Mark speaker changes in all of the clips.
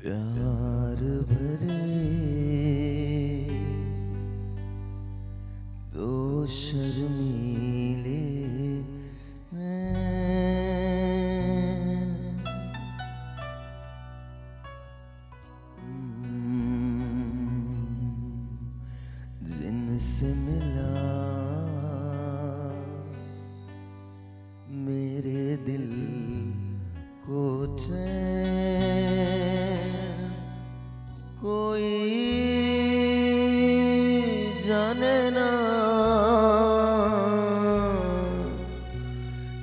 Speaker 1: प्यार भरे दो शर्मीले जिनसे मिला मेरे दिल को चैन कोई जाने ना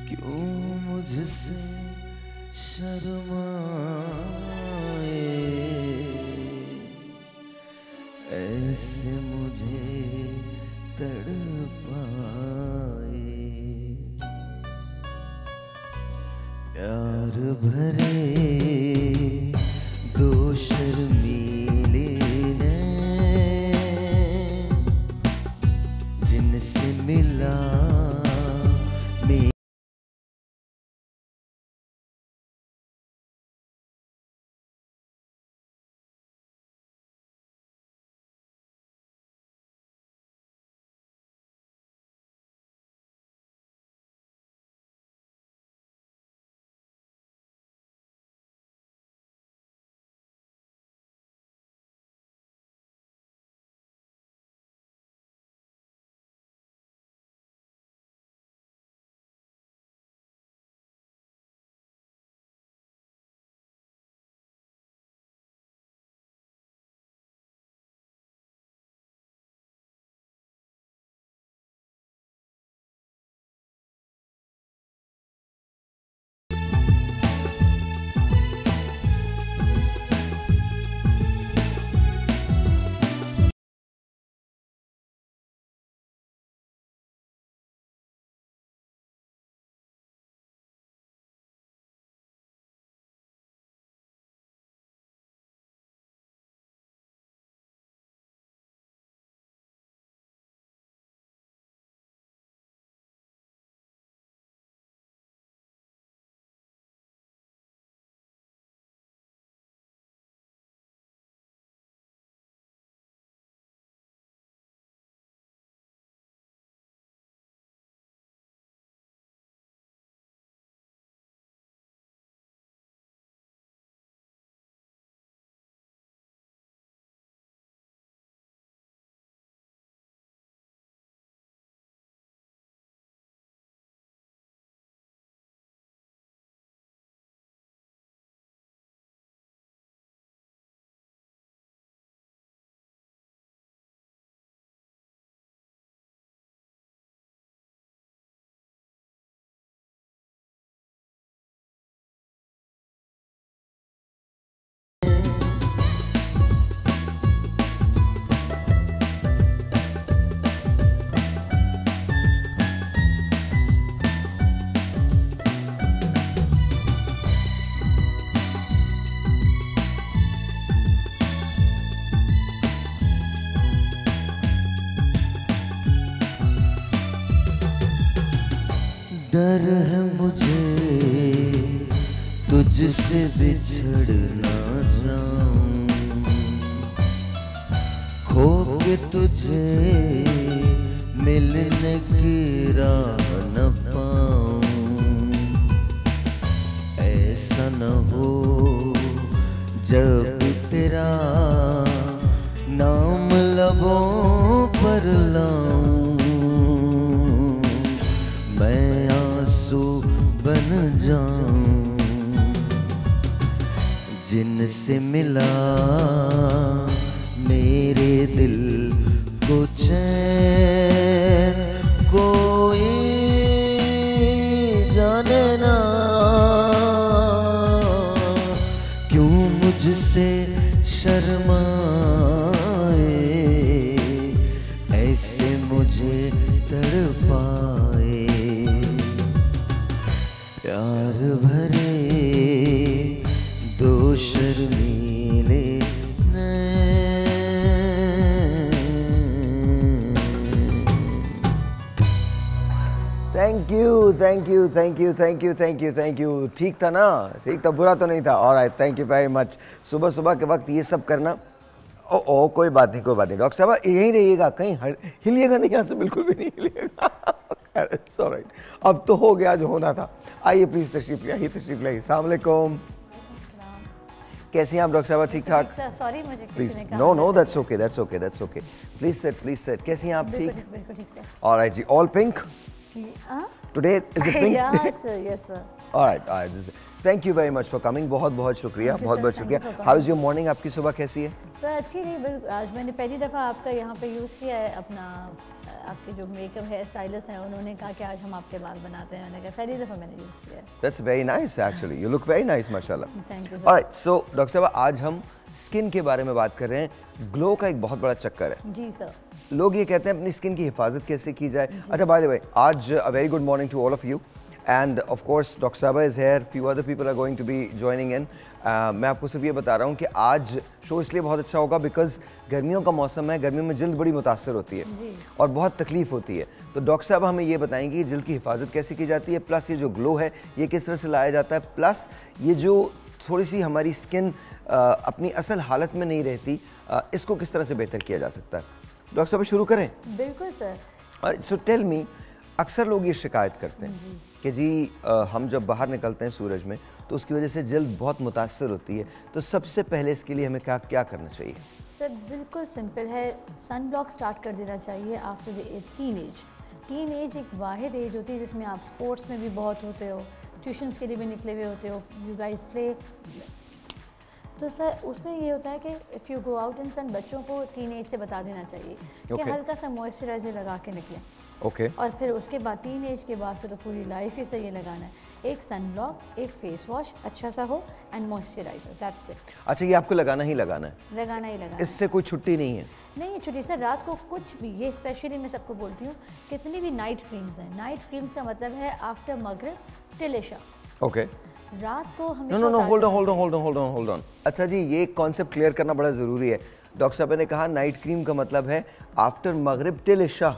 Speaker 1: क्यों मुझसे शर्माए, ऐसे मुझे तड़पाए। प्यार भरे दो शर्मीले नैन जिनसे मिला डर है मुझे तुझसे बिछड़ ना जाऊं, खो के तुझे मिलने की राह न पाऊं। ऐसा न हो जब तेरा नाम लबों पर लाऊं, मैं आंसू बन जाऊं। जिनसे मिला मेरे दिल को चैन कोई जाने ना क्यों मुझसे शर्माए, ऐसे मुझे तड़पाए। प्यार भरे दो शर्मीले नैन। Thank thank you thank you thank you thank you thank you thank you. ठीक था ना? ठीक था, बुरा तो नहीं था। Alright, thank you very much. सुबह सुबह के वक्त ये सब करना, ओ कोई बात नहीं, कोई बात नहीं। डॉक्टर साहब यहीं रहिएगा, कहीं हिलिएगा नहीं, यहाँ से बिल्कुल भी नहीं हिलिएगा। इट्स ऑलराइट, अब तो हो गया जो होना था। आइए प्लीज तशरीफ ले आइए, तशरीफ ले आइए। अस्सलाम वालेकुम, कैसी हैं आप डॉक्टर साहब? ठीक ठाक?
Speaker 2: सॉरी मुझे किसी ने कहा।
Speaker 1: No that's okay that's okay that's okay. Please set. कैसी हैं आप? ठीक?
Speaker 2: बिल्कुल ठीक से।
Speaker 1: ऑलराइट जी, all pink today, is it pink?
Speaker 2: Yes sir.
Speaker 1: Alright, thank you very much for coming. बहुत बहुत शुक्रिया, बहुत बहुत शुक्रिया। How is your morning? आपकी सुबह कैसी है?
Speaker 2: सर अच्छी रही। बिल्कुल, आज मैंने पहली दफ़ा आपका यहाँ पे यूज़ किया है। अपना आपके जो मेकअप हेयर स्टाइलिस्ट हैं उन्होंने कहा कि आज हम आपके बाल बनाते हैं। मैंने कहा पहली दफ़ा मैंने यूज़ किया है।
Speaker 1: That's very nice actually, you look very nice माशाल्लाह।
Speaker 2: Thank you sir.
Speaker 1: Alright, so doctor साहब आज हम स्किन के बारे में बात कर रहे हैं। ग्लो का एक बहुत बड़ा चक्कर है।
Speaker 2: जी सर।
Speaker 1: लोग ये कहते हैं अपनी स्किन की हिफाजत कैसे की जाए। अच्छा, बाय द वे, आज a very good morning to all of you and of course doctor साहबा is here, few other people are going to be joining in. मैं आपको सिर्फ ये बता रहा हूँ कि आज शो इसलिए बहुत अच्छा होगा बिकॉज गर्मियों का मौसम है, गर्मियों में जल्द बड़ी मुतासर होती है और बहुत तकलीफ होती है। तो डॉक्टर साहब हमें ये बताएंगे कि जल्द की हिफाजत कैसे की जाती है, प्लस ये जो ग्लो है ये किस तरह से लाया जाता है, प्लस ये जो थोड़ी सी हमारी स्किन अपनी असल हालत में नहीं रहती, इसको किस तरह से बेहतर किया जा सकता है। डॉक्टर साहब शुरू करें?
Speaker 2: बिल्कुल सर।
Speaker 1: सो टेल मी, अक्सर लोग ये शिकायत करते हैं कि जी हम जब बाहर निकलते हैं सूरज में तो उसकी वजह से जल्द बहुत मुतासर होती है, तो सबसे पहले इसके लिए हमें क्या करना चाहिए?
Speaker 2: सर बिल्कुल सिंपल है, सन ब्लॉक स्टार्ट कर देना चाहिए आफ्टर द टीनेज। टीनेज एक वाहिद एज होती है जिसमें आप स्पोर्ट्स में भी बहुत होते हो, ट्यूशन्स के लिए भी निकले हुए होते हो, यू गाइस प्ले। तो सर उसमें ये होता है कि if you go out in sun, बच्चों को टीनेज से बता देना चाहिए कि हल्का सा मॉइस्चराइज़र लगा के निकलें। और फिर उसके बाद टीनेज के बाद से तो पूरी लाइफ ही से ये लगाना है, एक सन ब्लॉक, एक फेस वॉश अच्छा सा हो एंड मॉइस्चराइजर, दैट्स इट।
Speaker 1: अच्छा, ये आपको लगाना ही लगाना है?
Speaker 2: लगाना ही लगाना, इससे
Speaker 1: कोई छुट्टी नहीं है?
Speaker 2: नहीं छुट्टी सर। रात को कुछ भी, ये स्पेशली मैं सबको बोलती हूँ, कितनी भी नाइट क्रीम्स हैं, नाइट क्रीम्स का मतलब है आफ्टर मगरिब टिल इशा।
Speaker 1: ओके,
Speaker 2: रात को हमेशा
Speaker 1: नो होल्ड ऑन। अच्छा जी, ये कॉन्सेप्ट क्लियर करना बड़ा ज़रूरी है। डॉक्टर साहब ने कहा नाइट क्रीम का मतलब है आफ्टर मगरिब टिल इशा,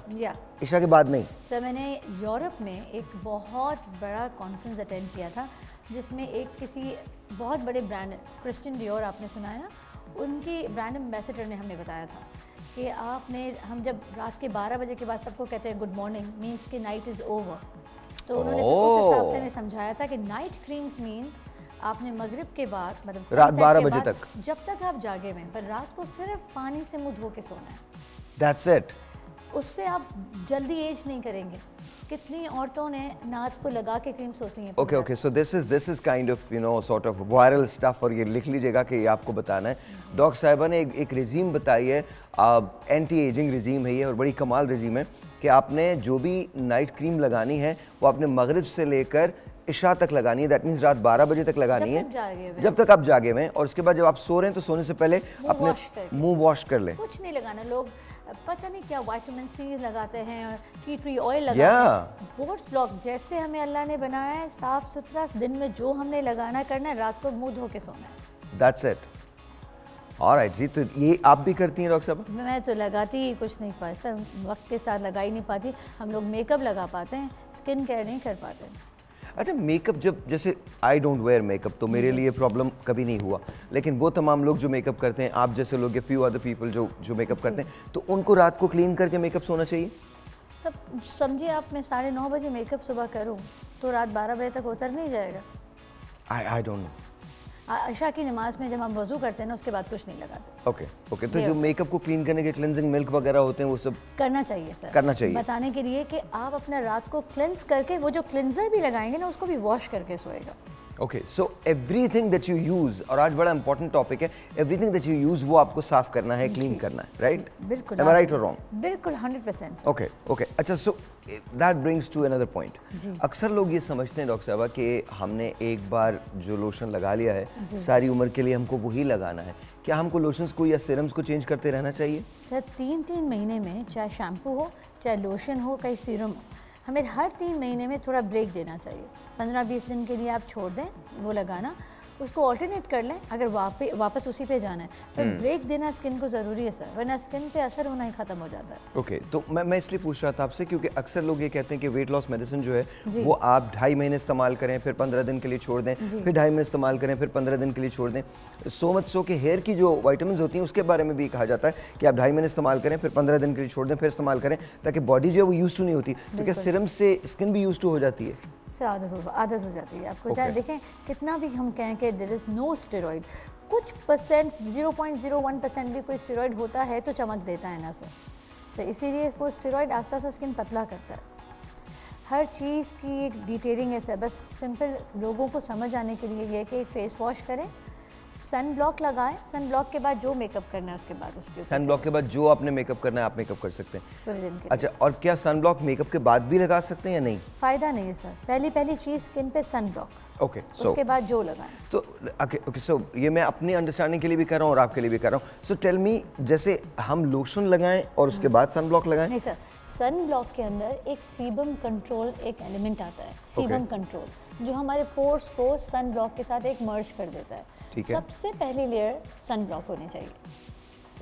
Speaker 1: इशा के बाद नहीं।
Speaker 2: सर मैंने यूरोप में एक बहुत बड़ा कॉन्फ्रेंस अटेंड किया था जिसमें एक किसी बहुत बड़े ब्रांड, क्रिश्चियन डियोर आपने सुना है ना, उनकी ब्रांड एम्बेसडर ने हमें बताया था कि हम जब रात के 12 बजे के बाद सबको कहते हैं गुड मॉर्निंग, मीन्स कि नाइट इज़ ओवर। तो उन्होंने उस हिसाब से हमें समझाया था कि नाइट क्रीम्स मीन्स आपने मगरिब के बाद, मतलब
Speaker 1: रात 12 बजे तक,
Speaker 2: जब तक आप जागे हुए, पर रात को सिर्फ पानी से मुंह धो के सोना है।
Speaker 1: That's it.
Speaker 2: उससे आप जल्दी एज नहीं करेंगे। कितनी औरतों ने नाक को लगा के क्रीम सोती हैं।
Speaker 1: Okay, so this is kind of you know sort of viral stuff, और ये लिख लीजिएगा कि ये आपको बताना है। डॉक्टर साहिबा ने एक रिजीम बताई है, एंटी एजिंग रिजीम है ये, और बड़ी कमाल रिजीम है कि आपने जो भी नाइट क्रीम लगानी है वो आपने मगरिब से लेकर इशा तक लगानी है। दैट मीन्स रात 12 बजे तक लगानी है, जब तक आप जागे हुए हैं। और उसके बाद जब आप सो रहे हैं तो सोने से पहले अपने मुंह वॉश कर लें।
Speaker 2: कुछ नहीं लगाना, लोग पता नहीं क्या विटामिन सी लगाते हैं, टी ट्री ऑयल लगाते हैं, बोर्ड्स ब्लॉक। जैसे हमें अल्लाह ने बनाया है साफ सुथरा, दिन में जो हमने लगाना करना है, रात को मुंह धो के सोना है।
Speaker 1: That's it. ऑलराइट जी, तो ये आप भी करती हैं डॉक्टर साहब?
Speaker 2: मैं तो लगाती ही कुछ नहीं पाई सर, वक्त के साथ लगा ही नहीं पाती। हम लोग मेकअप लगा पाते हैं, स्किन केयर नहीं कर पाते।
Speaker 1: अच्छा, मेकअप जब, जैसे आई डोंट वेयर मेकअप, तो मेरे लिए प्रॉब्लम कभी नहीं हुआ, लेकिन वो तमाम लोग जो मेकअप करते हैं, आप जैसे लोग, फ्यू अदर पीपल जो मेकअप करते हैं, तो उनको रात को क्लीन करके मेकअप सोना चाहिए?
Speaker 2: सब समझिए आप, मैं 9:30 बजे मेकअप सुबह करूँ तो रात 12 बजे तक उतर नहीं जाएगा?
Speaker 1: I don't know.
Speaker 2: इशा की नमाज में जब हम वजू करते हैं ना, उसके बाद कुछ नहीं लगाते।
Speaker 1: ओके, तो जो मेकअप को क्लीन करने के क्लेंजिंग मिल्क वगैरह होते हैं वो सब
Speaker 2: करना चाहिए सर,
Speaker 1: करना चाहिए,
Speaker 2: बताने के लिए कि आप अपना रात को क्लेंस करके, वो जो क्लेंजर भी लगाएंगे ना उसको भी वॉश करके सोएगा।
Speaker 1: Okay, so everything that you use, और आज बड़ा इंपॉर्टेंट टॉपिक है, एवरीथिंग दैट यू यूज वो आपको साफ करना है, क्लीन करना है, राइट?
Speaker 2: बिल्कुल।
Speaker 1: एम आई राइट और रॉन्ग?
Speaker 2: बिल्कुल 100%।
Speaker 1: ओके, अच्छा, so that brings to another point. अक्सर लोग ये समझते हैं डॉक्टर साहबा कि हमने एक बार जो लोशन लगा लिया है सारी उम्र के लिए हमको वही लगाना है। क्या हमको लोशंस को या सीरम्स को चेंज करते रहना चाहिए?
Speaker 2: सर 3-3 महीने में, चाहे शैम्पू हो, चाहे लोशन हो, चाहे सीरम हो, हमें हर 3 महीने में थोड़ा ब्रेक देना चाहिए। 15-20 दिन के लिए आप छोड़ दें वो लगाना, उसको ऑल्टरनेट कर लें अगर वापस उसी पे जाना है। पर ब्रेक देना स्किन को ज़रूरी है सर, वरना स्किन पे असर होना ही ख़त्म हो जाता है।
Speaker 1: ओके, तो मैं इसलिए पूछ रहा था आपसे क्योंकि अक्सर लोग ये कहते हैं कि वेट लॉस मेडिसिन जो है वो आप 2.5 महीने इस्तेमाल करें, फिर 15 दिन के लिए छोड़ दें, फिर 2.5 महीने इस्तेमाल करें, फिर 15 दिन के लिए छोड़ दें। सो मच सो कि हेयर की जो वाइटामिन होती हैं उसके बारे में भी कहा जाता है कि आप 2.5 महीने इस्तेमाल करें, फिर 15 दिन के लिए छोड़ दें, फिर इस्तेमाल करें, ताकि बॉडी जो है वो यूज टू नहीं होती। तो क्या सीरम से स्किन भी यूज टू हो जाती है?
Speaker 2: से आदत हो जाती है आपको। चाहे देखें कितना भी हम कहें कि देयर इज़ नो स्टेरॉइड, कुछ परसेंट 0.01% भी कोई स्टेरॉइड होता है तो चमक देता है ना सर। तो इसीलिए वो स्टेरॉइड आस्ता आस्ता स्किन पतला करता है। हर चीज़ की एक डिटेलिंग है सर, बस सिंपल लोगों को समझ आने के लिए ये कि एक फेस वॉश करें, सन ब्लॉक लगाएं, सन ब्लॉक के बाद जो मेकअप करना है उसके बाद उसके
Speaker 1: सन ब्लॉक के बाद जो आपने मेकअप करना है आप मेकअप कर सकते हैं
Speaker 2: पूरे दिन के।
Speaker 1: अच्छा, और क्या सन ब्लॉक मेकअप के बाद भी लगा सकते हैं या नहीं?
Speaker 2: फ़ायदा नहीं है सर, पहली चीज़ स्किन पे सन ब्लॉक,
Speaker 1: ओके,
Speaker 2: उसके बाद जो लगाएं।
Speaker 1: तो ओके, सो ये मैं अपनी अंडरस्टैंडिंग के लिए भी कर रहा हूँ और आपके लिए भी कर रहा हूँ। सो टेल मी, जैसे हम लोशन लगाएं और उसके बाद सन ब्लॉक लगाएं?
Speaker 2: नहीं सर, सन ब्लॉक के अंदर एक सीबम कंट्रोल एक एलिमेंट आता है, सीबम कंट्रोल, जो हमारे पोर्स को सन ब्लॉक के साथ एक मर्ज कर देता है।
Speaker 1: ठीक है।
Speaker 2: सबसे पहली लेयर सन ब्लॉक होनी चाहिए,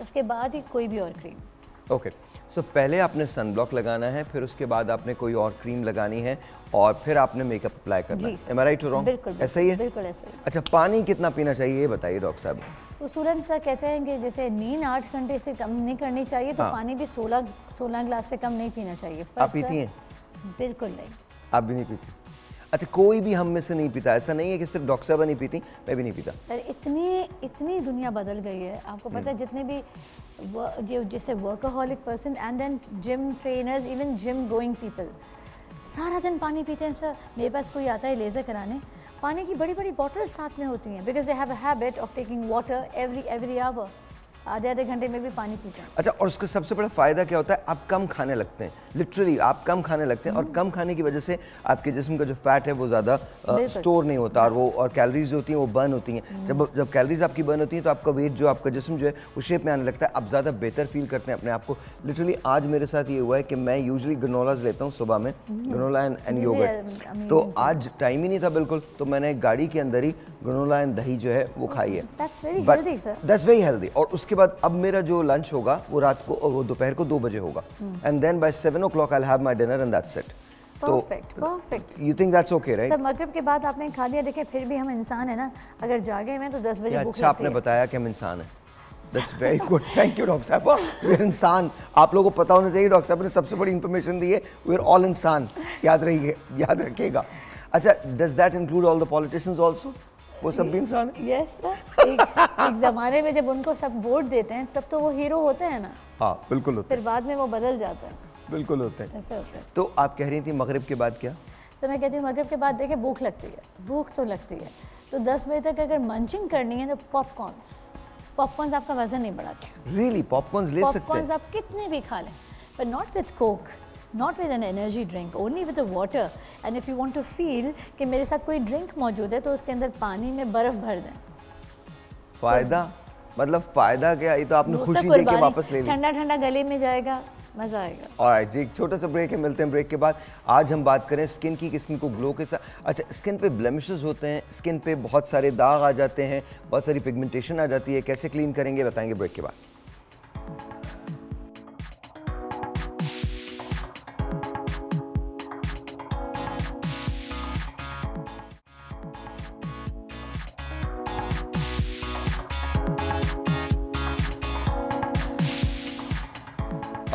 Speaker 2: उसके बाद ही कोई भी और क्रीम।
Speaker 1: ओके, सो पहले आपने सन ब्लॉक लगाना है, फिर उसके बाद आपने कोई और क्रीम लगानी है और फिर आपने मेकअप अप्लाई करना है। Am I right to wrong?
Speaker 2: बिल्कुल
Speaker 1: ऐसा ही है?
Speaker 2: बिल्कुल ऐसा ही।
Speaker 1: अच्छा, पानी कितना पीना चाहिए ये बताइए डॉक्टर साहब।
Speaker 2: उसूलन सर कहते हैं कि जैसे नींद 8 घंटे से कम नहीं करनी चाहिए, तो पानी भी 16 ग्लास से कम नहीं पीना चाहिए।
Speaker 1: आप पीती हैं?
Speaker 2: बिल्कुल नहीं।
Speaker 1: आप भी नहीं पीती? अच्छा, कोई भी हम में से नहीं पीता? ऐसा नहीं है कि सिर्फ डॉक्टर साहब नहीं पीती, मैं भी नहीं पीता।
Speaker 2: सर इतनी दुनिया बदल गई है, आपको पता है, जितने भी जो जैसे workaholic person and then gym trainers, even gym going people, सारा दिन पानी पीते हैं सर। मेरे पास कोई आता है लेज़र कराने, पानी की बड़ी बड़ी बॉटल्स साथ में होती हैं, because they have a habit of taking water every hour. आधे घंटे में भी पानी पीते हैं।
Speaker 1: अच्छा, और उसका सबसे बड़ा फ़ायदा क्या होता है? आप कम खाने लगते हैं, लिटरली आप कम खाने लगते हैं, और कम खाने की वजह से आपके जिस्म का जो फैट है वो ज़्यादा स्टोर नहीं होता, और कैलोरीज जो होती हैं वो बर्न होती हैं। जब कैलोरीज आपकी बर्न होती हैं तो आपका वेट, जो आपका जिस्म जो है वो शेप में आने लगता है, आप ज़्यादा बेहतर फील करते हैं अपने आप को। लिटरली आज मेरे साथ ये हुआ है कि मैं यूजुअली ग्रेनोलाज लेता हूँ सुबह में, ग्रेनोला एंड योगर्ट, तो आज टाइम ही नहीं था बिल्कुल, तो मैंने गाड़ी के अंदर ही ग्रेनोला एंड दही जो है वो खाई है।
Speaker 2: That's very healthy.
Speaker 1: और उसके बाद अब मेरा जो लंच होगा वो रात को, वो दोपहर को 2 बजे होगा, and then by 7 o'clock I'll have my dinner and that's it.
Speaker 2: Perfect.
Speaker 1: You think that's okay, right?
Speaker 2: Sir मगरिब के बाद आपने खा लिया, देखें फिर भी हम इंसान है ना, अगर जागे हुए तो 10 बजे भूख लगती है।
Speaker 1: अच्छा, आपने बताया कि हम इंसान हैं। That's very good. Thank you, doctor साहब। We're इंसान, आप लोगों को पता होना चाहिए, डॉक्टर साहब ने सबसे बड़ी इंफॉर्मेशन दी है। We're all इंसान, याद रखिएगा। अच्छा, does that include all the politicians also? वो सब भी इंसान है?
Speaker 2: Yes sir. एक ज़माने में जब उनको सब वोट देते हैं तब तो वो हीरो होते हैं ना।
Speaker 1: हाँ, बिल्कुल होते हैं।
Speaker 2: फिर बाद में वो बदल जाता है।
Speaker 1: बिल्कुल होते हैं,
Speaker 2: ऐसा होता है।
Speaker 1: तो आप कह रही थी मगरिब के बाद क्या?
Speaker 2: तो मैं कहती हूँ मगरिब के बाद देखिए भूख लगती है, भूख तो लगती है, तो 10 बजे तक अगर मंचिंग करनी है तो पॉपकॉर्न्स आपका वजन नहीं बढ़ाते।
Speaker 1: रियली? पॉपकॉर्न्स ले सकते हैं?
Speaker 2: पॉपकॉर्न्स आप कितने भी खा लें, पर not with Coke, not with an energy drink, only with water. And if you want to feel कि मेरे साथ कोई ड्रिंक मौजूद है तो उसके अंदर पानी में बर्फ़ भर दें।
Speaker 1: फ़ायदा? मतलब फ़ायदा क्या? ये तो आपने खुशी दे के वापस ले ली।
Speaker 2: ठंडा ठंडा गले में जाएगा, मज़ा आएगा।
Speaker 1: ऑलराइट जी, एक छोटा सा ब्रेक है, मिलते हैं ब्रेक के बाद। आज हम बात करें स्किन की, स्किन को ग्लो के साथ। अच्छा, स्किन पे ब्लेमिशेस होते हैं, स्किन पे बहुत सारे दाग आ जाते हैं, बहुत सारी पिगमेंटेशन आ जाती है, कैसे क्लीन करेंगे बताएंगे ब्रेक के बाद।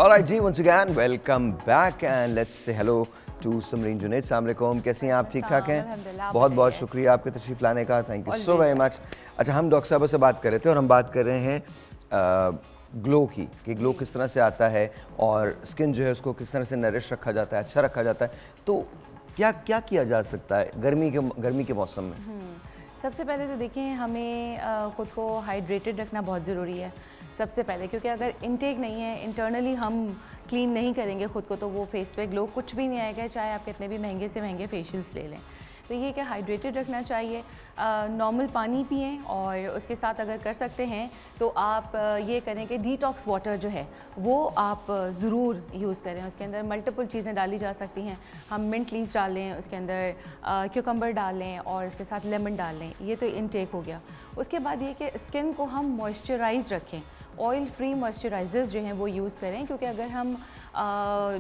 Speaker 1: Alright ji, once again welcome back and let's say hello to Samreen Junaid। अस्सलाम वालेकुम, कैसी हैं आप? ठीक ठाक हैं? बहुत बहुत शुक्रिया आपके तशरीफ़ लाने का, thank you so very much. अच्छा, हम डॉक्टर साहब से बात कर रहे थे और हम बात कर रहे हैं ग्लो की, कि ग्लो किस तरह से आता है और स्किन जो है उसको किस तरह से नरिश रखा जाता है, अच्छा रखा जाता है। तो क्या क्या किया जा सकता है गर्मी के मौसम में?
Speaker 3: सबसे पहले तो देखिए, हमें ख़ुद को हाइड्रेटेड रखना बहुत ज़रूरी है सबसे पहले, क्योंकि अगर इनटेक नहीं है, इंटरनली हम क्लीन नहीं करेंगे ख़ुद को, तो वो फेस पे ग्लो कुछ भी नहीं आएगा, चाहे आप कितने भी महंगे से महंगे फेशियल्स ले लें। तो तो ये कि हाइड्रेटेड रखना चाहिए, नॉर्मल पानी पिएं, और उसके साथ अगर कर सकते हैं तो आप ये करें कि डिटॉक्स वाटर जो है वो आप ज़रूर यूज़ करें। उसके अंदर मल्टीपल चीज़ें डाली जा सकती हैं, हम मिंट लीव्स डाल लें, उसके अंदर क्यूकम्बर डाल लें और उसके साथ लेमन डाल लें, ये तो इनटेक हो गया। उसके बाद ये कि स्किन को हम मॉइस्चराइज रखें, ऑयल फ्री मॉइस्चराइज़र्स जो हैं वो यूज़ करें, क्योंकि अगर हम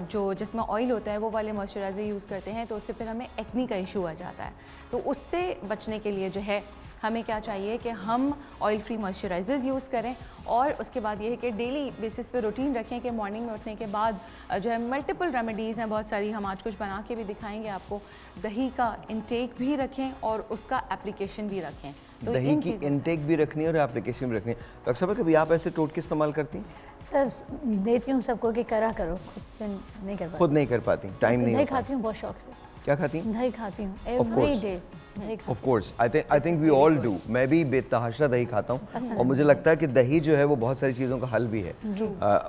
Speaker 3: जो जिसमें ऑयल होता है वो वाले मॉइस्चराइज़र यूज़ करते हैं तो उससे फिर हमें एक्नी का इशू आ जाता है। तो उससे बचने के लिए जो है हमें क्या चाहिए कि हम ऑयल फ्री मॉइस्चराइज़र्स यूज़ करें, और उसके बाद ये है कि डेली बेसिस पे रूटीन रखें कि मॉर्निंग में उठने के बाद जो है मल्टीपल रेमेडीज़ हैं बहुत सारी, हम आज कुछ बना के भी दिखाएंगे आपको। दही का इंटेक भी रखें और उसका एप्लीकेशन भी रखें। तो
Speaker 1: दही की इंटेक भी रखनी है और एप्लीकेशन भी रखनी है। डॉक्टर साहब कभी आप ऐसे टोटके इस्तेमाल करती हैं?
Speaker 2: सर देती हूँ सबको कि करा करो, खुद से नहीं कर पाती।
Speaker 1: खुद नहीं कर पाती, टाइम नहीं
Speaker 2: दही
Speaker 1: होता।
Speaker 2: खाती हूँ बहुत शौक से।
Speaker 1: क्या खाती हैं?
Speaker 2: दही खाती हूँ every day.
Speaker 1: Of course I think we all do. मैं भी बेतहाशा दही खाता हूँ और मुझे लगता है कि दही जो है वो बहुत सारी चीज़ों का हल भी है,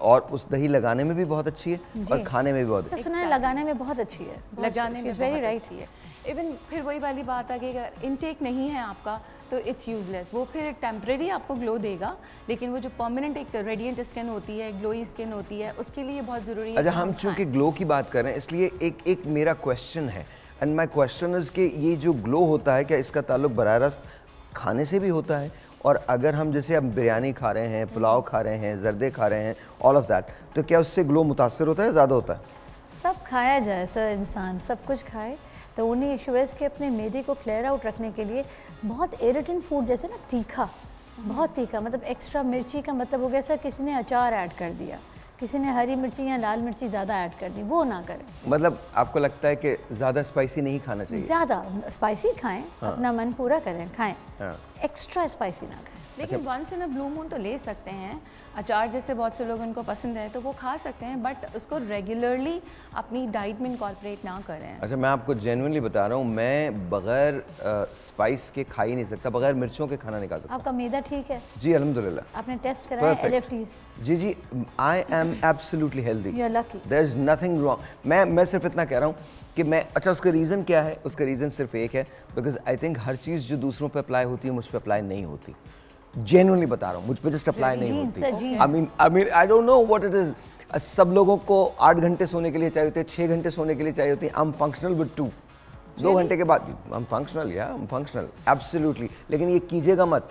Speaker 1: और उस दही लगाने में भी बहुत अच्छी है और खाने में भी बहुत अच्छी है।
Speaker 2: सुना है लगाने में बहुत अच्छी है,
Speaker 3: लगाने में वेरी राइट है। इवन फिर वही वाली बात आ गई, अगर इनटेक नहीं है आपका तो इट्स यूजलेस। वो फिर टेम्परेरी आपको ग्लो देगा, लेकिन वो जो परमानेंट एक रेडिएंट स्किन होती है, ग्लोई स्किन होती है, उसके लिए बहुत ज़रूरी है।
Speaker 1: अच्छा, हम चूँकि ग्लो की बात कर रहे हैं इसलिए एक मेरा क्वेश्चन है, एंड माई क्वेश्चन इज़ कि ये जो ग्लो होता है क्या इसका ताल्लुक बराह रास्त खाने से भी होता है? और अगर हम जैसे अब बिरयानी खा रहे हैं, पुलाव खा रहे हैं, जर्दे खा रहे हैं, ऑल ऑफ दैट, तो क्या उससे ग्लो मुतासर होता है, ज़्यादा होता है?
Speaker 2: सब खाया जाए सर, इंसान सब कुछ खाए, तो उन्हीं इशू है कि अपने मैदे को क्लियर आउट रखने के लिए बहुत इरिटेंट फूड जैसे ना तीखा, बहुत तीखा, मतलब एक्स्ट्रा मिर्ची का मतलब हो गया सर किसी ने अचार ऐड कर दिया, किसी ने हरी मिर्ची या लाल मिर्ची ज़्यादा ऐड कर दी, वो ना करें।
Speaker 1: मतलब आपको लगता है कि ज़्यादा स्पाइसी नहीं खाना चाहिए?
Speaker 2: ज़्यादा स्पाइसी खाएं, अपना मन पूरा करें, खाएं,
Speaker 1: हाँ।
Speaker 2: एक्स्ट्रा स्पाइसी ना खाएं।
Speaker 3: लेकिन once in a blue moon तो ले सकते हैं, अचार जैसे बहुत से लोग उनको पसंद है तो वो खा सकते हैं, बट उसको रेगुलरली अपनी डाइट में इनकॉर्पोरेट ना करें।
Speaker 1: अच्छा, मैं आपको जेन्युइनली बता रहा हूँ, मैं बगैर स्पाइस के खा ही नहीं सकता, बगैर मिर्चों के खाना नहीं खा सकता।
Speaker 2: आपका मैदा ठीक है?
Speaker 1: जी अल्हम्दुलिल्लाह।
Speaker 2: आपने टेस्ट कराया LFTs?
Speaker 1: जी जी, I am absolutely healthy,
Speaker 2: you are lucky,
Speaker 1: there is nothing wrong. मैं सिर्फ इतना कह रहा हूँ कि मैं, अच्छा उसका रीज़न क्या है? उसका रीज़न सिर्फ एक है, बिकॉज आई थिंक हर चीज़ जो दूसरों पर अप्लाई होती है मुझ पर अप्लाई नहीं होती। जेन्युइनली बता रहा हूँ, मुझ पे जस्ट अप्लाई नहीं होती। I mean I don't know what it is. सब लोगों को 8 घंटे सोने के लिए चाहिए होते हैं, 6 घंटे सोने के लिए चाहिए होती है। आई एम फंक्शनल विद 2 घंटे के बाद आई एम फंक्शनल, या आई एम फंक्शनल एब्सोल्युटली। लेकिन ये कीजिएगा मत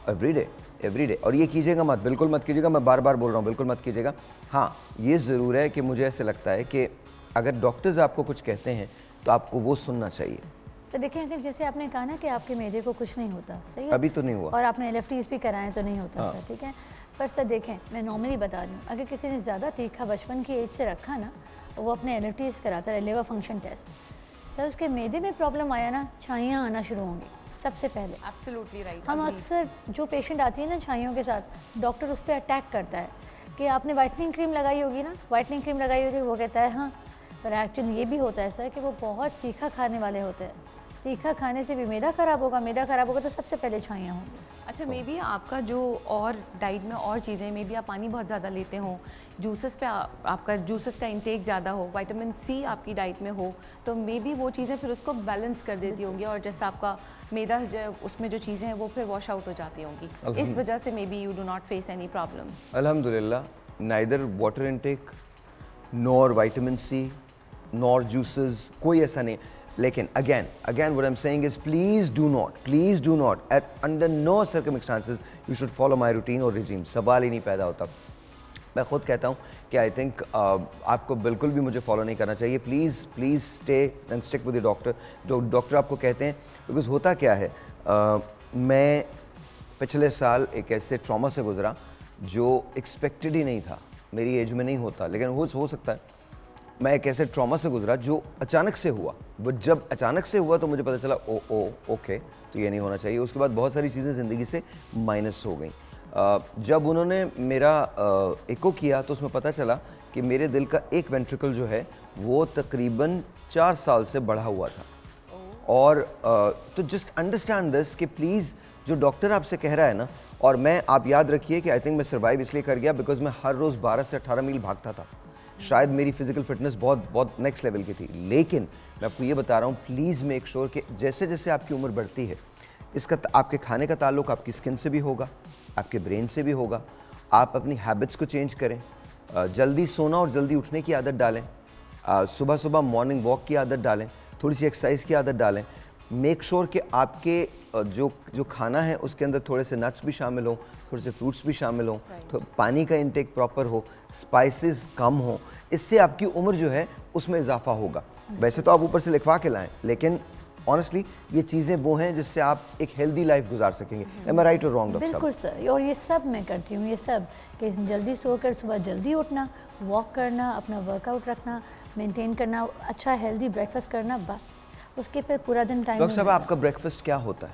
Speaker 1: एवरी डे, और ये कीजिएगा मत, बिल्कुल मत कीजिएगा। मैं बार बार बोल रहा हूँ, बिल्कुल मत कीजिएगा। हाँ, ये ज़रूर है कि मुझे ऐसे लगता है कि अगर डॉक्टर्स आपको कुछ कहते हैं तो आपको वो सुनना चाहिए।
Speaker 2: सर देखिए, अगर जैसे आपने कहा ना कि आपके मैदे को कुछ नहीं होता, सही है,
Speaker 1: अभी तो नहीं हुआ,
Speaker 2: और आपने LFTs भी कराएं तो नहीं होता। सर ठीक है, पर सर देखें, मैं नॉर्मली बता रही हूँ, अगर किसी ने ज़्यादा तीखा बचपन की एज से रखा ना, वो अपने LFTs कराता है, लिवर फंक्शन टेस्ट, सर उसके मैदे में प्रॉब्लम आया ना, छाइयाँ आना शुरू होंगी सबसे पहले।
Speaker 3: Absolutely right.
Speaker 2: हम अक्सर जो पेशेंट आती है ना छाइयों के साथ, डॉक्टर उस पर अटैक करता है कि आपने वाइटनिंग क्रीम लगाई होगी ना, वाइटनिंग क्रीम लगाई होगी, वो कहता है हाँ, पर एक्चुअली ये भी होता है सर कि वो बहुत तीखा खाने वाले होते हैं। तीखा खाने से भी मैदा ख़राब होगा, मैदा ख़राब होगा तो सबसे पहले छाइयाँ होंगी।
Speaker 3: अच्छा, मे बी आपका जो और डाइट में और चीज़ें, मे बी आप पानी बहुत ज़्यादा लेते हो, जूसेस पे आपका जूसेस का इंटेक ज़्यादा हो, विटामिन C आपकी डाइट में हो, तो मे बी वो चीज़ें फिर उसको बैलेंस कर देती होंगी, और जैसे आपका मैदा जो उसमें जो चीज़ें हैं वो फिर वॉश आउट हो जाती होंगी। इस वजह से maybe you do not face any problem.
Speaker 1: अल्हम्दुलिल्लाह, neither water intake nor vitamin C nor juices, कोई ऐसा नहीं। लेकिन again what I am saying is please do not eat under no circumstances you should follow my routine और regime. सवाल ही नहीं पैदा होता। मैं खुद कहता हूँ कि आई थिंक आपको बिल्कुल भी मुझे फॉलो नहीं करना चाहिए। Please stay and stick with the doctor, जो डॉक्टर आपको कहते हैं। बिकॉज होता क्या है, मैं पिछले साल एक ऐसे ट्रॉमा से गुजरा जो एक्सपेक्टेड ही नहीं था, मेरी एज में नहीं होता, लेकिन हो सकता है। मैं एक ऐसे ट्रॉमा से गुजरा जो अचानक से हुआ, बट जब अचानक से हुआ तो मुझे पता चला ओके, तो ये नहीं होना चाहिए। उसके बाद बहुत सारी चीज़ें ज़िंदगी से माइनस हो गई। जब उन्होंने मेरा एको किया तो उसमें पता चला कि मेरे दिल का एक वेंट्रिकल जो है वो तकरीबन 4 साल से बढ़ा हुआ था। और तो जस्ट अंडरस्टैंड दिस कि प्लीज़ जो डॉक्टर आपसे कह रहा है ना, और मैं, आप याद रखिए कि आई थिंक मैं सर्वाइव इसलिए कर गया बिकॉज मैं हर रोज़ 12 से 18 मील भागता था। शायद मेरी फिजिकल फिटनेस बहुत बहुत नेक्स्ट लेवल की थी, लेकिन मैं आपको ये बता रहा हूँ, प्लीज़ मेक श्योर कि जैसे जैसे आपकी उम्र बढ़ती है, इसका आपके खाने का ताल्लुक आपकी स्किन से भी होगा, आपके ब्रेन से भी होगा। आप अपनी हैबिट्स को चेंज करें, जल्दी सोना और जल्दी उठने की आदत डालें, सुबह सुबह मॉर्निंग वॉक की आदत डालें, थोड़ी सी एक्सरसाइज की आदत डालें। मेक श्योर कि आपके जो खाना है उसके अंदर थोड़े से नट्स भी शामिल हों, थोड़े से फ्रूट्स भी शामिल हों, तो पानी का इंटेक प्रॉपर हो, स्पाइसेस कम हो। इससे आपकी उम्र जो है उसमें इजाफा होगा। वैसे तो आप ऊपर से लिखवा के लाएं, लेकिन ऑनेस्टली ये चीज़ें वो हैं जिससे आप एक हेल्दी लाइफ गुजार सकेंगे। एम आई राइट और रॉन्ग डॉक्टर साहब?
Speaker 2: बिल्कुल सर, और ये सब मैं करती हूँ, ये सब कि जल्दी सोकर सुबह जल्दी उठना, वॉक करना, अपना वर्कआउट रखना, मेंटेन करना, अच्छा हेल्दी ब्रेकफास्ट करना, बस उसके फिर पूरा दिन टाइम।
Speaker 1: डॉक्टर साहब आपका ब्रेकफास्ट क्या होता है?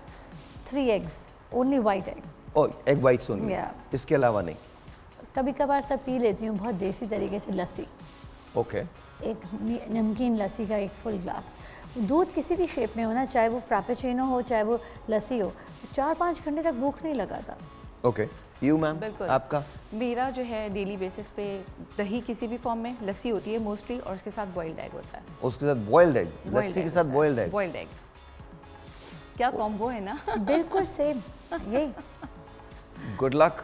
Speaker 2: 3 eggs, ओनली वाइट एग।
Speaker 1: और एग वाइट्स ओनली, इसके अलावा नहीं?
Speaker 2: कभी कभार सब पी लेती हूँ बहुत देसी तरीके से लस्सी।
Speaker 1: ओके।
Speaker 2: एक नमकीन लस्सी का एक फुल ग्लास। दूध किसी भी शेप में हो ना, चाहे वो फ्रैपेचिनो हो चाहे वो लस्सी हो, 4-5 घंटे तक भूख नहीं लगाता।
Speaker 1: Okay, you ma'am?
Speaker 3: बिल्कुल।
Speaker 1: आपका?
Speaker 3: मेरा जो है डेली बेसिस पे दही किसी भी फॉर्म में, लस्सी होती है मोस्टली, और उसके साथ बॉइल्ड एग होता है।
Speaker 1: उसके साथ बॉइल्ड एग? लस्सी के साथ बॉइल्ड एग?
Speaker 3: बॉइल्ड एग, क्या कॉम्बो है ना।
Speaker 2: बिल्कुल सेम यही।
Speaker 1: Good luck,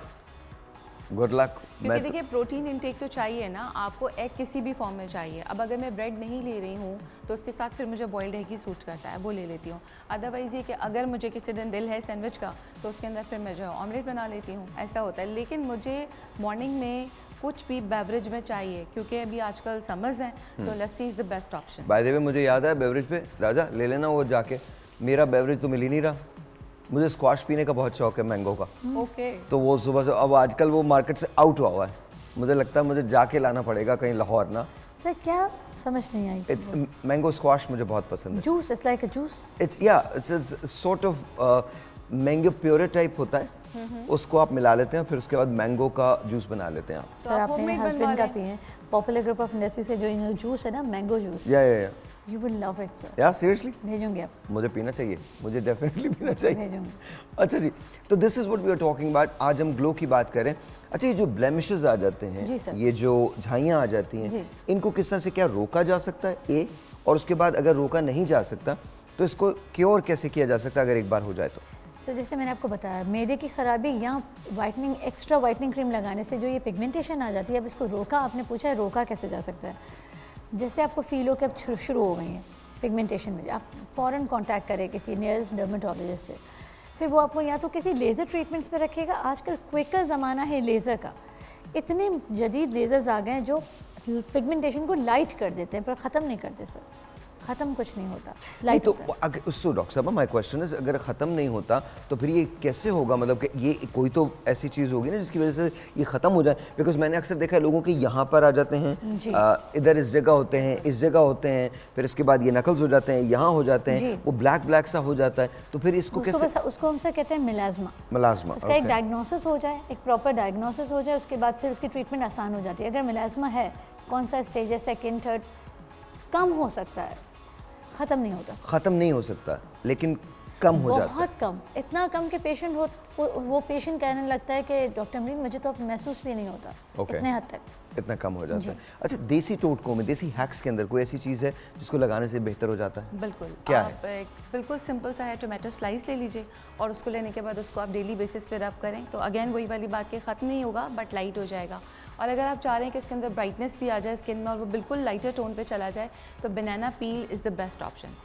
Speaker 1: good luck.
Speaker 3: क्योंकि देखिए प्रोटीन इंटेक तो चाहिए ना आपको, एग किसी भी फॉर्म में चाहिए। अब अगर मैं ब्रेड नहीं ले रही हूँ तो उसके साथ फिर मुझे बॉइल्ड एग ही सूट करता है, वो ले लेती हूँ। अदरवाइज़ ये कि अगर मुझे किसी दिन दिल है सैंडविच का तो उसके अंदर फिर मैं जो ऑमलेट बना लेती हूँ, ऐसा होता है। लेकिन मुझे मॉर्निंग में कुछ भी बेवरेज में चाहिए, क्योंकि अभी आजकल समर्स हैं, तो lassi is the best option.
Speaker 1: By the way मुझे याद है बेवरेज पे, राजा ले लेना वो जाके, मेरा बेवरेज तो मिल ही नहीं रहा। मुझे स्क्वाश पीने का बहुत शौक है, मैंगो का।
Speaker 3: ओके।
Speaker 1: तो वो सुबह से, अब आजकल वो मार्केट से आउट हुआ है, मुझे लगता है मुझे जाके लाना पड़ेगा कहीं लाहौर ना।
Speaker 2: सर क्या समझ नहीं आई?
Speaker 1: इट्स मैंगो स्क्वाश मुझे बहुत पसंद है।
Speaker 2: Juice, it's like a juice.
Speaker 1: It's sort of mango puree type होता है, उसको आप मिला लेते हैं, फिर उसके बाद मैंगो का जूस बना लेते हैं आप।
Speaker 2: सर आप मेरे हस्बैंड का पिए, पॉपुलर ग्रुप ऑफ इंडस्ट्री से जो जूस है ना, मैंगो जूस।
Speaker 1: या
Speaker 2: you will love it sir.
Speaker 1: या सीरियसली
Speaker 2: भेजूंगी आप?
Speaker 1: मुझे पीना चाहिए, मुझे डेफिनेटली पीना चाहिए।
Speaker 2: भेजूंगी।
Speaker 1: अच्छा जी, तो this is what we are talking about. आज हम ग्लो की बात करें। अच्छा, ये जो ब्लेमिशेस आ जाते हैं,
Speaker 2: जी सर।
Speaker 1: ये जो झाइयाँ आ जाती हैं, इनको किस तरह से क्या रोका जा सकता है ए, और उसके बाद अगर रोका नहीं जा सकता तो इसको क्योर कैसे किया जा सकता है अगर एक बार हो जाए तो?
Speaker 2: सर जैसे मैंने आपको बताया, मैदे की खराबी या वाइटनिंग, एक्स्ट्रा वाइटनिंग क्रीम लगाने से जो ये पिगमेंटेशन आ जाती है, अब इसको रोका, आपने पूछा है रोका कैसे जा सकता है। जैसे आपको फील हो कि अब शुरू हो गई हैं पिगमेंटेशन में, आप फ़ौरन कांटेक्ट करें किसी नियरेस्ट डर्मेटोलॉजिस्ट से, फिर वो आपको या तो किसी लेज़र ट्रीटमेंट्स पे रखेगा। आजकल क्विकर ज़माना है लेज़र का, इतने जदीद लेज़र्स आ गए हैं जो पिगमेंटेशन को लाइट कर देते हैं पर ख़त्म नहीं करते सर, ख़त्म कुछ नहीं होता, लाइट
Speaker 1: तो
Speaker 2: होता है।
Speaker 1: सो डॉक्टर साहब, माय क्वेश्चन इज, अगर ख़त्म नहीं होता तो फिर ये कैसे होगा? मतलब कि ये कोई तो ऐसी चीज़ होगी ना जिसकी वजह से ये ख़त्म हो जाए। बिकॉज मैंने अक्सर देखा है लोगों के यहाँ पर आ जाते हैं, इधर इस जगह होते हैं, इस जगह होते हैं, फिर इसके बाद ये नकल्स हो जाते हैं, यहाँ हो जाते हैं, वो ब्लैक ब्लैक सा हो जाता है, तो फिर इसको कैसे?
Speaker 2: उसको हमसे कहते हैं मिलाज़मा।
Speaker 1: मिलाज़मा,
Speaker 2: उसका एक डायग्नोसिस हो जाए, एक प्रॉपर डायग्नोसिस हो जाए, उसके बाद फिर उसकी ट्रीटमेंट आसान हो जाती है। अगर मिलाज़मा है, कौन सा स्टेज है, सेकेंड, थर्ड, कम हो सकता है, ख़त्म नहीं होता।
Speaker 1: ख़त्म नहीं हो सकता लेकिन कम हो जाता है,
Speaker 2: बहुत कम, इतना कम कि पेशेंट वो पेशेंट कहने लगता है कि डॉक्टर अमरीन मुझे तो अब महसूस भी नहीं होता। इतने हद तक
Speaker 1: इतना कम हो जाता है। अच्छा, देसी टोटकों में, देसी हैक्स के अंदर कोई ऐसी चीज़ है जिसको लगाने से बेहतर हो जाता है?
Speaker 3: बिल्कुल।
Speaker 1: क्या
Speaker 3: आप है? बिल्कुल सिंपल सा है, टोमेटो स्लाइस ले लीजिए और उसको लेने के बाद उसको आप डेली बेसिस पे रब करें, तो अगेन वही वाली बात के ख़त्म नहीं होगा बट लाइट हो जाएगा। और अगर आप चाह रहे हैं कि उसके अंदर ब्राइटनेस भी आ जाए स्किन में और वो बिल्कुल लाइटर टोन पे चला जाए, तो बनाना पील इज़ द बेस्ट ऑप्शन।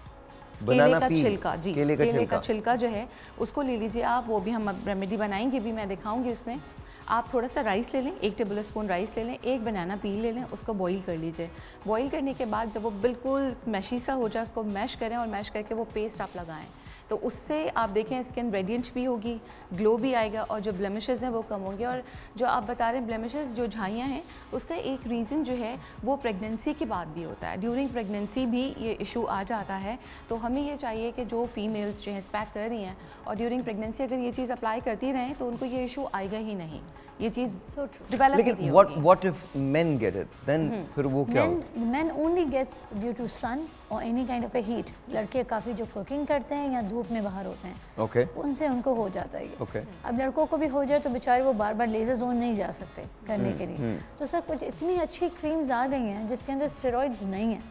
Speaker 3: केले का छिलका, जी केले का छिलका जो है उसको ले लीजिए आप, वो भी हम अब रेमेडी बनाएंगे भी, मैं दिखाऊंगी उसमें। आप थोड़ा सा राइस ले लें, 1 टेबल स्पून राइस ले लें, 1 बनाना पील ले लें, उसको बॉईल कर लीजिए। बॉईल करने के बाद जब वो बिल्कुल मैशी सा हो जाए उसको मैश करें और मैश करके वो पेस्ट आप लगाएं, तो उससे आप देखें स्किन रेडिएंट भी होगी, ग्लो भी आएगा और जो ब्लेमिशेस हैं वो कम होंगे। और जो आप बता रहे हैं ब्लेमिशेस, जो झाइयाँ हैं, उसका एक रीज़न जो है वो प्रेगनेंसी के बाद भी होता है। ड्यूरिंग प्रेगनेंसी भी ये इशू आ जाता है, तो हमें ये चाहिए कि जो फीमेल्स जो हैं स्पैक कर रही हैं और ड्यूरिंग प्रेगनेंसी अगर ये चीज़ अप्लाई करती रहें तो उनको ये इशू आएगा ही नहीं, ये चीज़ डेवलप होती है।
Speaker 1: लेकिन what if men get it, then फिर वो क्या होता है?
Speaker 2: Men only gets due to sun और any kind of A heat, लड़के काफ़ी जो कुकिंग करते हैं या धूप में बाहर होते हैं
Speaker 1: ओके
Speaker 2: उनसे उनको हो जाता है ये।
Speaker 1: ओके
Speaker 2: अब लड़कों को भी हो जाए तो बेचारे वो बार बार लेज़र जोन नहीं जा सकते करने के लिए। तो सर कुछ इतनी अच्छी क्रीम्स आ गई हैं जिसके अंदर स्टेरॉइड्स नहीं हैं,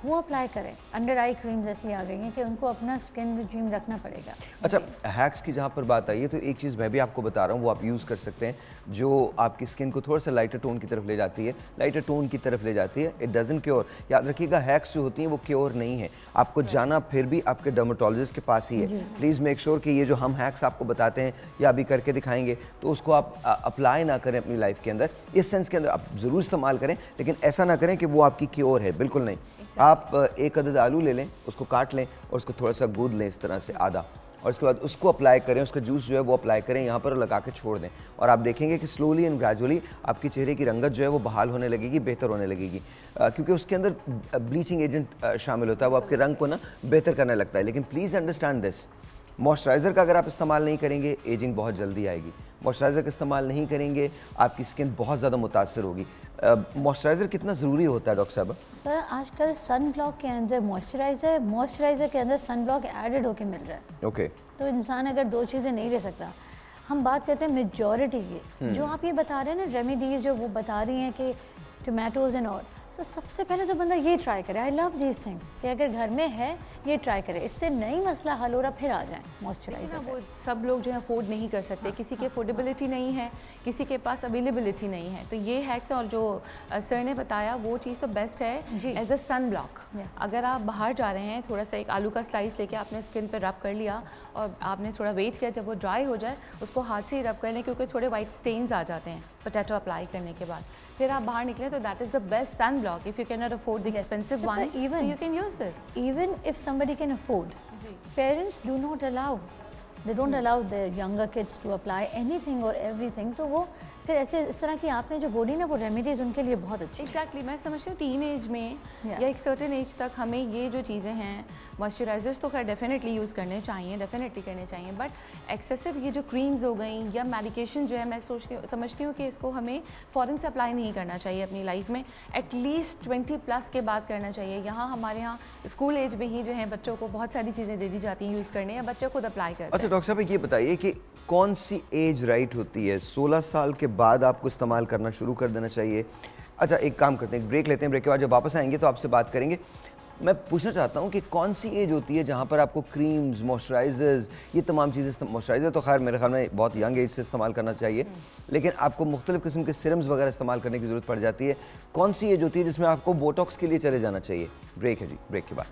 Speaker 2: वो अप्लाई करें। अंडर आई क्रीम्स ऐसी आ गई हैं कि उनको अपना स्किन रिजीम रखना पड़ेगा।
Speaker 1: अच्छा, हैक्स की जहाँ पर बात आई है तो एक चीज़ मैं भी आपको बता रहा हूँ, वो आप यूज़ कर सकते हैं, जो आपकी स्किन को थोड़ा सा लाइटर टोन की तरफ ले जाती है, लाइटर टोन की तरफ ले जाती है। इट डजंट क्योर, याद रखिएगा हैक्स जो होती हैं वो क्योर नहीं है, आपको जाना फिर भी आपके डर्मेटोलॉजिस्ट के पास ही है। प्लीज़ मेक श्योर कि ये जो हम हैक्स आपको बताते हैं या अभी करके दिखाएंगे तो उसको आप अप्लाई ना करें अपनी लाइफ के अंदर। इस सेंस के अंदर आप ज़रूर इस्तेमाल करें, लेकिन ऐसा ना करें कि वो आपकी क्योर है, बिल्कुल नहीं। आप एक अदद आलू ले लें, उसको काट लें और उसको थोड़ा सा गूंद लें इस तरह से आधा, और उसके बाद उसको अप्लाई करें, उसका जूस जो है वो अप्लाई करें यहाँ पर, लगा के छोड़ दें, और आप देखेंगे कि स्लोली एंड ग्रेजुअली आपकी चेहरे की रंगत जो है वो बहाल होने लगेगी, बेहतर होने लगेगी, क्योंकि उसके अंदर ब्लीचिंग एजेंट शामिल होता है, वो आपके रंग को ना बेहतर करने लगता है। लेकिन प्लीज़ अंडरस्टैंड दिस, मॉइस्चराइज़र का अगर आप इस्तेमाल नहीं करेंगे एजिंग बहुत जल्दी आएगी। मॉइस्चराइज़र का इस्तेमाल नहीं करेंगे आपकी स्किन बहुत ज़्यादा मुतासर होगी। मॉइस्चराइज़र कितना ज़रूरी होता है डॉक्टर साहब?
Speaker 2: सर आजकल सन ब्लॉक के अंदर मॉइस्चराइज़र के अंदर सन ब्लॉक एडेड होके मिल रहा है।
Speaker 1: ओके
Speaker 2: तो इंसान अगर दो चीज़ें नहीं ले सकता, हम बात करते हैं मेजॉरिटी की, जो आप ये बता रहे हैं ना रेमेडीज़ जो वो बता रही हैं कि टोमेटोज़ एंड ऑल, तो सबसे पहले तो बंदा ये ट्राई करे, आई लव दीज थिंग्स, कि अगर घर में है ये ट्राई करे, इससे नई मसला हल हो रहा फिर आ जाए मॉइस्चराइज़र।
Speaker 3: वो सब लोग जो है अफोर्ड नहीं कर सकते, किसी के अफोर्डेबिलिटी नहीं है, किसी के पास अवेलेबिलिटी नहीं है, तो ये हैक्स और जो सर ने बताया वो चीज़ तो बेस्ट है एज अ सन ब्लॉक। अगर आप बाहर जा रहे हैं, थोड़ा सा एक आलू का स्लाइस लेके आपने स्किन पर रब कर लिया और आपने थोड़ा वेट किया, जब वो ड्राई हो जाए उसको हाथ से ही रब कर लें, क्योंकि थोड़े वाइट स्टेन्स आ जाते हैं पोटैटो अप्लाई करने के बाद, फिर आप बाहर निकलें, तो that is the best sunblock. If you cannot afford the expensive one, so you can use this.
Speaker 2: Even if somebody can afford, parents do not allow, they don't allow their younger kids to apply anything or everything, तो वो फिर ऐसे इस तरह की आपने जो बोली ना वो रेमेडीज़ उनके लिए बहुत अच्छी।
Speaker 3: एग्जैक्टली मैं समझती हूँ टीन एज में या एक सर्टेन एज तक हमें ये जो चीज़ें हैं, मॉइस्चराइजर्स तो खैर डेफिनेटली यूज़ करने चाहिए, डेफिनेटली करने चाहिए, बट एक्सेसिव ये जो क्रीम्स हो गई या मेडिकेशन जो है, मैं समझती हूँ कि इसको हमें फ़ौरन से अप्लाई नहीं करना चाहिए अपनी लाइफ में, एटलीस्ट 20+ के बाद करना चाहिए। यहाँ हमारे यहाँ स्कूल एज में ही जो है बच्चों को बहुत सारी चीज़ें दे दी जाती हैं यूज़ करने, या बच्चे खुद अप्लाई करते हैं।
Speaker 1: अच्छा डॉक्टर साहब ये बताइए कि कौन सी एज राइट होती है? 16 साल के बाद आपको इस्तेमाल करना शुरू कर देना चाहिए? अच्छा एक काम करते हैं, एक ब्रेक लेते हैं, ब्रेक के बाद जब वापस आएंगे तो आपसे बात करेंगे। मैं पूछना चाहता हूँ कि कौन सी एज होती है जहाँ पर आपको क्रीम्स, मॉइस्चराइजर्स, ये तमाम चीज़ें, मॉइस्चराइज़र तो खैर मेरे ख्याल में बहुत यंग एज से इस्तेमाल करना चाहिए, लेकिन आपको मुख्तलिफ़ किस्म के सिरम्स वगैरह इस्तेमाल करने की ज़रूरत पड़ जाती है। कौन सी एज होती है जिसमें आपको बोटॉक्स के लिए चले जाना चाहिए? ब्रेक है जी, ब्रेक के बाद।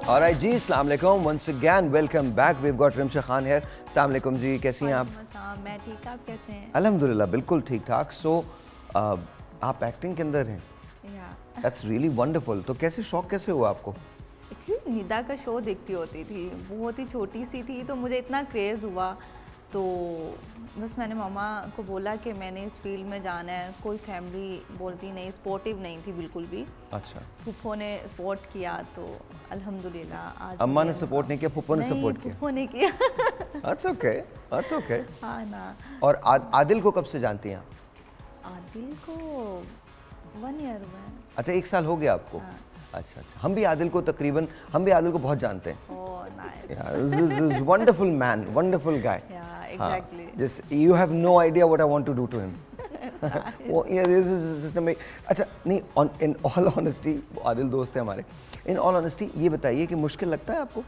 Speaker 1: Alright जी, अस्सलाम वालेकुम, once again welcome back, we've got Rimsha Khan here। अस्सलाम वालेकुम जी, कैसी हैं आप?
Speaker 4: मैं ठीक, आप कैसे हैं?
Speaker 1: अल्हम्दुलिल्लाह बिल्कुल ठीक ठाक। सो आप एक्टिंग के अंदर हैं, दैट्स रियली वंडरफुल। तो कैसे शौक कैसे हुआ आपको?
Speaker 4: एक्चुअली निदा का शो देखती होती थी, बहुत ही छोटी सी थी, तो मुझे इतना क्रेज़ हुआ, तो बस मैंने मामा को बोला कि मैंने इस फील्ड में जाना है। कोई फैमिली बोलती नहीं, सपोर्टिव नहीं थी बिल्कुल भी।
Speaker 1: अच्छा,
Speaker 4: फूफो ने सपोर्ट किया, तो अल्हम्दुलिल्लाह आज
Speaker 1: अम्मा ने सपोर्ट नहीं किया, फूफो ने सपोर्ट किया?
Speaker 4: फूफो ने किया।
Speaker 1: That's okay, that's okay।
Speaker 4: हाँ ना।
Speaker 1: और आदिल को कब से जानती हैं आप?
Speaker 4: आदिल को 1 ईयर हुआ है।
Speaker 1: अच्छा 1 साल हो गया आपको?
Speaker 4: हाँ।
Speaker 1: अच्छा, हम भी आदिल को बहुत जानते हैं।
Speaker 4: Oh nice.
Speaker 1: Wonderful man, wonderful guy.
Speaker 4: Exactly.
Speaker 1: Just you have no idea what I want to do to him। वो ये सिस्टम में अच्छा नहीं, in all honesty, आदिल दोस्त है हमारे। In all honesty ये बताइए कि मुश्किल लगता है आपको?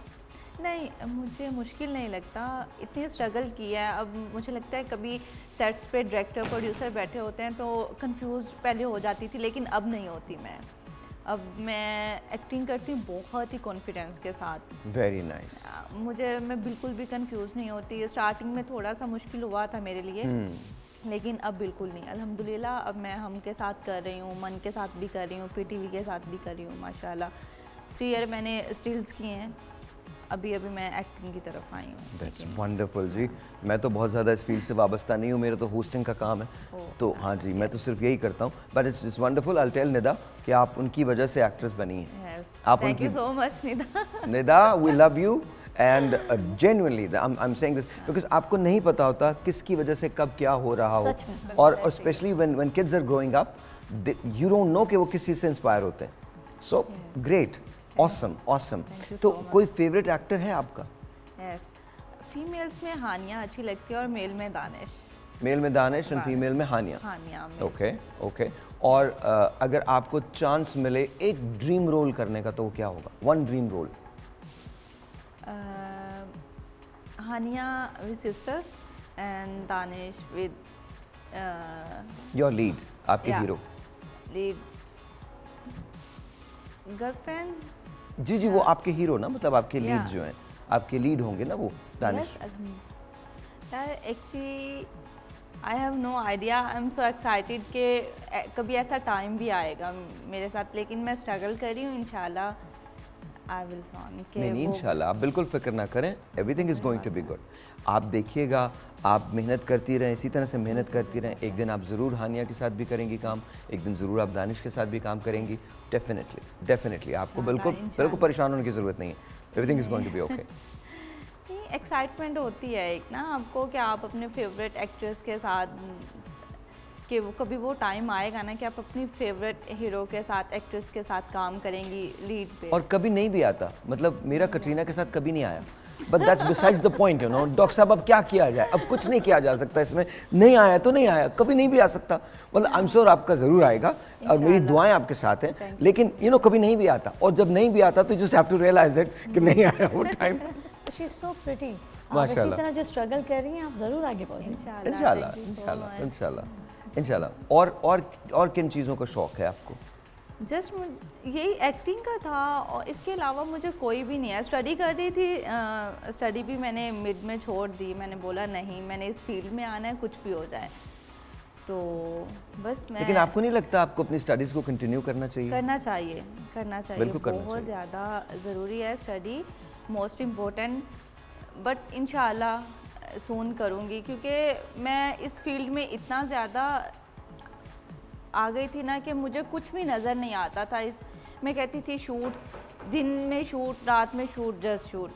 Speaker 4: नहीं, मुझे मुश्किल नहीं लगता, इतनी स्ट्रगल किया है। अब मुझे लगता है कभी सेट्स पे डायरेक्टर प्रोड्यूसर बैठे होते हैं तो कंफ्यूज पहले हो जाती थी, लेकिन अब नहीं होती मैं। अब मैं एक्टिंग करती हूँ बहुत ही कॉन्फिडेंस के साथ।
Speaker 1: Very nice.
Speaker 4: मैं बिल्कुल भी कंफ्यूज नहीं होती। स्टार्टिंग में थोड़ा सा मुश्किल हुआ था मेरे लिए, लेकिन अब बिल्कुल नहीं, अल्हम्दुलिल्लाह। अब मैं हम के साथ कर रही हूँ, मन के साथ भी कर रही हूँ, पीटीवी के साथ भी कर रही हूँ, माशाल्लाह। 3 ईयर मैंने स्टिल्स किए हैं, अभी अभी मैं एक्टिंग की तरफ आई हूँ।
Speaker 1: दैट्स वंडरफुल जी। मैं तो बहुत ज़्यादा इस फील्ड से वाबस्ता नहीं हूँ, मेरा तो होस्टिंग का काम है, तो हाँ जी मैं तो सिर्फ यही करता हूँ। But it's wonderful. I tell Nida कि आप उनकी वजह से एक्ट्रेस बनी हैं। आप
Speaker 4: थैंक
Speaker 1: उनकी
Speaker 4: you so much Nida.
Speaker 1: Nida we love you and genuinely I am saying this because आपको नहीं पता होता किसकी वजह से कब क्या हो रहा हो, और specially when kids are growing up you don't know कि वो किस चीज़ से इंस्पायर होते हैं। So great, awesome awesome. तो कोई फेवरेट एक्टर है आपका?
Speaker 4: यस, फीमेल्स में हानिया अच्छी लगती है और मेल में दानिश।
Speaker 1: मेल में दानिश और फीमेल में हानिया।
Speaker 4: हानिया में।
Speaker 1: Okay okay. और अगर आपको चांस मिले एक ड्रीम रोल करने का तो वो क्या होगा? One dream role.
Speaker 4: Hania with sister and Danish with
Speaker 1: your lead, आपके हीरो।
Speaker 4: Lead girlfriend.
Speaker 1: जी जी वो आपके हीरो ना, मतलब आपके लीड जो हैं, आपके लीड होंगे ना वो दानिश।
Speaker 4: यार actually I have no idea, I am so excited कि कभी ऐसा टाइम भी आएगा मेरे साथ, लेकिन मैं स्ट्रगल कर रही हूँ। इंशाल्लाह आई विल सॉन।
Speaker 1: नहीं इंशाल्लाह, आप बिल्कुल फिक्र ना करें, everything is going to be good. आप देखिएगा, आप मेहनत करती रहें, इसी तरह से मेहनत करती रहें। एक दिन आप ज़रूर हानिया के साथ भी करेंगी काम, एक दिन ज़रूर आप दानिश के साथ भी काम करेंगी। डेफिनेटली डेफिनेटली आपको बिल्कुल परेशान होने की ज़रूरत नहीं है। Everything is going to be okay.
Speaker 4: Excitement होती है एक ना आपको कि आप अपने फेवरेट एक्ट्रेस के साथ, कि वो कभी वो टाइम आएगा ना कि आप अपनी फेवरेट हीरो के साथ, एक्ट्रेस के साथ काम करेंगी लीड पे।
Speaker 1: और कभी नहीं भी आता, मतलब मेरा कटरीना के साथ कभी नहीं आया, but that's besides the point you know. Doctor साहब अब क्या किया जाए, अब कुछ नहीं किया जा सकता इसमें, नहीं आया तो नहीं आया, कभी नहीं भी आ सकता। मतलब आई एम श्योर आपका ज़रूर आएगा और मेरी दुआएं आपके साथ हैं, लेकिन यू नो कभी नहीं भी आता, और जब नहीं भी आता तो just have to realise it कि नहीं आया वो time.
Speaker 2: She is so pretty.
Speaker 1: माशाल्लाह।
Speaker 2: इसी तरह जो स्ट्रगल कर रही हैं आप ज़रूर आगे पहुंचेंगे
Speaker 1: इंशाल्लाह इंशाल्लाह इंशाल्लाह इंशाल्लाह। और किन चीज़ों का शौक़ है आपको?
Speaker 4: जस्ट यही एक्टिंग का था, और इसके अलावा मुझे कोई भी नहीं है। स्टडी कर रही थी, स्टडी भी मैंने मिड में छोड़ दी। मैंने बोला नहीं, मैंने इस फील्ड में आना है, कुछ भी हो जाए। तो बस मैं,
Speaker 1: लेकिन आपको नहीं लगता आपको अपनी स्टडीज़ को कंटिन्यू करना चाहिए?
Speaker 4: करना चाहिए, करना चाहिए,
Speaker 1: बिल्कुल करना
Speaker 4: बहुत
Speaker 1: चाहिए।
Speaker 4: ज़्यादा ज़रूरी है स्टडी, मोस्ट इम्पोर्टेंट। बट इंशाल्लाह सून करूँगी, क्योंकि मैं इस फील्ड में इतना ज़्यादा आ गई थी ना कि मुझे कुछ भी नज़र नहीं आता था। मैं कहती थी शूट, दिन में शूट, रात में शूट, जस्ट शूट।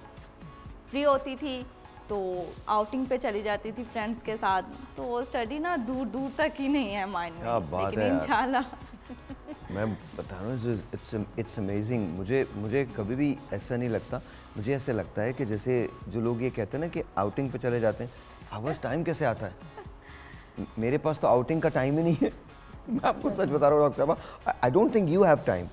Speaker 4: फ्री होती थी तो आउटिंग पे चली जाती थी फ्रेंड्स के साथ, तो स्टडी ना दूर दूर तक ही नहीं है माइंड में।
Speaker 1: क्या बात
Speaker 4: लेकिन
Speaker 1: है यार।
Speaker 4: इंशाल्लाह
Speaker 1: मैं बता रहा हूँ, इट्स अमेजिंग। मुझे कभी भी ऐसा नहीं लगता। मुझे ऐसे लगता है कि जैसे जो लोग ये कहते हैं ना कि आउटिंग पे चले जाते हैं, आवाज़ टाइम कैसे आता है? मेरे पास तो आउटिंग का टाइम ही नहीं है। मैं आपको सच बता रहा हूँ डॉक्टर साहब, I don't think you have time.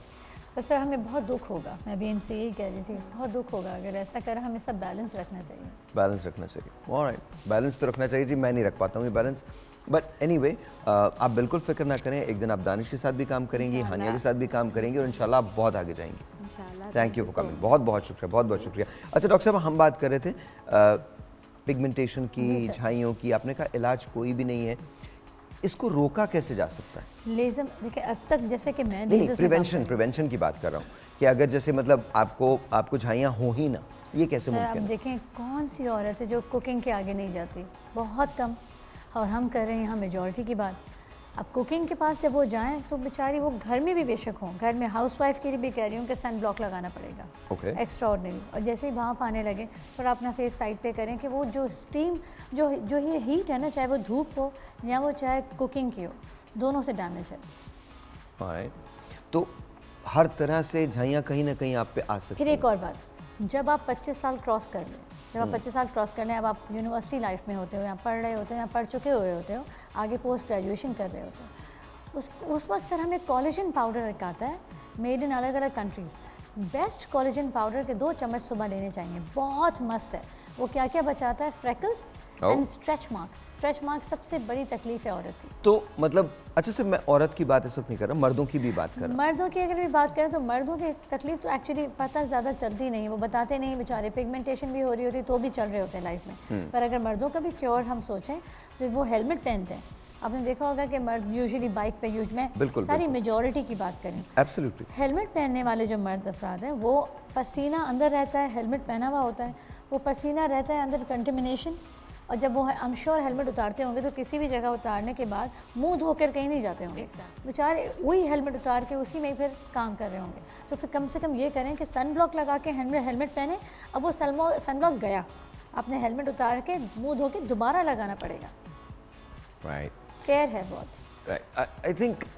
Speaker 2: वैसे हमें बहुत दुख होगा, मैं भी इनसे यही कह रही थी, बहुत दुख होगा अगर ऐसा कर। हमें सब बैलेंस रखना चाहिए।
Speaker 1: बैलेंस रखना चाहिए, ऑलराइट, बैलेंस तो रखना चाहिए जी। मैं नहीं रख पाता हूँ ये बैलेंस, बट एनीवे आप बिल्कुल फिक्र ना करें। एक दिन आप दानिश के साथ भी काम करेंगी, हानिया के साथ भी काम करेंगी, और इंशाल्लाह आप बहुत आगे जाएंगी।
Speaker 4: इंशाल्लाह।
Speaker 1: थैंक यू फॉर कमिंग, बहुत बहुत शुक्रिया, बहुत बहुत शुक्रिया। अच्छा डॉक्टर साहब, हम बात कर रहे थे पिगमेंटेशन की, झाइयों की। आपने कहा इलाज कोई भी नहीं है, इसको रोका कैसे जा सकता है?
Speaker 2: लेज़र, देखिए अब तक जैसे कि मैं
Speaker 1: नहीं, प्रिवेंशन की बात कर रहा हूँ कि अगर जैसे मतलब आपको झाइयाँ हो ही ना, ये कैसे
Speaker 2: सर,
Speaker 1: मुमकिन
Speaker 2: आप
Speaker 1: है?
Speaker 2: देखें कौन सी औरत है जो कुकिंग के आगे नहीं जाती, बहुत कम। और हम कर रहे हैं यहाँ मेजॉरिटी की बात। अब कुकिंग के पास जब वो जाएं तो बेचारी वो घर में भी बेशक हों, घर में हाउसवाइफ के लिए भी कह रही हूँ कि सन ब्लॉक लगाना पड़ेगा, एक्स्ट्रा ऑर्डिनरी। और जैसे ही भाप आने लगे पर अपना फेस साइड पे करें कि वो जो स्टीम, जो ये हीट है ना, चाहे वो धूप हो या वो चाहे कुकिंग की हो, दोनों से डैमेज है।
Speaker 1: हाँ, तो हर तरह से झाइयाँ कहीं ना कहीं आप पे आ सकती हैं।
Speaker 2: फिर एक और बात, जब आप 25 साल क्रॉस कर लें, जब आप 25 साल क्रॉस कर लें, अब आप यूनिवर्सिटी लाइफ में होते हो, यहाँ पढ़ रहे होते हो, यहाँ पढ़ चुके हुए होते हो, आगे पोस्ट ग्रेजुएशन कर रहे होते हो, उस वक्त सर हमें कोलेजन पाउडर एक आता है, मेड इन अलग अलग कंट्रीज़। बेस्ट कोलेजन पाउडर के 2 चम्मच सुबह लेने चाहिए, बहुत मस्त है। वो क्या क्या बचाता है? Freckles and stretch marks. Stretch marks सबसे बड़ी तकलीफ है औरत की।
Speaker 1: तो मतलब अच्छा सर, मैं औरत की बात इस वक्त नहीं कर रहा, मर्दों की भी बात कर रहा हूँ।
Speaker 2: मर्दों की अगर भी बात करें तो मर्दों की तकलीफ तो एक्चुअली पता ज़्यादा चलती नहीं है, वो बताते नहीं बेचारे। पिगमेंटेशन भी हो रही होती तो भी चल रहे होते हैं लाइफ में। पर अगर मर्दों का भी क्योर हम सोचें तो वो हेलमेट पहनते हैं, आपने देखा होगा कि मर्द यूजुअली बाइक पे यूज में
Speaker 1: बिल्कुल,
Speaker 2: सारी मेजॉरिटी की बात करें,
Speaker 1: एब्सोल्युटली,
Speaker 2: हेलमेट पहनने वाले जो मर्द अफराद हैं वो पसीना अंदर रहता है, हेलमेट पहना हुआ होता है, वो पसीना रहता है अंदर कंटेमिनेशन, और जब वो आई एम श्योर हेलमेट उतारते होंगे तो किसी भी जगह उतारने के बाद मुंह धोकर कहीं नहीं जाते होंगे, बेचारे वही हेलमेट उतार के उसी में ही फिर काम कर रहे होंगे। तो फिर कम से कम ये करें कि सन ब्लॉक लगा के हेलमेट पहने। अब वो सन ब्लॉक गया, आपने हेलमेट उतार के मुंह धो के दोबारा लगाना पड़ेगा।
Speaker 1: राइट,
Speaker 2: केयर है बहुत।
Speaker 1: आई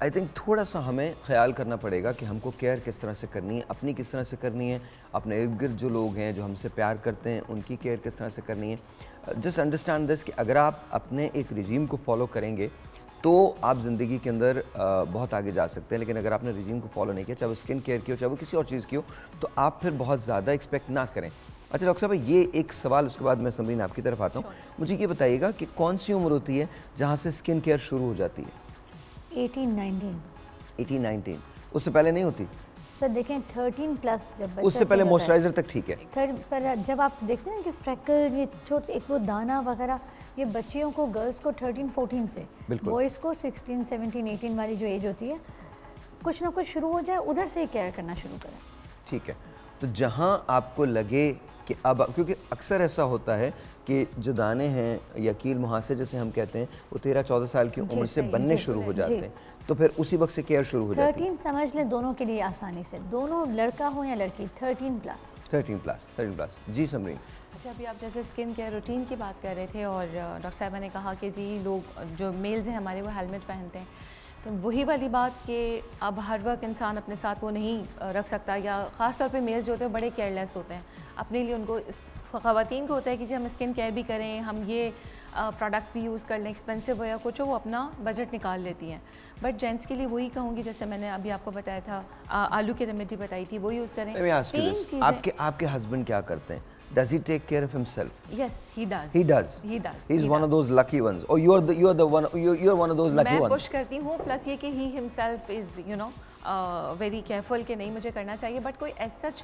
Speaker 1: थिंक थोड़ा सा हमें ख्याल करना पड़ेगा कि हमको केयर किस तरह से करनी है, अपनी किस तरह से करनी है, अपने इर्द गिर्द जो लोग हैं जो हमसे प्यार करते हैं उनकी केयर किस तरह से करनी है। जस्ट अंडरस्टैंड दिस कि अगर आप अपने एक रिजीम को फॉलो करेंगे तो आप ज़िंदगी के अंदर बहुत आगे जा सकते हैं, लेकिन अगर आपने रिजीम को फॉलो नहीं किया, चाहे वो स्किन केयर की हो, चाहे वो किसी और चीज़ की हो, तो आप फिर बहुत ज़्यादा एक्सपेक्ट ना करें। अच्छा डॉक्टर साहब, ये एक सवाल, उसके बाद मैं समरीन आपकी तरफ आता हूँ। मुझे ये बताइएगा कि कौन सी उम्र होती है जहाँ से स्किन केयर शुरू हो जाती है? 18-19। उससे पहले नहीं होती?
Speaker 2: सर देखें 13 प्लस, जब
Speaker 1: उससे पहले मॉइस्चराइजर तक ठीक है।
Speaker 2: पर जब आप देखते हैं जो फ्रैकल, ये छोटे एक वो दाना वगैरह, ये बच्चियों को, गर्ल्स को 13-14 से, बॉयज़ को 16, 17, 18 वाली जो एज होती है, कुछ ना कुछ शुरू हो जाए उधर से ही केयर करना शुरू करें।
Speaker 1: ठीक है, तो जहाँ आपको लगे कि अब, क्योंकि अक्सर ऐसा होता है कि जो दाने हैं या कील मुहासे जैसे हम कहते हैं, वो 13-14 साल की उम्र से बनने शुरू हो जाते हैं, तो फिर उसी वक्त से केयर शुरू हो जाती है।
Speaker 2: 13 समझ लें दोनों के लिए आसानी से, दोनों लड़का हो या लड़की, 13 प्लस। जी समरीन।
Speaker 3: अच्छा, अभी आप जैसे स्किन केयर रूटीन की बात कर रहे थे और डॉक्टर साहिबा ने कहा कि जी लोग जो मेल्स हैं हमारे वो हेलमेट पहनते हैं, तो वही वाली बात कि अब हर वक्त इंसान अपने साथ वो नहीं रख सकता, या ख़ास तौर पे मेल्स जो होते हैं बड़े केयरलेस होते हैं अपने लिए। उनको ख़वातीन को होता है कि जी हम स्किन केयर भी करें, हम ये प्रोडक्ट भी यूज़ कर लें, एक्सपेंसिव हो या कुछ हो, वो अपना बजट निकाल लेती हैं। बट जेंट्स के लिए वही कहूँगी, जैसे मैंने अभी आपको बताया था, आलू की रेमेडी बताई थी, वो यूज़ करें।
Speaker 1: तीन चीज़ें। आपके हस्बैंड क्या करते हैं? Does he take care of himself?
Speaker 3: Yes, he does.
Speaker 1: He does. He's one of those lucky ones. Or you're one of those lucky ones.
Speaker 3: मैं पुश करती हूँ, प्लस ये कि he himself is very careful कि नहीं मुझे करना चाहिए, बट कोई as such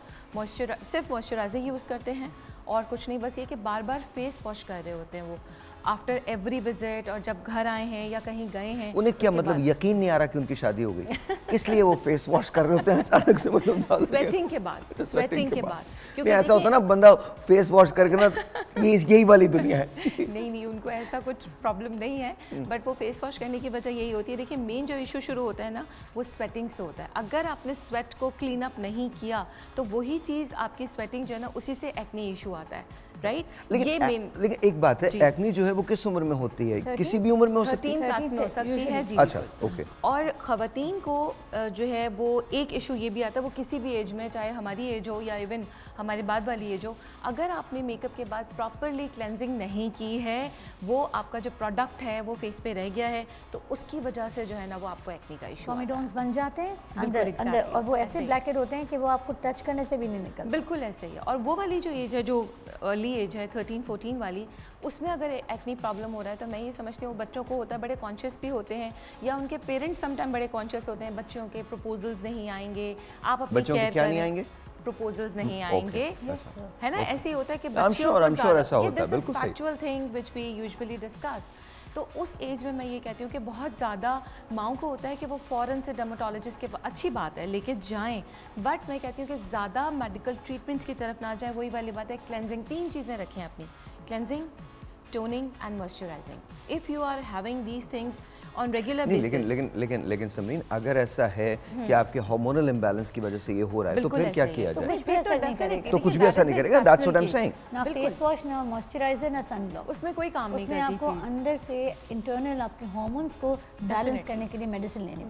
Speaker 3: सिर्फ मॉइस्चराइजर यूज़ करते हैं और कुछ नहीं, बस ये कि बार बार फेस वॉश कर रहे होते हैं वो आफ्टर एवरी विजिट, और जब घर आए हैं या कहीं गए हैं।
Speaker 1: उन्हें क्या मतलब यकीन नहीं आ रहा कि उनकी शादी हो गई, इसलिए वो फेस वॉश कर रहे होते हैं अचानक से, मतलब
Speaker 3: स्वेटिंग के बाद
Speaker 1: क्योंकि ऐसा होता है ना, बंदा फेस वॉश करके ना, ये यही वाली दुनिया है।
Speaker 3: नहीं, उनको ऐसा कुछ प्रॉब्लम नहीं है, बट वो फेस वॉश करने की वजह यही होती है। देखिए मेन जो इशू शुरू होता है ना, वो स्वेटिंग से होता है। अगर आपने स्वेट को क्लीन अप नहीं किया तो वही चीज़ आपकी स्वेटिंग जो है ना, उसी से एक्ने इशू आता है, राइट?
Speaker 1: लेकिन एक बात है, एक्ने जो है वो किस उम्र में होती है? किसी भी उम्र में हो सकती है?
Speaker 3: 13 प्लस हो सकती है जी।
Speaker 1: अच्छा, ओके।
Speaker 3: और ख़वातीन को जो है वो एक इशू ये भी आता है, वो किसी भी एज में, चाहे हमारी एज हो या इवन हमारे बाद वाली एज हो, अगर आपने मेकअप के बाद प्रॉपरली क्लेंजिंग नहीं की है, वो आपका जो प्रोडक्ट है वो फेस पे रह गया है, तो उसकी वजह से जो है ना वो आपको एक्ने का इशू,
Speaker 2: कॉमेडोन्स बन जाते हैं अंदर, और वो ऐसे ब्लैकेट होते हैं कि वो आपको टच करने से भी नहीं निकलते।
Speaker 3: बिल्कुल ऐसे ही है। और वो वाली जो एज है, जो अर्ली एज है 13-14 वाली, उसमें अगर एक्ने प्रॉब्लम हो रहा है, तो मैं ये समझती हूँ बच्चों को होता है, बड़े कॉन्शियस भी होते हैं, या उनके पेरेंट्स समटाइम बड़े कॉन्शियस होते हैं, बच्चों के प्रपोजल्स नहीं आएंगे, आप अपनी केयर
Speaker 1: क्या नहीं आएंगे?
Speaker 3: प्रपोजल्स नहीं आएंगे, है ना? ऐसे ही होता है कि
Speaker 1: बच्चियों को ऐसा होता है, बिल्कुल सही।
Speaker 3: Factual thing which we usually discuss. तो उस एज में मैं ये कहती हूँ कि बहुत ज़्यादा माँओं को होता है कि वो फ़ौरन से डर्मेटोलॉजिस्ट के, अच्छी बात है लेके जाएं, बट मैं कहती हूँ कि ज़्यादा मेडिकल ट्रीटमेंट्स की तरफ ना जाएं। वही वाली बात है, क्लेंजिंग, 3 चीज़ें रखें अपनी, cleansing, toning and moisturising. If you are having these things on regular basis.
Speaker 1: लेकिन समरीन, अगर ऐसा है कि आपके हार्मोनल इंबैलेंस की वजह से ये हो रहा है, तो फिर क्या किया जाए?
Speaker 2: कुछ भी असर नहीं करेगा।
Speaker 1: तो कुछ भी ऐसा नहीं करेगा, that's what I am saying.
Speaker 2: ना फेस वॉश, ना मॉइस्चराइजर, ना सन ब्लॉक,
Speaker 3: उसमें कोई काम नहीं करती
Speaker 2: चीज़। आपको अंदर से इंटरनल आपके हार्मोन्स को बैलेंस करने के लिए मेडिसिन लेनी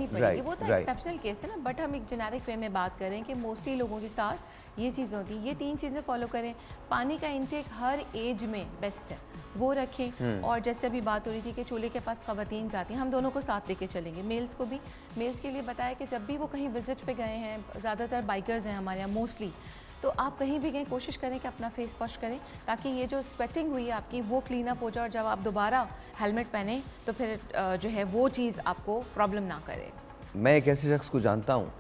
Speaker 3: पड़ेगी। वो तो एक्सेप्शनल केस है ना, बट हम एक जेनेरिक वे में बात करें कि मोस्टली लोगों के साथ ये चीज़ होती है। ये 3 चीज़ें फॉलो करें। पानी का इंटेक हर एज में बेस्ट है, वो रखें। और जैसे अभी बात हो रही थी कि चूल्हे के पास ख़वातीन जाती हैं, हम दोनों को साथ लेके चलेंगे। मेल्स को भी, मेल्स के लिए बताया कि जब भी वो कहीं विजिट पे गए हैं, ज़्यादातर बाइकर्स हैं हमारे यहाँ मोस्टली, तो आप कहीं भी गए कोशिश करें कि अपना फेस वॉश करें, ताकि ये जो स्वेटिंग हुई है आपकी वो क्लीन अप हो जाए, और जब आप दोबारा हेलमेट पहने तो फिर जो है वो चीज़ आपको प्रॉब्लम ना करे।
Speaker 1: मैं एक ऐसे शख्स को जानता हूँ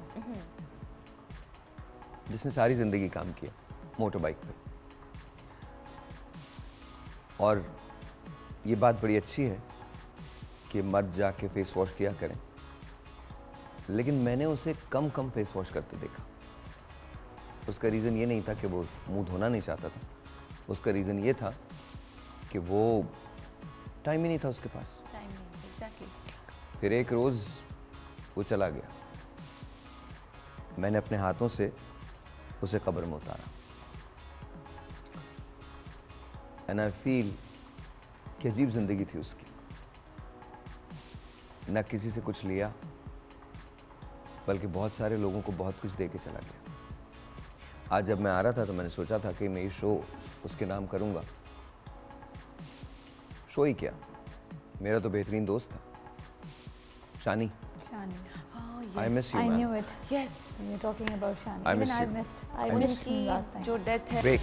Speaker 1: जिसने सारी ज़िंदगी काम किया मोटर बाइक पे, और ये बात बड़ी अच्छी है कि मर्द जाके फेस वॉश किया करें, लेकिन मैंने उसे कम फेस वॉश करते देखा। उसका रीज़न ये नहीं था कि वो मुंह धोना नहीं चाहता था, उसका रीज़न ये था कि वो टाइम ही नहीं था उसके पास। फिर एक रोज़ वो चला गया, मैंने अपने हाथों से उसे कब्र में उतारा। एंड आई फील कि अजीब ज़िंदगी थी उसकी, ना किसी से कुछ लिया, बल्कि बहुत सारे लोगों को बहुत कुछ दे के चला गया। आज जब मैं आ रहा था तो मैंने सोचा था कि मैं ये शो उसके नाम करूँगा। शो ही क्या, मेरा तो बेहतरीन दोस्त था शानी। I miss you,
Speaker 2: I
Speaker 1: man.
Speaker 2: knew it.
Speaker 3: Yes.
Speaker 2: When you're talking about Shani.
Speaker 1: I
Speaker 2: Even
Speaker 1: miss
Speaker 2: I
Speaker 1: you.
Speaker 2: missed. I missed him last time.
Speaker 3: जो डेथ है
Speaker 1: Break.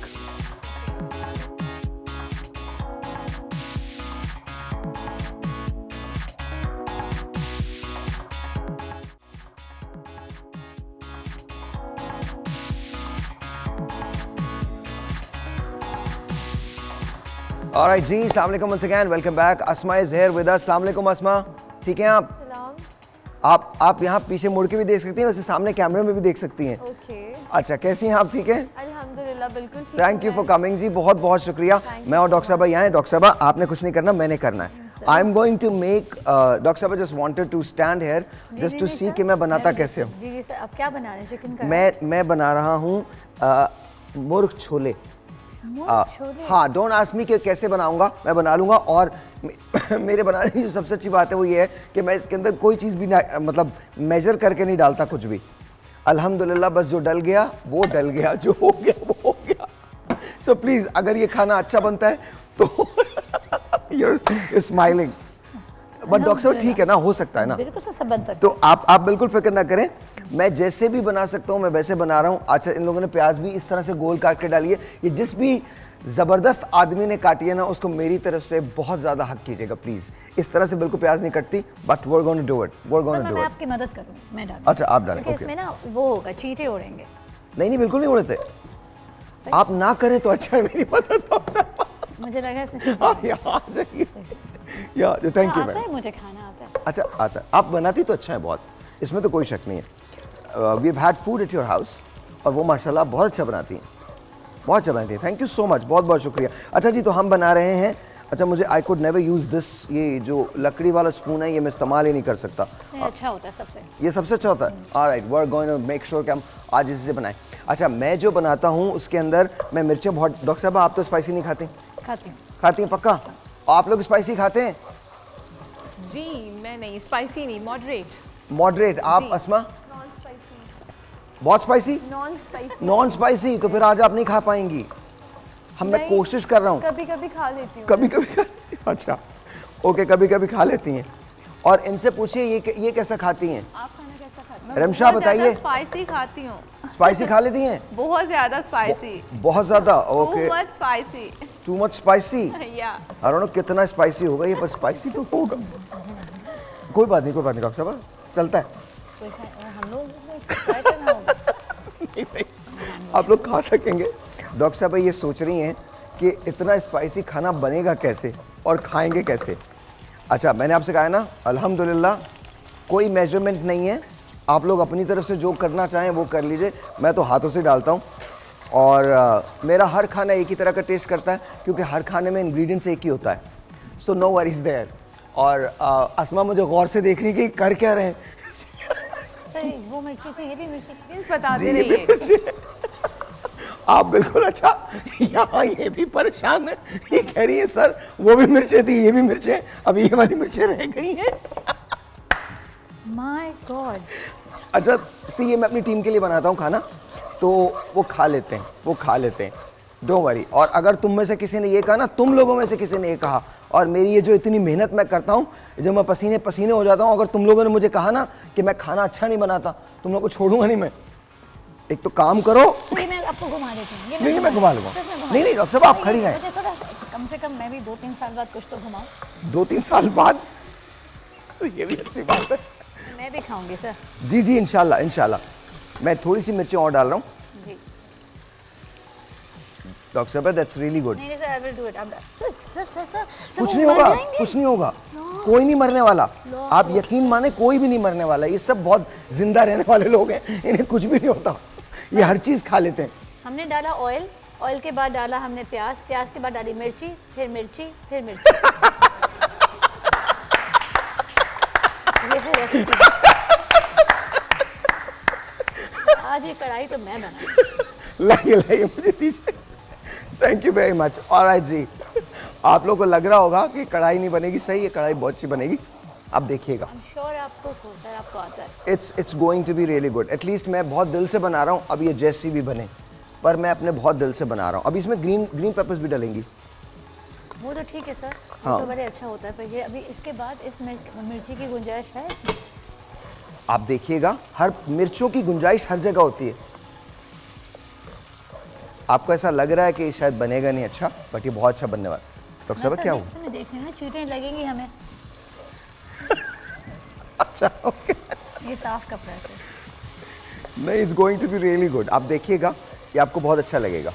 Speaker 1: Alright जी, अस्सलाम वालेकुम once again, welcome back. Asma is here with us. अस्सलाम वालेकुम अस्मा, ठीक हैं आप यहाँ पीछे मुड़ के भी देख सकती हैं, वैसे सामने कैमरे में भी देख सकती हैं।
Speaker 5: ओके
Speaker 1: अच्छा, कैसी हैं आप, ठीक हैं?
Speaker 5: अल्हम्दुलिल्लाह बिल्कुल ठीक।
Speaker 1: थैंक यू फॉर कमिंग जी, बहुत बहुत शुक्रिया। मैं और डॉक्टर साहब यहाँ हैं। डॉक्टर साहब आपने कुछ नहीं करना, मैंने करना है। I am going to make, doctor साहब just wanted to stand here just to see कि मैं बनाता कैसे हूँ।
Speaker 2: जी सर, अब क्या बना रहे हैं? चिकन का?
Speaker 1: मैं बना रहा हूँ मुर्ग छोले। हाँ, डोंट आस्क मी कि कैसे बनाऊंगा, मैं बना लूंगा। और मेरे बनाने की जो सबसे अच्छी बात है वो ये है कि मैं इसके अंदर कोई चीज़ भी मतलब मेजर करके नहीं डालता कुछ भी। अल्हम्दुलिल्लाह, बस जो डल गया वो डल गया, जो हो गया वो हो गया। सो प्लीज़, अगर ये खाना अच्छा बनता है तो you're स्माइलिंग। बट डॉक्टर साहब ठीक है ना, हो सकता है ना?
Speaker 2: बिल्कुल सब बन सकता है।
Speaker 1: तो आप बिल्कुल फिक्र ना करें, मैं जैसे भी बना सकता हूँ मैं वैसे बना रहा हूँ। अच्छा, इन लोगों ने प्याज भी इस तरह से गोल काट के डाली है। ये जिस भी ज़बरदस्त आदमी ने काटी है ना, उसको मेरी तरफ से बहुत ज़्यादा हक कीजिएगा प्लीज़। इस तरह से बिल्कुल प्याज नहीं कटती, but we're going to do it, we're going to do
Speaker 2: मैं
Speaker 1: it।
Speaker 2: आपकी मदद करूँ, मैं डालूँ।
Speaker 1: अच्छा, आप डालें।
Speaker 2: क्योंकि इसमें ना वो होगा, चीटे उड़ेंगे।
Speaker 1: नहीं, बिल्कुल नहीं उड़ते। आप ना करें तो अच्छा है, मेरी मदद।
Speaker 2: मुझे लगा
Speaker 1: थैंक यू
Speaker 2: आता है, मुझे खाना आता है।
Speaker 1: अच्छा, आप बनाती तो अच्छा है बहुत, इसमें तो कोई शक नहीं है। We have had food at your house, और वो माशाल्लाह बहुत अच्छा बनाती हैं, बहुत अच्छा बनाती हैं। थैंक यू सो मच, बहुत बहुत शुक्रिया। अच्छा जी, तो हम बना रहे हैं। अच्छा, मुझे I could never use this, ये जो लकड़ी वाला स्पून है ये मैं इस्तेमाल ही नहीं कर सकता।
Speaker 2: अच्छा होता है सबसे,
Speaker 1: ये सबसे अच्छा होता है। Alright, we are going to make sure कि हम आज इसी से बनाएं। अच्छा, मैं जो बनाता हूँ उसके अंदर मैं मिर्चें बहुत, डॉक्टर साहब आप तो स्पाइसी नहीं खाती? खाती हैं पक्का? आप लोग स्पाइसी खाते हैं?
Speaker 3: जी मैं नहीं, स्पाइसी नहीं, मॉडरेट।
Speaker 1: मॉडरेट। आप अस्मा? बहुत स्पाइसी? Non spicy. तो फिर आज आप नहीं खा पाएंगी। मैं कोशिश कर रहा हूँ,
Speaker 5: कभी कभी खा लेती हूँ।
Speaker 1: कभी खा। अच्छा, ओके, कभी कभी खा लेती हैं। और इनसे पूछिए ये कैसा खाती हैं?
Speaker 3: आप खाना कैसा खाते हैं?
Speaker 1: रमशा बताइए।
Speaker 4: स्पाइसी खाती हूँ।
Speaker 1: स्पाइसी खा लेती हैं?
Speaker 4: बहुत ज़्यादा स्पाइसी।
Speaker 1: बहुत ज़्यादा? Okay,
Speaker 4: spicy.
Speaker 1: Too much spicy.
Speaker 4: या
Speaker 1: आई डोंट नो कितना स्पाइसी होगा ये, पर स्पाइसी तो होगा। कोई बात नहीं डॉक्टर साहब, चलता है।
Speaker 2: हम लोग ट्राई करना होगा।
Speaker 1: नहीं, आप लोग खा सकेंगे। डॉक्टर साहब ये सोच रही हैं कि इतना स्पाइसी खाना बनेगा कैसे और खाएंगे कैसे। अच्छा, मैंने आपसे कहा है ना, अल्हम्दुलिल्लाह कोई मेजरमेंट नहीं है, आप लोग अपनी तरफ से जो करना चाहें वो कर लीजिए। मैं तो हाथों से डालता हूँ, और मेरा हर खाना एक ही तरह का टेस्ट करता है, क्योंकि हर खाने में इंग्रेडिएंट्स एक ही होता है। So no worries there. और अस्मा मुझे गौर से देख रही कि कर क्या रहे हैं।
Speaker 2: वो मिर्ची थी, ये भी मिर्ची।
Speaker 3: बता दे रही है
Speaker 1: आप बिल्कुल। अच्छा, यहाँ ये भी परेशान है, ये कह रही है सर वो भी मिर्चें थी, ये भी मिर्चें, अब ये वाली मिर्चें रह गई हैं।
Speaker 2: My God.
Speaker 1: अच्छा, सी ये मैं अपनी टीम के लिए बनाता हूँ खाना, तो वो खा लेते हैं, डोंट वरी। और अगर तुम में से किसी ने ये कहा ना, तुम लोगों में से किसी ने ये कहा, और मेरी ये जो इतनी मेहनत मैं करता हूँ, जब मैं पसीने पसीने हो जाता हूँ, अगर तुम लोगों ने मुझे कहा ना कि मैं खाना अच्छा नहीं बनाता, तुम लोगों को छोड़ूंगा नहीं मैं। एक तो काम करो।
Speaker 2: तो ये मैं आपको घुमा देती हूँ।
Speaker 1: नहीं, मैं घुमा लूँगा। नहीं डॉक्टर साहब आप खड़ी हैं।
Speaker 2: कम से कम मैं भी 2-3 साल बाद कुछ तो घुमाऊँ।
Speaker 1: 2-3 साल बाद? तो ये भी अच्छी बात है।
Speaker 2: मैं भी खाऊंगी सर।
Speaker 1: जी इंशाल्लाह। मैं थोड़ी सी मिर्चें और डाल रहा हूँ।
Speaker 2: जी।
Speaker 1: डॉक्टर साहब दैट्स रियली गुड।
Speaker 2: नहीं sir, I will do it. Sir
Speaker 1: कुछ नहीं होगा, कुछ नहीं होगा, कोई नहीं मरने वाला, आप यकीन माने कोई भी नहीं मरने वाला। ये सब बहुत जिंदा रहने वाले लोग हैं, इन्हें कुछ भी नहीं होता, ये हर चीज़ खा लेते हैं।
Speaker 2: हमने डाला ऑयल, ऑयल के बाद डाला हमने प्याज, प्याज के बाद डाली मिर्ची, फिर मिर्ची, फिर मिर्ची। ये है रेसिपी। आज ये कढ़ाई तो मैं बना।
Speaker 1: लाइए मुझे दीजिए। Thank you very much. Alright जी, आप लोगों को लग रहा होगा कि कढ़ाई नहीं बनेगी, सही है, कढ़ाई बहुत अच्छी बनेगी, आप देखिएगा।
Speaker 2: I'm sure आपको सर आपको आता है।
Speaker 1: It's going to be really good. At least मैं बहुत दिल से बना रहा हूँ, अब ये जैसी भी बने, पर मैं अपने बहुत दिल से बना रहा हूँ। अब इसमें ग्रीन पेपर्स भी डालेंगी।
Speaker 2: वो तो ठीक है सर, वो
Speaker 1: हाँ।
Speaker 2: तो बड़े अच्छा होता है, पर ये अभी इसके बाद इस मिर्ची की गुंजाइश है।
Speaker 1: आप देखिएगा, हर मिर्चों की गुंजाइश हर जगह होती है। आपको ऐसा लग रहा है कि शायद बनेगा नहीं अच्छा, बट ये बहुत अच्छा बनने वाला है। डॉक्टर साहब क्या हुआ?
Speaker 2: देखने में चींटियां लगेंगी हमें।
Speaker 1: अच्छा ओके।
Speaker 2: ये साफ कपड़ा है सर।
Speaker 1: नहीं, it's going to be really good. आप देखिएगा, ये आपको बहुत अच्छा लगेगा।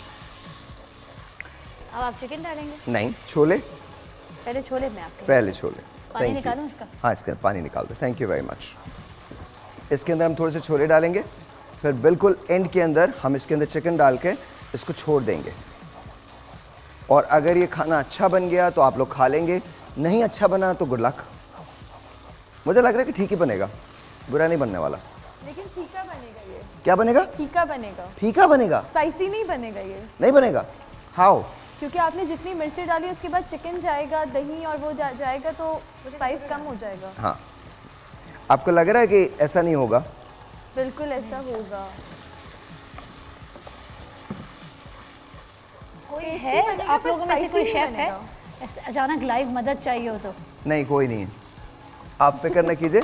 Speaker 2: अब आप चिकन डालेंगे?
Speaker 1: नहीं, छोले
Speaker 2: पहले छोले में आपके
Speaker 1: पहले छोले।
Speaker 2: पानी
Speaker 1: Thank you.
Speaker 2: निकालूं इसका?
Speaker 1: हाँ, इसके पानी निकाल दो। Thank you very much. इसके अंदर हम थोड़े से छोले डालेंगे, फिर बिल्कुल एंड के अंदर हम इसके अंदर चिकन डाल के इसको छोड़ देंगे। और अगर ये खाना अच्छा बन गया तो आप लोग खा लेंगे, नहीं अच्छा बना तो गुड लक। मुझे लग रहा है कि ठीक ही बनेगा, बुरा नहीं बनने वाला।
Speaker 5: लेकिन फीका बनेगा ये।
Speaker 1: क्या बनेगा?
Speaker 5: फीका बनेगा,
Speaker 1: फीका बनेगा?
Speaker 5: स्पाइसी नहीं बनेगा ये।
Speaker 1: नहीं बनेगा? हाउ?
Speaker 5: क्योंकि आपने जितनी मिर्ची डाली उसके बाद चिकन जाएगा, दही और वो जाएगा तो स्पाइस कम हो जाएगा।
Speaker 1: हाँ, आपको लग रहा है कि ऐसा नहीं होगा?
Speaker 5: बिल्कुल ऐसा होगा।
Speaker 2: कोई
Speaker 5: टेस्टी
Speaker 2: है
Speaker 5: बनेगा,
Speaker 2: आप
Speaker 5: पर
Speaker 2: लोगों में से
Speaker 5: spicy
Speaker 2: कोई
Speaker 5: नहीं
Speaker 2: शेफ है?
Speaker 5: बनेगा।
Speaker 2: ऐसे अचानक लाइव मदद चाहिए हो तो?
Speaker 1: नहीं, कोई नहीं है, आप फिक्र न कीजिए,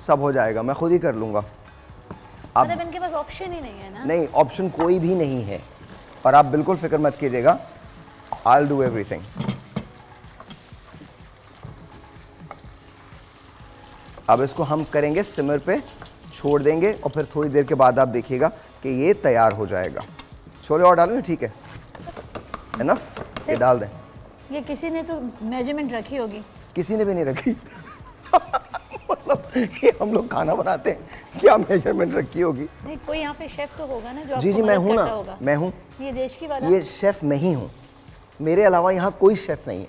Speaker 1: सब हो जाएगा, मैं खुद ही कर लूँगा। आप
Speaker 2: मतलब इनके पास ऑप्शन ही नहीं है ना?
Speaker 1: नहीं, ऑप्शन कोई भी नहीं है, और आप बिल्कुल फिक्र मत कीजिएगा, I'll do everything। अब इसको हम करेंगे सिमर पे, छोड़ देंगे, और फिर थोड़ी देर के बाद आप देखिएगा कि ये तैयार हो जाएगा। छोले और डालो, ठीक है, इनफ, ये डाल दें।
Speaker 2: ये किसी ने तो मेजरमेंट रखी होगी।
Speaker 1: किसी ने भी नहीं रखी। मतलब ये हम लोग खाना बनाते हैं, क्या मेजरमेंट रखी होगी?
Speaker 2: नहीं, कोई यहाँ पे शेफ तो होगा ना जो
Speaker 1: जी
Speaker 2: आपको
Speaker 1: मैं
Speaker 2: मदद
Speaker 1: हूँ
Speaker 2: करता
Speaker 1: ना,
Speaker 2: होगा।
Speaker 1: मैं हूँ,
Speaker 2: ये देश की वाला।
Speaker 1: ये शेफ मैं ही हूँ, मेरे अलावा यहाँ कोई शेफ नहीं है।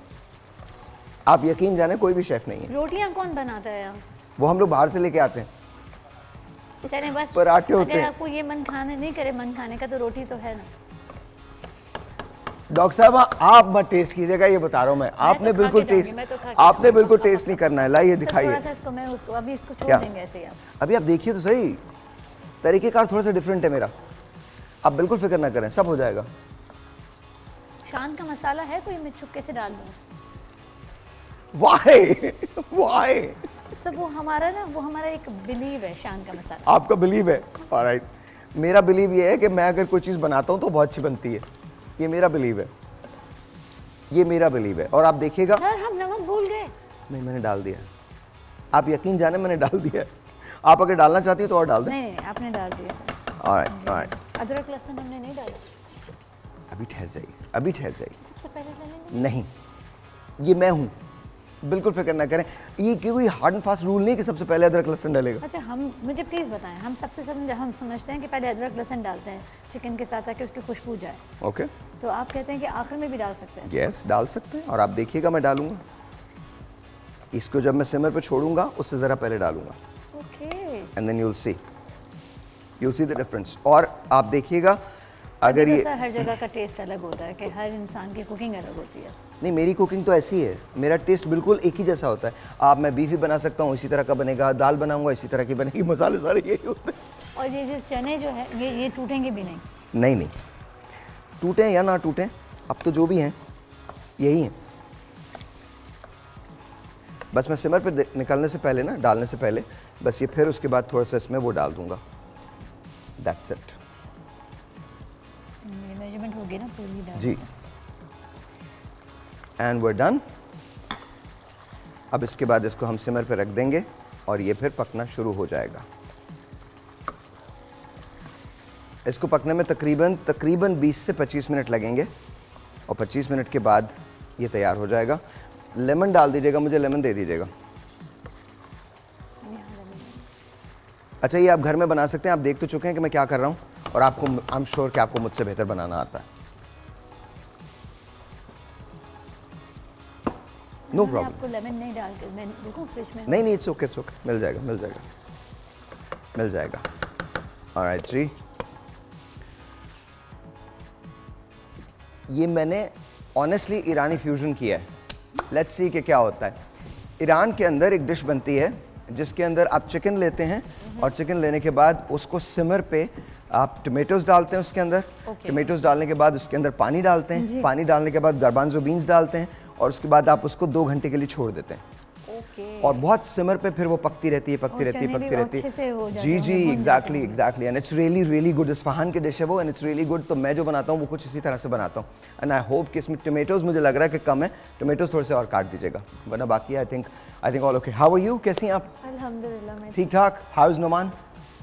Speaker 1: आप यकीन जाने, कोई भी शेफ नहीं है।
Speaker 2: रोटियाँ कौन बनाता है यहाँ?
Speaker 1: वो हम लोग बाहर से लेके आते हैं।
Speaker 2: चले बस,
Speaker 1: पराठे होते
Speaker 2: अगर
Speaker 1: हैं।
Speaker 2: आपको ये मन खाने नहीं करे, मन खाने का, तो रोटी तो है ना।
Speaker 1: डॉक्टर साहब आप मत टेस्ट कीजिएगा, ये बता रहा हूँ मैं, आपने
Speaker 2: खा
Speaker 1: बिल्कुल
Speaker 2: के जाऊंगी,
Speaker 1: टेस्ट,
Speaker 2: मैं तो खा के
Speaker 1: आपने बिल्कुल टेस्ट नहीं करना है। लाइए
Speaker 2: सर,
Speaker 1: दिखाइए।
Speaker 2: थोड़ा सा इसको मैं उसको अभी इसको छोड़
Speaker 1: क्या?
Speaker 2: देंगे ऐसे ही आप।
Speaker 1: अभी आप देखिए तो सही, तरीकेकार थोड़ा सा डिफरेंट है मेरा, आप बिल्कुल फिक्र ना करें, सब हो जाएगा।
Speaker 2: शान का मसाला है कोई, मैं चुपके से डाल दूँ?
Speaker 1: Why why?
Speaker 2: सब वो हमारा ना, वो हमारा एक बिलीव है, शान का मसाला।
Speaker 1: आपका बिलीव है? ऑलराइट, मेरा बिलीव ये है कि मैं अगर कोई चीज़ बनाता हूँ तो बहुत अच्छी बनती है, ये मेरा बिलीव है, ये मेरा बिलीव है। और आप देखिएगा।
Speaker 2: सर हम नमक भूल गए।
Speaker 1: नहीं, मैंने डाल दिया, आप यकीन जाने मैंने डाल दिया है। आप अगर डालना चाहती है तो और डाल दें।
Speaker 2: नहीं, आपने डाल दिया सर।
Speaker 1: ऑलराइट ऑलराइट,
Speaker 2: अदरक लहसुन हमने नहीं डाला।
Speaker 1: अभी ठहर जाइए, अभी ठहर जाइए।
Speaker 2: सबसे पहले डालेंगे?
Speaker 1: नहीं, ये मैं हूँ, बिल्कुल फिक्र ना करें। ये कोई हार्ड एंड फास्ट रूल नहीं कि सबसे पहले अदरक लहसुन डालेगा।
Speaker 2: अच्छा, हम मुझे प्लीज़ बताएं, हम हम समझते हैं कि पहले अदरक लहसुन डालते हैं चिकन के साथ ताकि उसकी खुशबू जाए,
Speaker 1: ओके,
Speaker 2: तो आप कहते हैं कि आखिर में भी डाल सकते हैं?
Speaker 1: यस, डाल सकते हैं। और आप देखिएगा मैं डालूंगा, इसको जब मैं सिमर पे छोड़ूंगा उससे ज़रा पहले डालूंगा,
Speaker 2: okay.
Speaker 1: And then you will see the difference. और आप देखिएगा, अगर ये
Speaker 2: सर हर जगह का टेस्ट अलग होता है कि हर इंसान की कुकिंग अलग होती है।
Speaker 1: नहीं, मेरी कुकिंग तो ऐसी है, मेरा टेस्ट बिल्कुल एक ही जैसा होता है। आप, मैं बीफ ही बना सकता हूँ, इसी तरह का बनेगा, दाल बनाऊंगा इसी तरह की बनेगी, मसाले सारे यही होते हैं।
Speaker 2: और ये जो चने जो है ये टूटेंगे भी नहीं?
Speaker 1: नहीं नहीं, टूटें या ना टूटें, अब तो जो भी हैं यही हैं। बस मैं सिमर पे निकलने से पहले ना, डालने से पहले बस ये, फिर उसके बाद थोड़ा सा इसमें वो डाल दूंगा, दैट्स इट।
Speaker 2: ये मेजरमेंट होगी ना पूरी डाल
Speaker 1: जी, एंड वी डन। अब इसके बाद इसको हम सिमर पे रख देंगे और ये फिर पकना शुरू हो जाएगा। इसको पकने में तकरीबन 20 से 25 मिनट लगेंगे। और 25 मिनट के बाद ये तैयार हो जाएगा। लेमन डाल दीजिएगा, मुझे लेमन दे दीजिएगा। अच्छा, ये आप घर में बना सकते हैं, आप देख तो चुके हैं कि मैं क्या कर रहा हूँ, और आपको आई एम श्योर कि आपको मुझसे बेहतर बनाना आता है। No problem.
Speaker 2: आपको लेमन नहीं डाल के मैं देखूं फ्रिज में?
Speaker 1: नहीं, इट्स ओके, मिल जाएगा मिल जाएगा। ऑलराइट जी, ये मैंने ऑनेस्टली ईरानी फ्यूजन किया है। लेट्स सी कि क्या होता है। ईरान के अंदर एक डिश बनती है जिसके अंदर आप चिकन लेते हैं, और चिकन लेने के बाद उसको सिमर पे आप टमेटोज डालते हैं उसके अंदर। टमेटोज डालने के बाद उसके अंदर पानी डालते हैं, पानी डालने के बाद गार्बांजो बीन्स डालते हैं, और उसके बाद आप उसको 2 घंटे के लिए छोड़ देते हैं। और बहुत सिमर पे फिर वो पकती रहती है। जी, exactly and it's really good. Isfahan की डिश है वो, एंड इट्स रियली गुड। तो मैं जो बनाता हूँ वो कुछ इसी तरह से बनाता हूँ, एंड आई होप कि इसमें टमेटोज मुझे लग रहा है कि कम है, टमेटोज थोड़े से और काट दीजिएगा, वरना बाकी I think all okay. How are you, कैसी हैं आप?
Speaker 5: अल्हम्दुलिल्लाह मैं
Speaker 1: ठीक ठाक। How is Numan?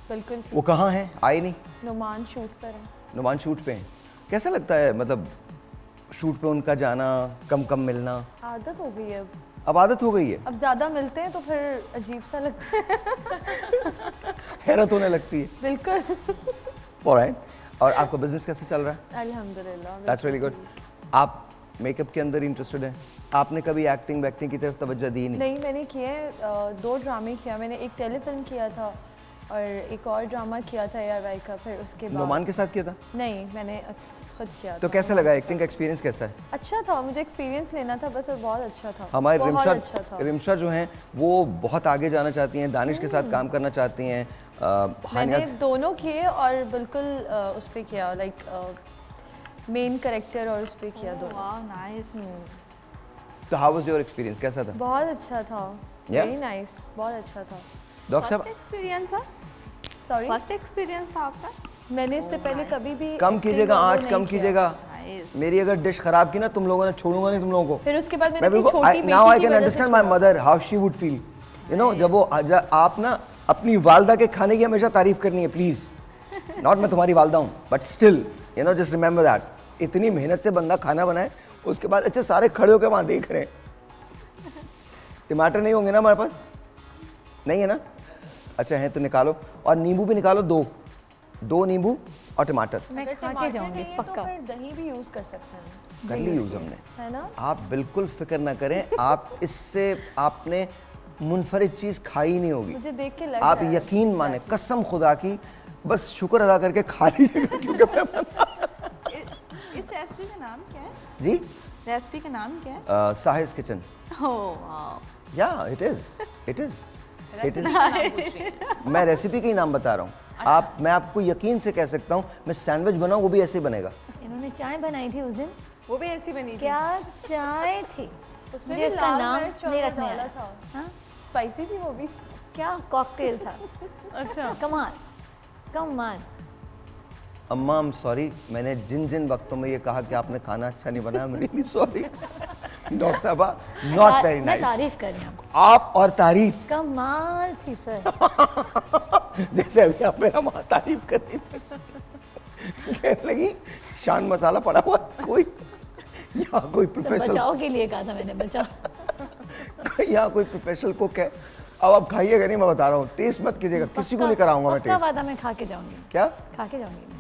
Speaker 5: बिल्कुल ठीक।
Speaker 1: वो कहाँ है, आए नहीं?
Speaker 5: नुमान शूट पर है।
Speaker 1: नुमान शूट पे हैं। कैसा लगता है, मतलब शूट पे उनका जाना, कम मिलना?
Speaker 5: आदत हो गई है
Speaker 1: अब आदत हो गई है।
Speaker 5: अब ज़्यादा मिलते हैं तो फिर अजीब सा लगता है।
Speaker 1: हैरत होने लगती है।
Speaker 5: बिल्कुल।
Speaker 1: ऑलराइट। और आपका बिजनेस कैसे चल रहा है?
Speaker 5: अल्हम्दुलिल्लाह।
Speaker 1: That's really good. आप मेकअप के अंदर इंटरेस्टेड हैं? आपने कभी एक्टिंग की तरफ तवज्जो दी नहीं?
Speaker 5: नहीं, मैंने किए 2 ड्रामे किया। मैंने एक टेलीफिल्म किया था और एक और ड्रामा किया था ARY का। फिर उसके बाद
Speaker 1: नुमान के साथ किया था?
Speaker 5: नहीं, मैंने खुद किया
Speaker 1: तो
Speaker 5: था।
Speaker 1: कैसा लगा, एक्टिंग का एक्सपीरियंस कैसा है?
Speaker 5: अच्छा था, मुझे एक्सपीरियंस लेना था बस, और बहुत अच्छा था।
Speaker 1: हमारे
Speaker 5: बहुत
Speaker 1: रिमशा जो हैं वो बहुत आगे जाना चाहती हैं, दानिश के साथ काम करना चाहती हैं।
Speaker 5: मैंने दोनों किए और बिल्कुल उस पर किया, लाइक मेन कैरेक्टर, और उस पर किया दोनों।
Speaker 4: वाह नाइस।
Speaker 1: तो हाउ वाज योर एक्सपीरियंस, कैसा था?
Speaker 5: बहुत अच्छा था, वेरी नाइस, बहुत अच्छा था।
Speaker 1: डॉक्टर साहब,
Speaker 4: फर्स्ट एक्सपीरियंस था?
Speaker 5: सॉरी,
Speaker 4: फर्स्ट एक्सपीरियंस था आपका?
Speaker 5: मैंने इससे पहले कभी भी
Speaker 1: कम कीजिएगा आँच, कम कीजिएगा।
Speaker 4: नाइस।
Speaker 1: मेरी अगर डिश खराब की ना तुम लोगों ने, छोड़ूंगा नहीं तुम लोगों को।
Speaker 5: फिर उसके बाद मैंने अपनी
Speaker 1: बिल्कुल,
Speaker 5: छोटी बेटी
Speaker 1: नाउ आई
Speaker 5: की
Speaker 1: कैन
Speaker 5: वजह से
Speaker 1: अंडरस्टैंड माय
Speaker 5: छोड़ा।
Speaker 1: Mother how she would feel, you know, जब वो आप ना अपनी वालदा के खाने की हमेशा तारीफ करनी है प्लीज। नॉट मैं तुम्हारी वालदा हूँ, but still you know just remember that. इतनी मेहनत से बंदा खाना बनाए, उसके बाद अच्छे सारे खड़े होकर वहाँ देख रहे हैं। टमाटर नहीं होंगे ना हमारे पास? नहीं है ना? अच्छा है तो निकालो, और नींबू भी निकालो, 2 नींबू और टमाटर।
Speaker 2: मैं
Speaker 5: अगर
Speaker 2: खा के
Speaker 5: टमाटर
Speaker 2: जाऊंगी
Speaker 5: नहीं है तो
Speaker 2: पक्का।
Speaker 5: फिर दही भी यूज कर सकते हैं।
Speaker 1: कर ली यूज हमने,
Speaker 5: है ना?
Speaker 1: आप बिल्कुल फिक्र ना करें। आप इससे आपने मुनफरिद चीज़ खाई नहीं होगी,
Speaker 5: मुझे देख के लग
Speaker 1: आप
Speaker 5: रहा है।
Speaker 1: यकीन माने, कसम खुदा की, बस शुक्र अदा करके खा लीजिएगा क्योंकि मैं
Speaker 4: इस रेसिपी का नाम क्या है?
Speaker 1: जी,
Speaker 4: रेसिपी का नाम क्या है?
Speaker 1: साहिर्स किचन।
Speaker 4: Oh wow.
Speaker 1: या इट इज मैं रेसिपी का ही नाम बता रहा हूँ। आप, मैं आपको यकीन से कह सकता हूँ, मैं सैंडविच बनाऊँ वो भी ऐसे ही बनेगा।
Speaker 2: इन्होंने चाय बनाई थी उस दिन,
Speaker 3: वो भी ऐसी बनी थी।
Speaker 2: क्या चाय थी?
Speaker 5: उसमें
Speaker 2: मुझे
Speaker 5: भी
Speaker 2: उसका
Speaker 5: लाल
Speaker 2: नाम
Speaker 5: मिर्च
Speaker 2: नहीं
Speaker 5: और
Speaker 2: रखने
Speaker 5: डाला
Speaker 2: आया।
Speaker 5: था।
Speaker 2: हाँ?
Speaker 5: स्पाइसी थी वो भी।
Speaker 2: क्या कॉकटेल था।
Speaker 3: अच्छा।
Speaker 2: कमाल।
Speaker 1: अम्मा आई एम सॉरी, मैंने जिन वक्तों में ये कहा कि आपने खाना अच्छा नहीं बनाया, मैं रियली सॉरी। डॉक्टर साहबा, नॉट वेरी
Speaker 2: मैं
Speaker 1: नाइस।
Speaker 2: तारीफ कर रही हूँ आपको।
Speaker 1: आप और तारीफ,
Speaker 2: कमाल थी सर।
Speaker 1: जैसे अभी आप मेरा माँ तारीफ कर रही थी, कहने लगी शान मसाला पड़ा हुआ कोई, यहाँ कोई प्रोफेशनल,
Speaker 2: बचाओ के लिए कहा था मैंने, बचाओ।
Speaker 1: यहाँ कोई प्रोफेशनल कुक है। अब आप खाइएगा नहीं, मैं बता रहा हूँ, टेस्ट मत कीजिएगा, किसी को नहीं कराऊंगा मैं
Speaker 2: पक्का
Speaker 1: टेस्ट।
Speaker 2: वादा, मैं खा के जाऊंगी।
Speaker 1: क्या?
Speaker 2: खा के जाऊंगी मैं।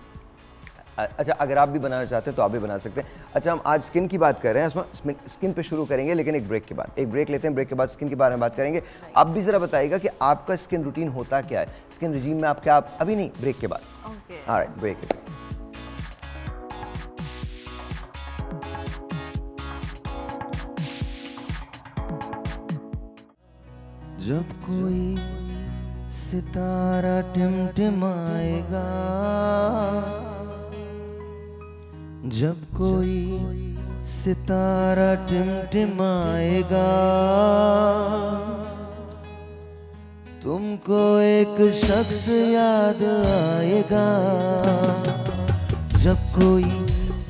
Speaker 1: अच्छा, अगर आप भी बनाना चाहते हैं तो आप भी बना सकते हैं। अच्छा, हम आज स्किन की बात कर रहे हैं, उसमें स्किन पे शुरू करेंगे, लेकिन एक ब्रेक के बाद, एक ब्रेक लेते हैं, ब्रेक के बाद स्किन के बारे में बात करेंगे। आप भी ज़रा बताइएगा कि आपका स्किन रूटीन होता क्या है, स्किन रिजीम में आप क्या, आप अभी नहीं, ब्रेक के बाद।
Speaker 4: ओके।
Speaker 1: Alright, break. जब कोई सितारा टिमटिमाएगा, जब कोई सितारा टिमटिमाएगा, तुमको एक शख्स याद आएगा। जब कोई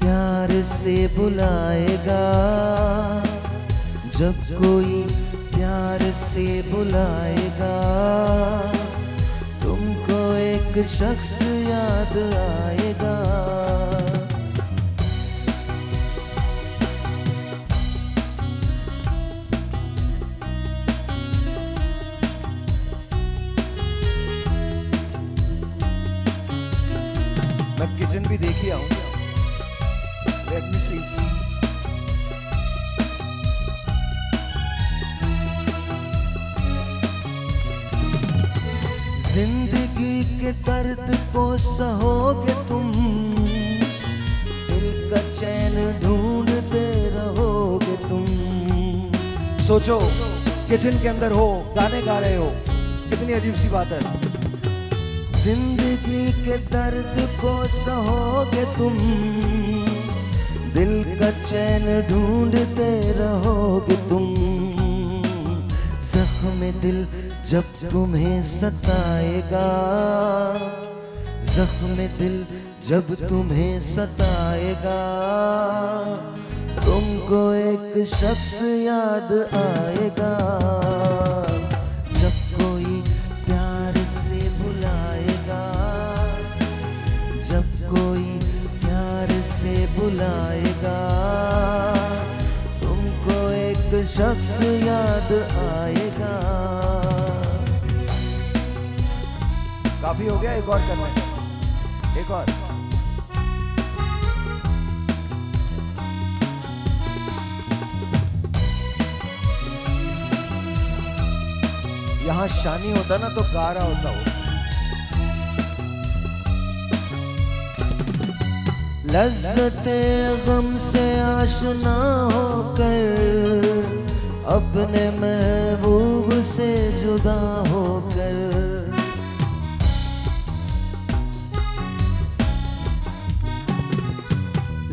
Speaker 1: प्यार से बुलाएगा, जब कोई प्यार से बुलाएगा, तुमको एक शख्स याद आएगा।
Speaker 6: के दर्द को सहोगे तुम, दिल का चैन ढूंढते रहोगे तुम।
Speaker 1: सोचो किचन के अंदर हो, गाने गा रहे हो, कितनी अजीब सी बात है।
Speaker 6: जिंदगी के दर्द को सहोगे तुम, दिल का चैन ढूंढते रहोगे तुम। जख्म दिल जब तुम्हें सताएगा, जख्म दिल जब तुम्हें सताएगा, तुमको एक शख्स याद आएगा। जब कोई प्यार से बुलाएगा, जब कोई प्यार से बुलाएगा, तुमको एक शख्स याद आएगा।
Speaker 1: काफी हो गया, एक और करना है, एक और। यहाँ शानी होता ना तो गारा होता वो।
Speaker 6: लज़्ज़ते गम से आशना होकर, अपने महबूब से जुदा होकर।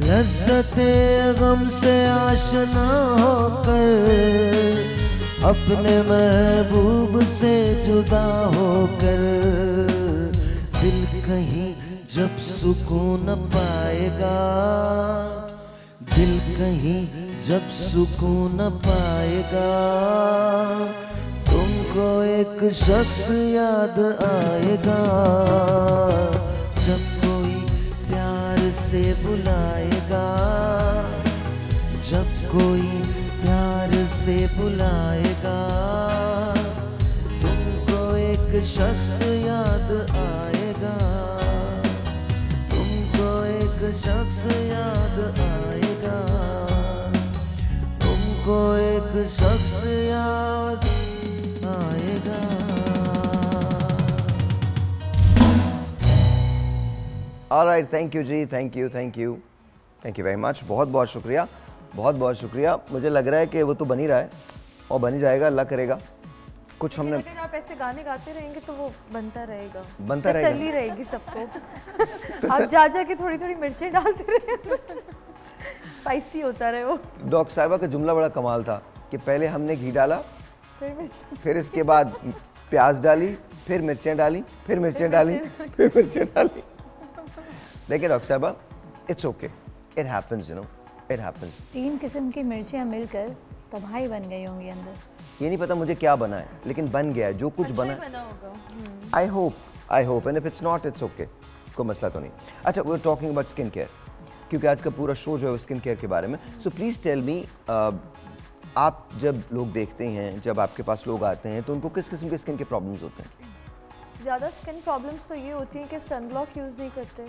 Speaker 6: लज़्ज़ते गम से आशना होकर, अपने महबूब से जुदा होकर। दिल कहीं जब सुकून पाएगा, दिल कहीं जब सुकून पाएगा, तुमको एक शख्स याद आएगा। जब कोई प्यार से बुलाएगा, जब कोई प्यार से बुलाएगा, तुमको एक शख्स याद आएगा, तुमको एक शख्स याद आएगा, तुमको एक शख्स याद आएगा।
Speaker 1: ऑलराइट, थैंक यू जी, thank you, thank you, thank you very much. बहुत बहुत शुक्रिया, बहुत बहुत शुक्रिया। मुझे लग रहा है कि वो तो बन ही रहा है और बन ही जाएगा, अल्लाह करेगा। कुछ हमने,
Speaker 5: अगर आप ऐसे गाने गाते रहेंगे तो वो बनता रहेगा,
Speaker 1: बनता रहेगा,
Speaker 5: तसल्ली रहेगी सबको। आप जा जा के थोड़ी थोड़ी मिर्चें डालते रहे, स्पाइसी होता रहे वो।
Speaker 1: डॉक्टर साहिबा का जुमला बड़ा कमाल था कि पहले हमने घी डाला, फिर इसके बाद प्याज डाली, फिर मिर्चें डाली, फिर मिर्चें डाली, फिर मिर्चें डाली। देखिए डॉक्टर साहिबा, it's okay, it happens, you know, it happens.
Speaker 2: 3 किस्म की मिर्चियाँ मिलकर तबाही बन गई होंगी अंदर।
Speaker 1: ये नहीं पता मुझे क्या बना है, लेकिन बन गया है जो कुछ
Speaker 5: अच्छा
Speaker 1: बना।
Speaker 5: होगा।
Speaker 1: I hope and if it's not, it's okay, कोई मसला तो नहीं। अच्छा, we are talking about skin care, क्योंकि आज का पूरा शो जो है स्किन केयर के बारे में। सो प्लीज़ टेल मी, आप जब लोग देखते हैं, जब आपके पास लोग आते हैं, तो उनको किस किस्म के स्किन के प्रॉब्लम्स होते हैं?
Speaker 5: ज़्यादा स्किन प्रॉब्लम्स तो ये होती हैं कि सनब्लॉक यूज़ नहीं करते,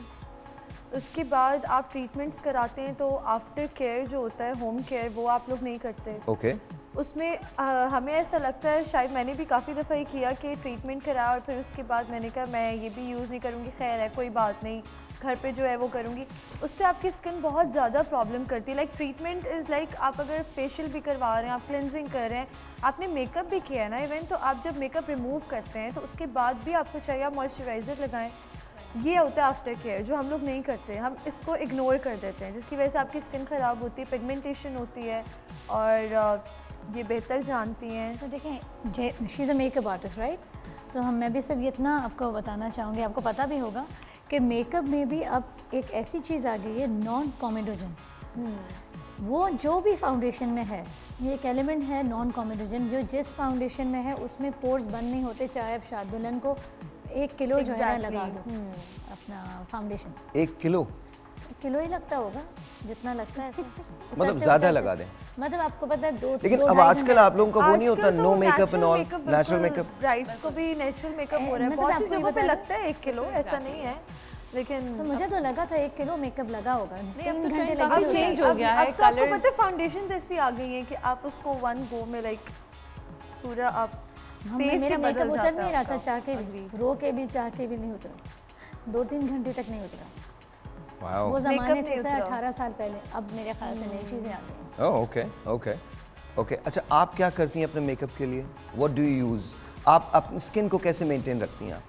Speaker 5: उसके बाद आप ट्रीटमेंट्स कराते हैं तो आफ्टर केयर जो होता है, होम केयर, वो आप लोग नहीं करते।
Speaker 1: ओके।
Speaker 5: उसमें हमें ऐसा लगता है, शायद मैंने भी काफ़ी दफ़ा ही किया कि ट्रीटमेंट कराया और फिर उसके बाद मैंने कहा मैं ये भी यूज़ नहीं करूँगी, खैर है कोई बात नहीं, घर पे जो है वो करूँगी। उससे आपकी स्किन बहुत ज़्यादा प्रॉब्लम करती है। लाइक ट्रीटमेंट इज़ लाइक आप अगर फेशियल भी करवा रहे हैं, आप क्लिनजिंग कर रहे हैं, आपने मेकअप भी किया है ना इवन, तो आप जब मेकअप रिमूव करते हैं तो उसके बाद भी आपको चाहिए आप मॉइस्चराइज़र लगाएं। ये होता है आफ्टर केयर, जो हम लोग नहीं करते, हम इसको इग्नोर कर देते हैं, जिसकी वजह से आपकी स्किन ख़राब होती है, पिगमेंटेशन होती है, और ये बेहतर जानती हैं।
Speaker 2: तो देखें, she is a makeup artist, right? तो मैं भी सिर्फ इतना आपको बताना चाहूँगी, आपको पता भी होगा कि मेकअप में भी अब एक ऐसी चीज़ आ गई है, नॉन कॉमेडोजन। वो जो भी फाउंडेशन में है, ये एक एलिमेंट है नॉन कॉमेडोजन, जो जिस फाउंडेशन में है उसमें पोर्स बंद नहीं होते, चाहे आप शाद दुल्हन को 1 किलो जो है लगा दो अपना फाउंडेशन।
Speaker 1: 1 किलो
Speaker 2: ही लगता होगा, जितना लगता है
Speaker 1: मतलब ज़्यादा लगा दें,
Speaker 2: मतलब आपको पता है 2।
Speaker 1: लेकिन अब आजकल आप लोगों का वो नहीं होता, no makeup and all, natural makeup.
Speaker 5: Brides को भी नेचुरल मेकअप हो रहा है, बहुत सी जगहों पे लगता है 1 किलो, ऐसा नहीं है, लेकिन
Speaker 2: तो मुझे तो लगा था 1 किलो मेकअप लगा होगा।
Speaker 5: 3
Speaker 2: घंटे
Speaker 5: अब
Speaker 2: लगे
Speaker 5: चेंज हो गया है, अब तो आपको पता है फाउंडेशन ऐसी आ गई है कि आप उसको 1 गो में लाइक पूरा आप फेस
Speaker 2: मेरा
Speaker 5: से
Speaker 2: मेकअप
Speaker 5: बदल
Speaker 2: उतर
Speaker 5: जाता
Speaker 2: नहीं
Speaker 5: है
Speaker 2: रहा था,
Speaker 5: आपका।
Speaker 2: चाह के भी, रो के भी, चाह के भी नहीं उतरा, 2-3 घंटे तक नहीं उतरा।
Speaker 1: वाओ,
Speaker 2: वो ज़माने
Speaker 5: Makeup
Speaker 2: थे
Speaker 5: नहीं
Speaker 2: सर
Speaker 5: उतरा।
Speaker 2: 18 साल पहले, अब मेरे ख्याल से नई चीज़ें आ गई हैं।
Speaker 1: Oh okay okay okay. अच्छा, आप क्या करती हैं अपने मेकअप के लिए? What do you use? आप अपनी स्किन को कैसे मेंटेन रखती हैं आप?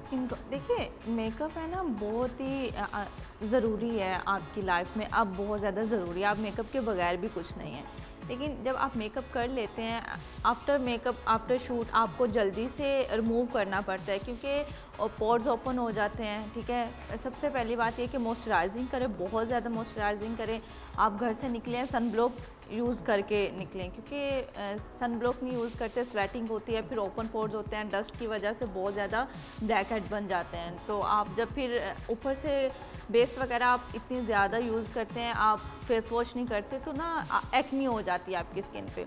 Speaker 4: स्किन को देखिए, मेकअप है ना बहुत ही ज़रूरी है आपकी लाइफ में, अब बहुत ज़्यादा ज़रूरी है। आप मेकअप के बगैर भी कुछ नहीं है। लेकिन जब आप मेकअप कर लेते हैं, आफ्टर मेकअप आफ्टर शूट आपको जल्दी से रिमूव करना पड़ता है क्योंकि पोर्स ओपन हो जाते हैं। ठीक है, सबसे पहली बात ये कि मॉइस्चराइजिंग करें, बहुत ज़्यादा मॉइस्चराइजिंग करें। आप घर से निकलें सन ब्लॉक यूज़ करके निकलें क्योंकि सन ब्लॉक नहीं यूज़ करते स्वेटिंग होती है, फिर ओपन पोर्स होते हैं, डस्ट की वजह से बहुत ज़्यादा ब्लैक हेड बन जाते हैं। तो आप जब फिर ऊपर से बेस वगैरह आप इतनी ज़्यादा यूज़ करते हैं, आप फेस वॉश नहीं करते तो ना एक्नी हो जाती है आपकी स्किन पे।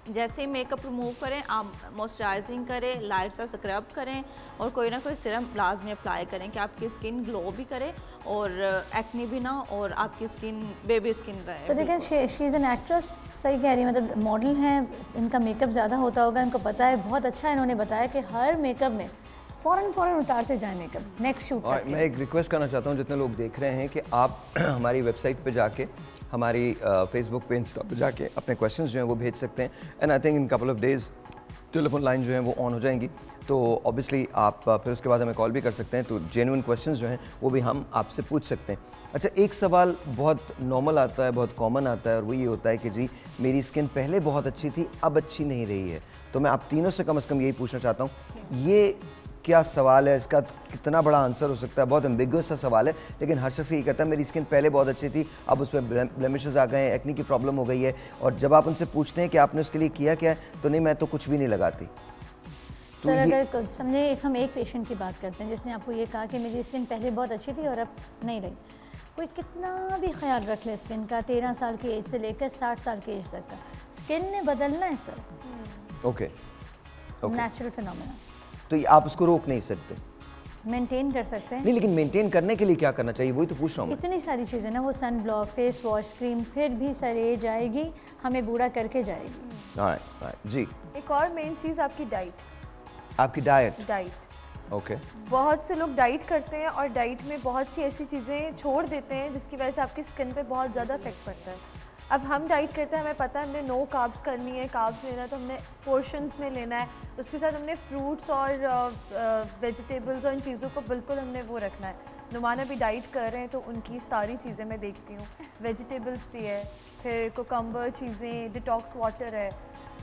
Speaker 4: जैसे ही मेकअप रिमूव करें आप मॉइस्चराइजिंग करें, लाइट सा स्क्रब करें और कोई ना कोई सीरम लाजमी अप्लाई करें कि आपकी स्किन ग्लो भी करे और एक्नी भी ना हो और आपकी स्किन बेबी स्किन रहे।
Speaker 2: सो देखिए, शी इज़ एन एक्ट्रेस, सही कह रही है, मतलब मॉडल हैं, इनका मेकअप ज़्यादा होता होगा, इनको पता है, बहुत अच्छा इन्होंने बताया कि हर मेकअप में फ़ौरन उतारते जाएं मेकअप नेक्स्ट शूट
Speaker 1: और
Speaker 2: तक।
Speaker 1: मैं एक रिक्वेस्ट करना चाहता हूँ जितने लोग देख रहे हैं कि आप हमारी वेबसाइट पे जाके, हमारी फेसबुक पे, इंस्टा पे जाके अपने क्वेश्चंस जो हैं वो भेज सकते हैं। And I think in couple of days telephone line जो है वो ऑन हो जाएंगी, तो ऑब्वियसली आप फिर उसके बाद हमें कॉल भी कर सकते हैं, तो जेन्युइन क्वेश्चंस जो हैं वो भी हम आपसे पूछ सकते हैं। अच्छा, एक सवाल बहुत नॉर्मल आता है, बहुत कॉमन आता है, और वो ये होता है कि जी मेरी स्किन पहले बहुत अच्छी थी, अब अच्छी नहीं रही है। तो मैं आप तीनों से कम यही पूछना चाहता हूँ, ये क्या सवाल है, इसका कितना बड़ा आंसर हो सकता है? बहुत एम्बिगुअस सा सवाल है, लेकिन हर शख्स ये कहता है मेरी स्किन पहले बहुत अच्छी थी, अब उस पर ब्लेमिशेस आ गए हैं, एक्नी की प्रॉब्लम हो गई है, और जब आप उनसे पूछते हैं कि आपने उसके लिए किया क्या है, तो नहीं मैं तो कुछ भी नहीं लगाती। तो
Speaker 2: सर
Speaker 1: ये
Speaker 2: अगर समझे, हम एक पेशेंट की बात करते हैं जिसने आपको ये कहा कि मेरी स्किन पहले बहुत अच्छी थी और अब नहीं रही। कोई कितना भी ख्याल रख ले स्किन का, 13 साल की एज से लेकर 60 साल की एज तक का, स्किन ने बदलना है sir,
Speaker 1: okay okay,
Speaker 2: natural phenomena,
Speaker 1: तो ये आप उसको रोक नहीं सकते।
Speaker 2: मेंटेन कर सकते हैं।
Speaker 1: नहीं, लेकिन मेंटेन करने के लिए क्या करना चाहिए, वही तो पूछ रहा हूँ मैं।
Speaker 2: इतनी सारी चीज़ें ना, वो sun block, face wash, cream, फिर भी सर एज आएगी, हमें बूढ़ा करके जाएगी।
Speaker 1: राइट जी।
Speaker 5: एक और मेन चीज़ आपकी डाइट।
Speaker 1: आपकी डाइट।
Speaker 5: Diet,
Speaker 1: okay.
Speaker 5: बहुत से लोग डाइट करते हैं और डाइट में बहुत सी ऐसी चीज़ें छोड़ देते हैं जिसकी वजह से आपकी स्किन पे बहुत ज़्यादा इफेक्ट पड़ता है। अब हम डाइट करते हैं, हमें पता है हमने नो कार्ब्स करनी है, कार्ब्स लेना है तो हमने पोर्शंस में लेना है, उसके साथ हमने फ्रूट्स और वेजिटेबल्स और इन चीज़ों को बिल्कुल हमने वो रखना है। नुमाना भी डाइट कर रहे हैं तो उनकी सारी चीज़ें मैं देखती हूँ, वेजिटेबल्स भी है, फिर कोकम्बर चीज़ें, डिटॉक्स वाटर है,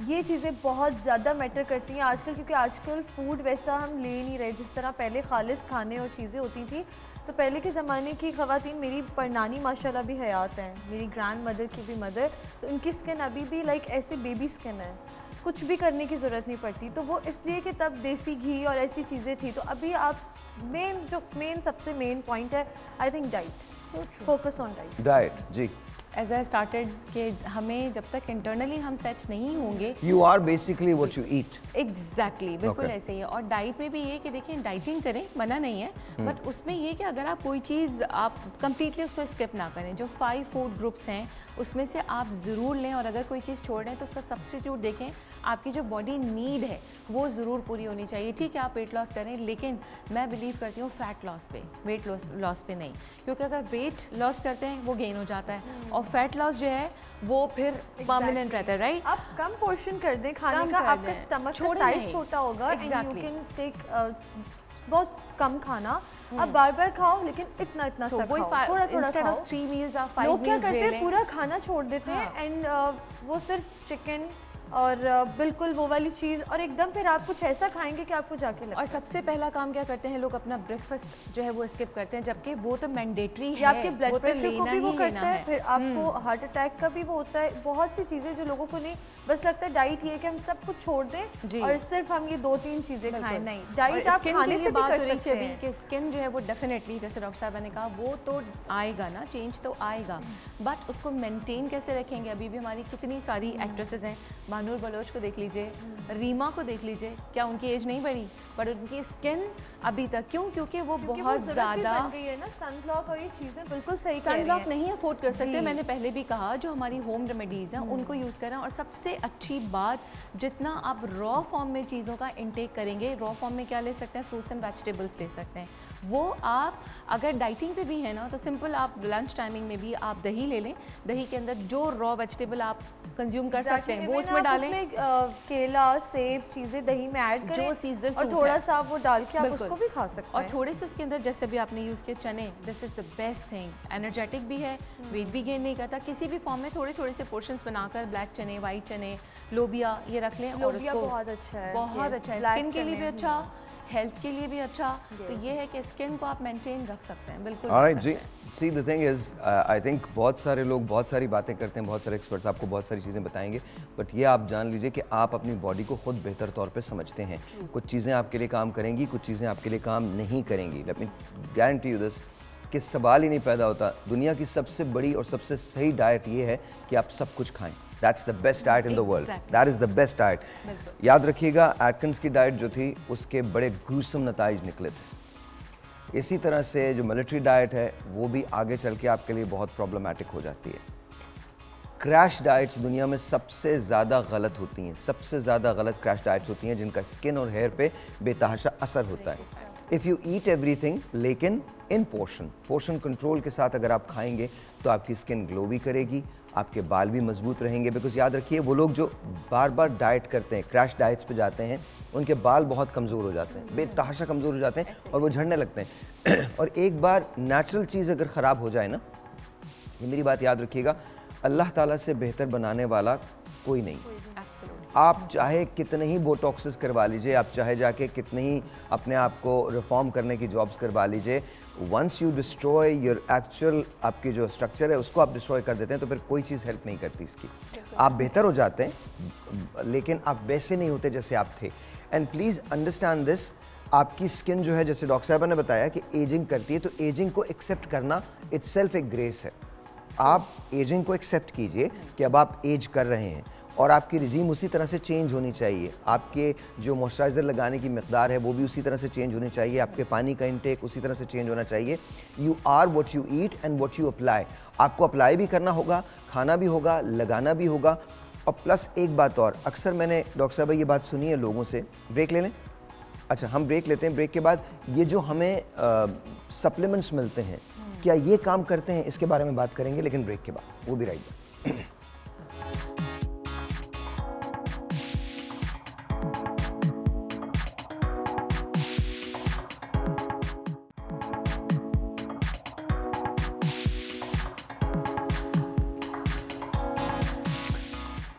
Speaker 5: ये चीज़ें बहुत ज़्यादा मैटर करती हैं आजकल, क्योंकि आजकल फूड वैसा हम ले नहीं रहे जिस तरह पहले खालिस खाने और चीज़ें होती थी। तो पहले के ज़माने की ख़वातीन, मेरी परनानी माशाल्लाह भी हयात हैं, मेरी ग्रैंड मदर की भी मदर, तो उनकी स्किन अभी भी लाइक ऐसे बेबी स्किन है, कुछ भी करने की ज़रूरत नहीं पड़ती। तो वो इसलिए कि तब देसी घी और ऐसी चीज़ें थी। तो अभी आप सबसे मेन पॉइंट है I think diet, focus on diet.
Speaker 1: Diet जी।
Speaker 3: एज आई स्टार्टेड कि हमें जब तक इंटरनली हम सेट नहीं होंगे,
Speaker 1: you are basically what you eat.
Speaker 3: Exactly, बिल्कुल
Speaker 1: Okay.
Speaker 3: ऐसे ही है। और डाइट में भी ये कि देखिए, डाइटिंग करें, मना नहीं है, बट उसमें ये कि अगर आप कोई चीज़ आप कंप्लीटली उसको स्किप ना करें। जो 5 फूड ग्रुप्स हैं उसमें से आप ज़रूर लें, और अगर कोई चीज़ छोड़ रहे हैं तो उसका सब्सटीट्यूट देखें। आपकी जो बॉडी नीड है वो ज़रूर पूरी होनी चाहिए। ठीक है, आप वेट लॉस करें, लेकिन मैं बिलीव करती हूँ फैट लॉस पे, वेट लॉस पे नहीं, क्योंकि अगर वेट लॉस करते हैं वो गेन हो जाता है, और फैट लॉस जो है वो फिर परमानेंट रहता है। राइट,
Speaker 5: आप कम पोर्शन कर दें खाने
Speaker 3: कम
Speaker 5: का,
Speaker 3: कर
Speaker 5: आपका
Speaker 3: दें,
Speaker 5: स्टमक का
Speaker 3: छोड़ें
Speaker 5: साइज
Speaker 3: नहीं।
Speaker 5: छोटा होगा and you
Speaker 3: Exactly.
Speaker 5: Can take बहुत कम खाना। आप बार बार खाओ, लेकिन इतना इतना सा खाओ, थोड़ा थोड़ा
Speaker 3: इंस्टेड
Speaker 5: खाओ।
Speaker 3: ऑफ 3 मील्स आप 5
Speaker 5: लोग क्या
Speaker 3: मील्स
Speaker 5: करते
Speaker 3: ले
Speaker 5: हैं,
Speaker 3: लें।
Speaker 5: पूरा खाना छोड़ देते हैं एंड वो सिर्फ चिकन और बिल्कुल वो वाली चीज़, और एकदम फिर आप कुछ ऐसा खाएंगे कि आपको जाके लगता
Speaker 3: और सबसे पहला काम क्या करते हैं लोग, अपना ब्रेकफास्ट जो है वो स्किप करते हैं, जबकि वो तो मैंडेटरी है,
Speaker 5: या आपके ब्लड
Speaker 3: वो तो
Speaker 5: प्रेशर को
Speaker 3: लेना
Speaker 5: भी वो
Speaker 3: ही
Speaker 5: करता
Speaker 3: लेना
Speaker 5: है, फिर आपको हार्ट अटैक का भी वो होता है। बहुत सी चीज़ें जो लोगों को नहीं, बस लगता है डाइट ये है कि हम सब कुछ छोड़ दें
Speaker 3: जी।
Speaker 5: और सिर्फ हम ये 2-3 चीज़ें खाएं।
Speaker 3: बिल्कुल।
Speaker 5: नहीं,
Speaker 3: और
Speaker 5: डाइट आप
Speaker 3: स्किन
Speaker 5: खाने
Speaker 3: के
Speaker 5: से
Speaker 3: लिए
Speaker 5: भी
Speaker 3: बात
Speaker 5: कर
Speaker 3: हो रही थी
Speaker 5: सकते
Speaker 3: अभी
Speaker 5: हैं।
Speaker 3: कि स्किन जो है वो डेफिनेटली, जैसे डॉक्टर साहबा ने कहा, वो तो आएगा ना, चेंज तो आएगा, बट उसको मेंटेन कैसे रखेंगे। अभी भी हमारी कितनी सारी एक्ट्रेसेस हैं बानूर बलोच को देख लीजिए, रीमा को देख लीजिए, क्या उनकी एज नहीं बढ़ी, बट उनकी स्किन अभी तक, क्यों? क्योंकि वो बहुत ज़्यादा
Speaker 5: सनब्लॉक और ये चीज़ें बिल्कुल सही
Speaker 3: सनब्लॉक नहीं अफोर्ड कर सकते। मैंने पहले भी कहा, जो हमारी होम रेमेडीज़ हैं उनको यूज़ करें। और सबसे अच्छी बात, जितना आप रॉ फॉर्म में चीज़ों का इंटेक करेंगे, रॉ फॉर्म में क्या ले सकते हैं, फ्रूट्स एंड वेजिटेबल्स ले सकते हैं। वो आप अगर डाइटिंग पे भी है ना, तो सिंपल आप लंच टाइमिंग में भी आप दही ले लें, दही के अंदर जो रॉ वेजिटेबल आप कंज्यूम कर सकते हैं वो उसमें डालें,
Speaker 5: केला, सेब चीज़ें दही में ऐड करें,
Speaker 3: जो सीजनल
Speaker 5: और थोड़ा सा वो डाल के आप उसको भी खा सकते हैं।
Speaker 3: और थोड़े से उसके अंदर जैसे भी आपने यूज़ किए चने, this is the best thing, energetic भी है, वेट भी गेन नहीं करता। किसी भी फॉर्म में थोड़े थोड़े से पोर्शंस बनाकर ब्लैक चने, वाइट चने, लोबिया ये रख लें, और उसको
Speaker 5: बहुत अच्छा है,
Speaker 3: बहुत अच्छा है, स्किन के लिए भी अच्छा, हेल्थ के लिए भी अच्छा। तो ये है कि स्किन को आप मेंटेन रख सकते हैं, बिल्कुल।
Speaker 1: ऑलराइट जी, see the thing is I think बहुत सारे लोग बहुत सारी बातें करते हैं, बहुत सारे एक्सपर्ट्स आपको बहुत सारी चीज़ें बताएंगे, बट ये आप जान लीजिए कि आप अपनी बॉडी को खुद बेहतर तौर पे समझते हैं। कुछ चीज़ें आपके लिए काम करेंगी, कुछ चीज़ें आपके लिए काम नहीं करेंगी। Let me guarantee you this कि सवाल ही नहीं पैदा होता। दुनिया की सबसे बड़ी और सबसे सही डाइट ये है कि आप सब कुछ खाएं। That's the best diet in the world. That is the best diet. याद रखिएगा, एटकिंस की डाइट जो थी उसके बड़े ग्रूसम नताइज निकले थे। इसी तरह से जो मिलिट्री डाइट है वो भी आगे चल के आपके लिए बहुत प्रॉब्लमेटिक हो जाती है। क्रैश डाइट्स दुनिया में सबसे ज़्यादा गलत होती हैं, सबसे ज़्यादा गलत क्रैश डाइट्स होती हैं जिनका स्किन और हेयर पे बेतहाशा असर होता है। इफ़ यू ईट एवरीथिंग, लेकिन इन पोर्शन कंट्रोल के साथ अगर आप खाएंगे तो आपकी स्किन ग्लो भी करेगी, आपके बाल भी मजबूत रहेंगे। बिकॉज याद रखिए, वो लोग जो बार बार डाइट करते हैं, क्रैश डाइट्स पे जाते हैं, उनके बाल बहुत कमज़ोर हो जाते हैं, बेतहाशा कमज़ोर हो जाते हैं और वो झड़ने लगते हैं। और एक बार नेचुरल चीज़ अगर ख़राब हो जाए ना, ये मेरी बात याद रखिएगा, अल्लाह ताला से बेहतर बनाने वाला कोई नहीं। आप चाहे कितने ही बोटॉक्सेस करवा लीजिए, आप चाहे जाके कितने ही अपने आप को रिफॉर्म करने की जॉब्स करवा लीजिए, once you destroy your actual, आपकी जो स्ट्रक्चर है उसको आप डिस्ट्रॉय कर देते हैं तो फिर कोई चीज़ हेल्प नहीं करती इसकी। आप बेहतर हो जाते हैं लेकिन आप वैसे नहीं होते जैसे आप थे। एंड प्लीज़ अंडरस्टैंड दिस, आपकी स्किन जो है, जैसे डॉक्टर साहब ने बताया कि एजिंग करती है, तो एजिंग को एक्सेप्ट करना इटसेल्फ एक ग्रेस है। आप एजिंग को एक्सेप्ट कीजिए कि अब आप एज कर रहे हैं और आपकी रिजीम उसी तरह से चेंज होनी चाहिए। आपके जो मॉइस्चराइज़र लगाने की मिकदार है वो भी उसी तरह से चेंज होनी चाहिए, आपके पानी का इंटेक उसी तरह से चेंज होना चाहिए। You are what you eat and what you apply. आपको अप्लाई भी करना होगा, खाना भी होगा, लगाना भी होगा। और प्लस एक बात और, अक्सर मैंने डॉक्टर साहब ये बात सुनी है लोगों से, ब्रेक ले लें। अच्छा, हम ब्रेक लेते हैं, ब्रेक के बाद ये जो हमें सप्लीमेंट्स मिलते हैं क्या ये काम करते हैं, इसके बारे में बात करेंगे, लेकिन ब्रेक के बाद। वो भी राइट है।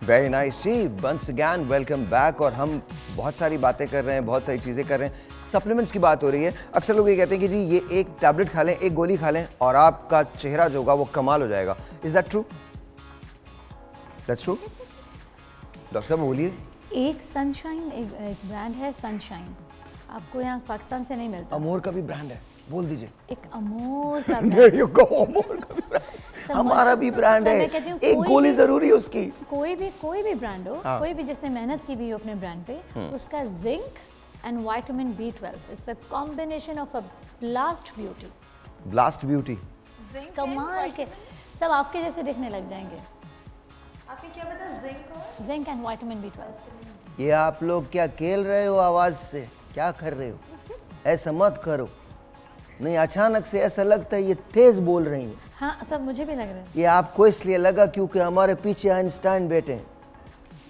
Speaker 1: वेरी नाइस जी, वंस अगैन वेलकम बैक। और हम बहुत सारी बातें कर रहे हैं, बहुत सारी चीज़ें कर रहे हैं, सप्लीमेंट्स की बात हो रही है। अक्सर लोग ये कहते हैं कि जी ये एक टैबलेट खा लें, एक गोली खा लें और आपका चेहरा जो होगा वो कमाल हो जाएगा। Is that true? That's true? Doctor साहब बोलिए।
Speaker 2: एक सनशाइन, एक ब्रांड है सनशाइन, आपको यहाँ पाकिस्तान से नहीं मिलता।
Speaker 1: अमोर का भी ब्रांड है, बोल दीजिए।
Speaker 2: एक अमोर का ब्रांड,
Speaker 1: अमोर का भी ब्रांड, हमारा भी ब्रांड है। एक गोली जरूरी है उसकी।
Speaker 2: कोई भी ब्रांड हो, कोई भी जिसने मेहनत की भी हो अपने ब्रांड पे, उसका zinc and vitamin B12 it's a combination of a blast beauty.
Speaker 1: Blast beauty
Speaker 2: कमाल के, सब आपके जैसे दिखने लग जाएंगे।
Speaker 5: आपने क्या बताया?
Speaker 2: Zinc and vitamin B12।
Speaker 1: ये आप लोग क्या खेल रहे हो आवाज से, क्या कर रहे हो? ऐसा मत करो, नहीं अचानक से ऐसा लगता है ये तेज बोल रही है।
Speaker 2: हाँ, सब मुझे भी लग रहा है।
Speaker 1: ये आपको इसलिए लगा क्योंकि हमारे पीछे आइंस्टाइन बैठे हैं।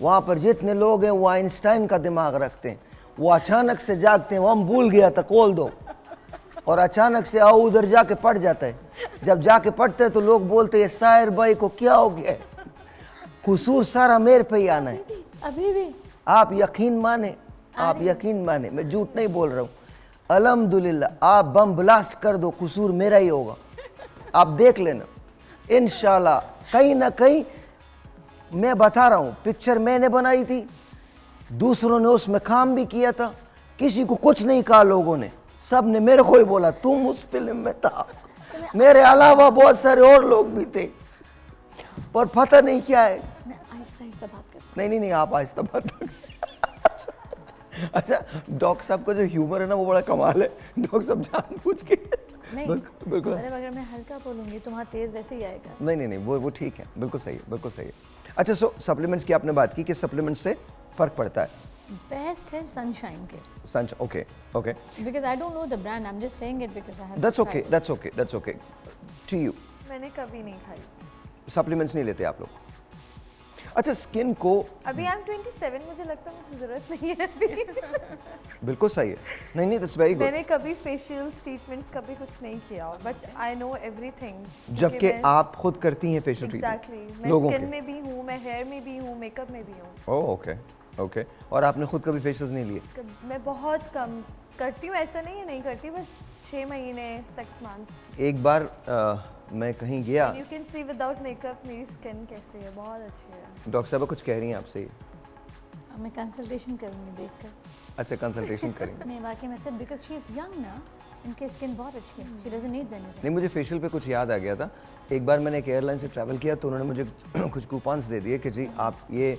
Speaker 1: वहाँ पर जितने लोग हैं वो आइंस्टाइन का दिमाग रखते हैं। वो अचानक से जागते हैं, वो हम भूल गया था कॉल दो, और अचानक से आओ उधर जाके पढ़ जाता है। जब जाके पढ़ते हैं तो लोग बोलते हैं शायर भाई को क्या हो गया है, कसूर सारा मेरे पे ही आना है।
Speaker 2: अभी भी
Speaker 1: आप यकीन माने, आप यकीन माने, मैं झूठ नहीं बोल रहा हूँ। अल्हम्दुलिल्लाह आप बम ब्लास्ट कर दो, कसूर मेरा ही होगा। आप देख लेना इंशाल्लाह। कहीं ना कहीं मैं बता रहा हूँ, पिक्चर मैंने बनाई थी, दूसरों ने उसमें काम भी किया था, किसी को कुछ नहीं कहा लोगों ने, सब ने मेरे को ही बोला तुम उस फिल्म में था। मेरे अलावा बहुत सारे और लोग भी थे, पर पता नहीं क्या है,
Speaker 2: आहिस्ता आहिस्ता बात करते हैं।
Speaker 1: नहीं नहीं नहीं, आप आहिस्ता बात अच्छा, डॉक्टर साहब का जो ह्यूमर है ना वो बड़ा कमाल है। डॉक्टर साहब जानबूझ के
Speaker 2: नहीं,
Speaker 1: बिल्कुल
Speaker 2: मतलब अगर मैं हल्का बोलूँगी तो वहाँ तेज़ वैसे ही आएगा।
Speaker 1: नहीं नहीं नहीं, वो ठीक है, बिल्कुल सही है, बिल्कुल सही है। अच्छा, सो सप्लीमेंट्स की आपने बात की कि सप्लीमेंट्स से फ़र्क पड़ता है।
Speaker 2: बेस्ट है सनशाइन के।
Speaker 1: Okay okay,
Speaker 2: Because I don't know the brand, I'm just saying it because I have.
Speaker 1: That's okay
Speaker 2: tried it.
Speaker 1: That's okay that's okay. To you
Speaker 5: मैंने कभी नहीं खाई।
Speaker 1: सप्लीमेंट्स नहीं लेते आप लोग? अच्छा, स्किन को
Speaker 5: अभी आई एम 27, मुझे लगता है मुझे ज़रूरत नहीं है अभी।
Speaker 1: बिल्कुल सही है। नहीं नहीं, दैट्स वेरी गुड।
Speaker 5: मैंने कभी फेशियल्स ट्रीटमेंट्स कभी कुछ नहीं किया, बट आई नो एवरीथिंग।
Speaker 1: जबकि आप खुद करती हैं फेशियल
Speaker 5: एग्जैक्टली,
Speaker 1: ट्रीटमेंट
Speaker 5: मैं
Speaker 1: लोगों
Speaker 5: स्किन
Speaker 1: के।
Speaker 5: में भी हूँ, मैं हेयर में भी हूँ, मेकअप में भी हूँ।
Speaker 1: ओह ओके ओके, और आपने खुद कभी फेशियल्स नहीं लिए?
Speaker 5: मैं बहुत कम करती हूँ, ऐसा नहीं है नहीं करती, बस 6 महीने 6 मंथ्स।
Speaker 1: एक बार मैं कहीं गया,
Speaker 5: you can see without makeup मेरी स्किन कैसी है, बहुत अच्छी है।
Speaker 1: डॉक्टर साहब कुछ कह रही हैं आपसे?
Speaker 2: अब मैं कंसल्टेशन करूँगी देखकर।
Speaker 1: अच्छा, कंसल्टेशन करेंगे।
Speaker 2: नहीं वाकई में sir, because she is young ना, इनकी स्किन बहुत अच्छी है, शी डजंट नीड्स एनीथिंग।
Speaker 1: नहीं, मुझे फेशियल पे कुछ याद आ गया था। एक बार मैंने एक एयरलाइन से ट्रैवल किया तो उन्होंने मुझे कुछ कूपन्स दे दिए कि जी आप ये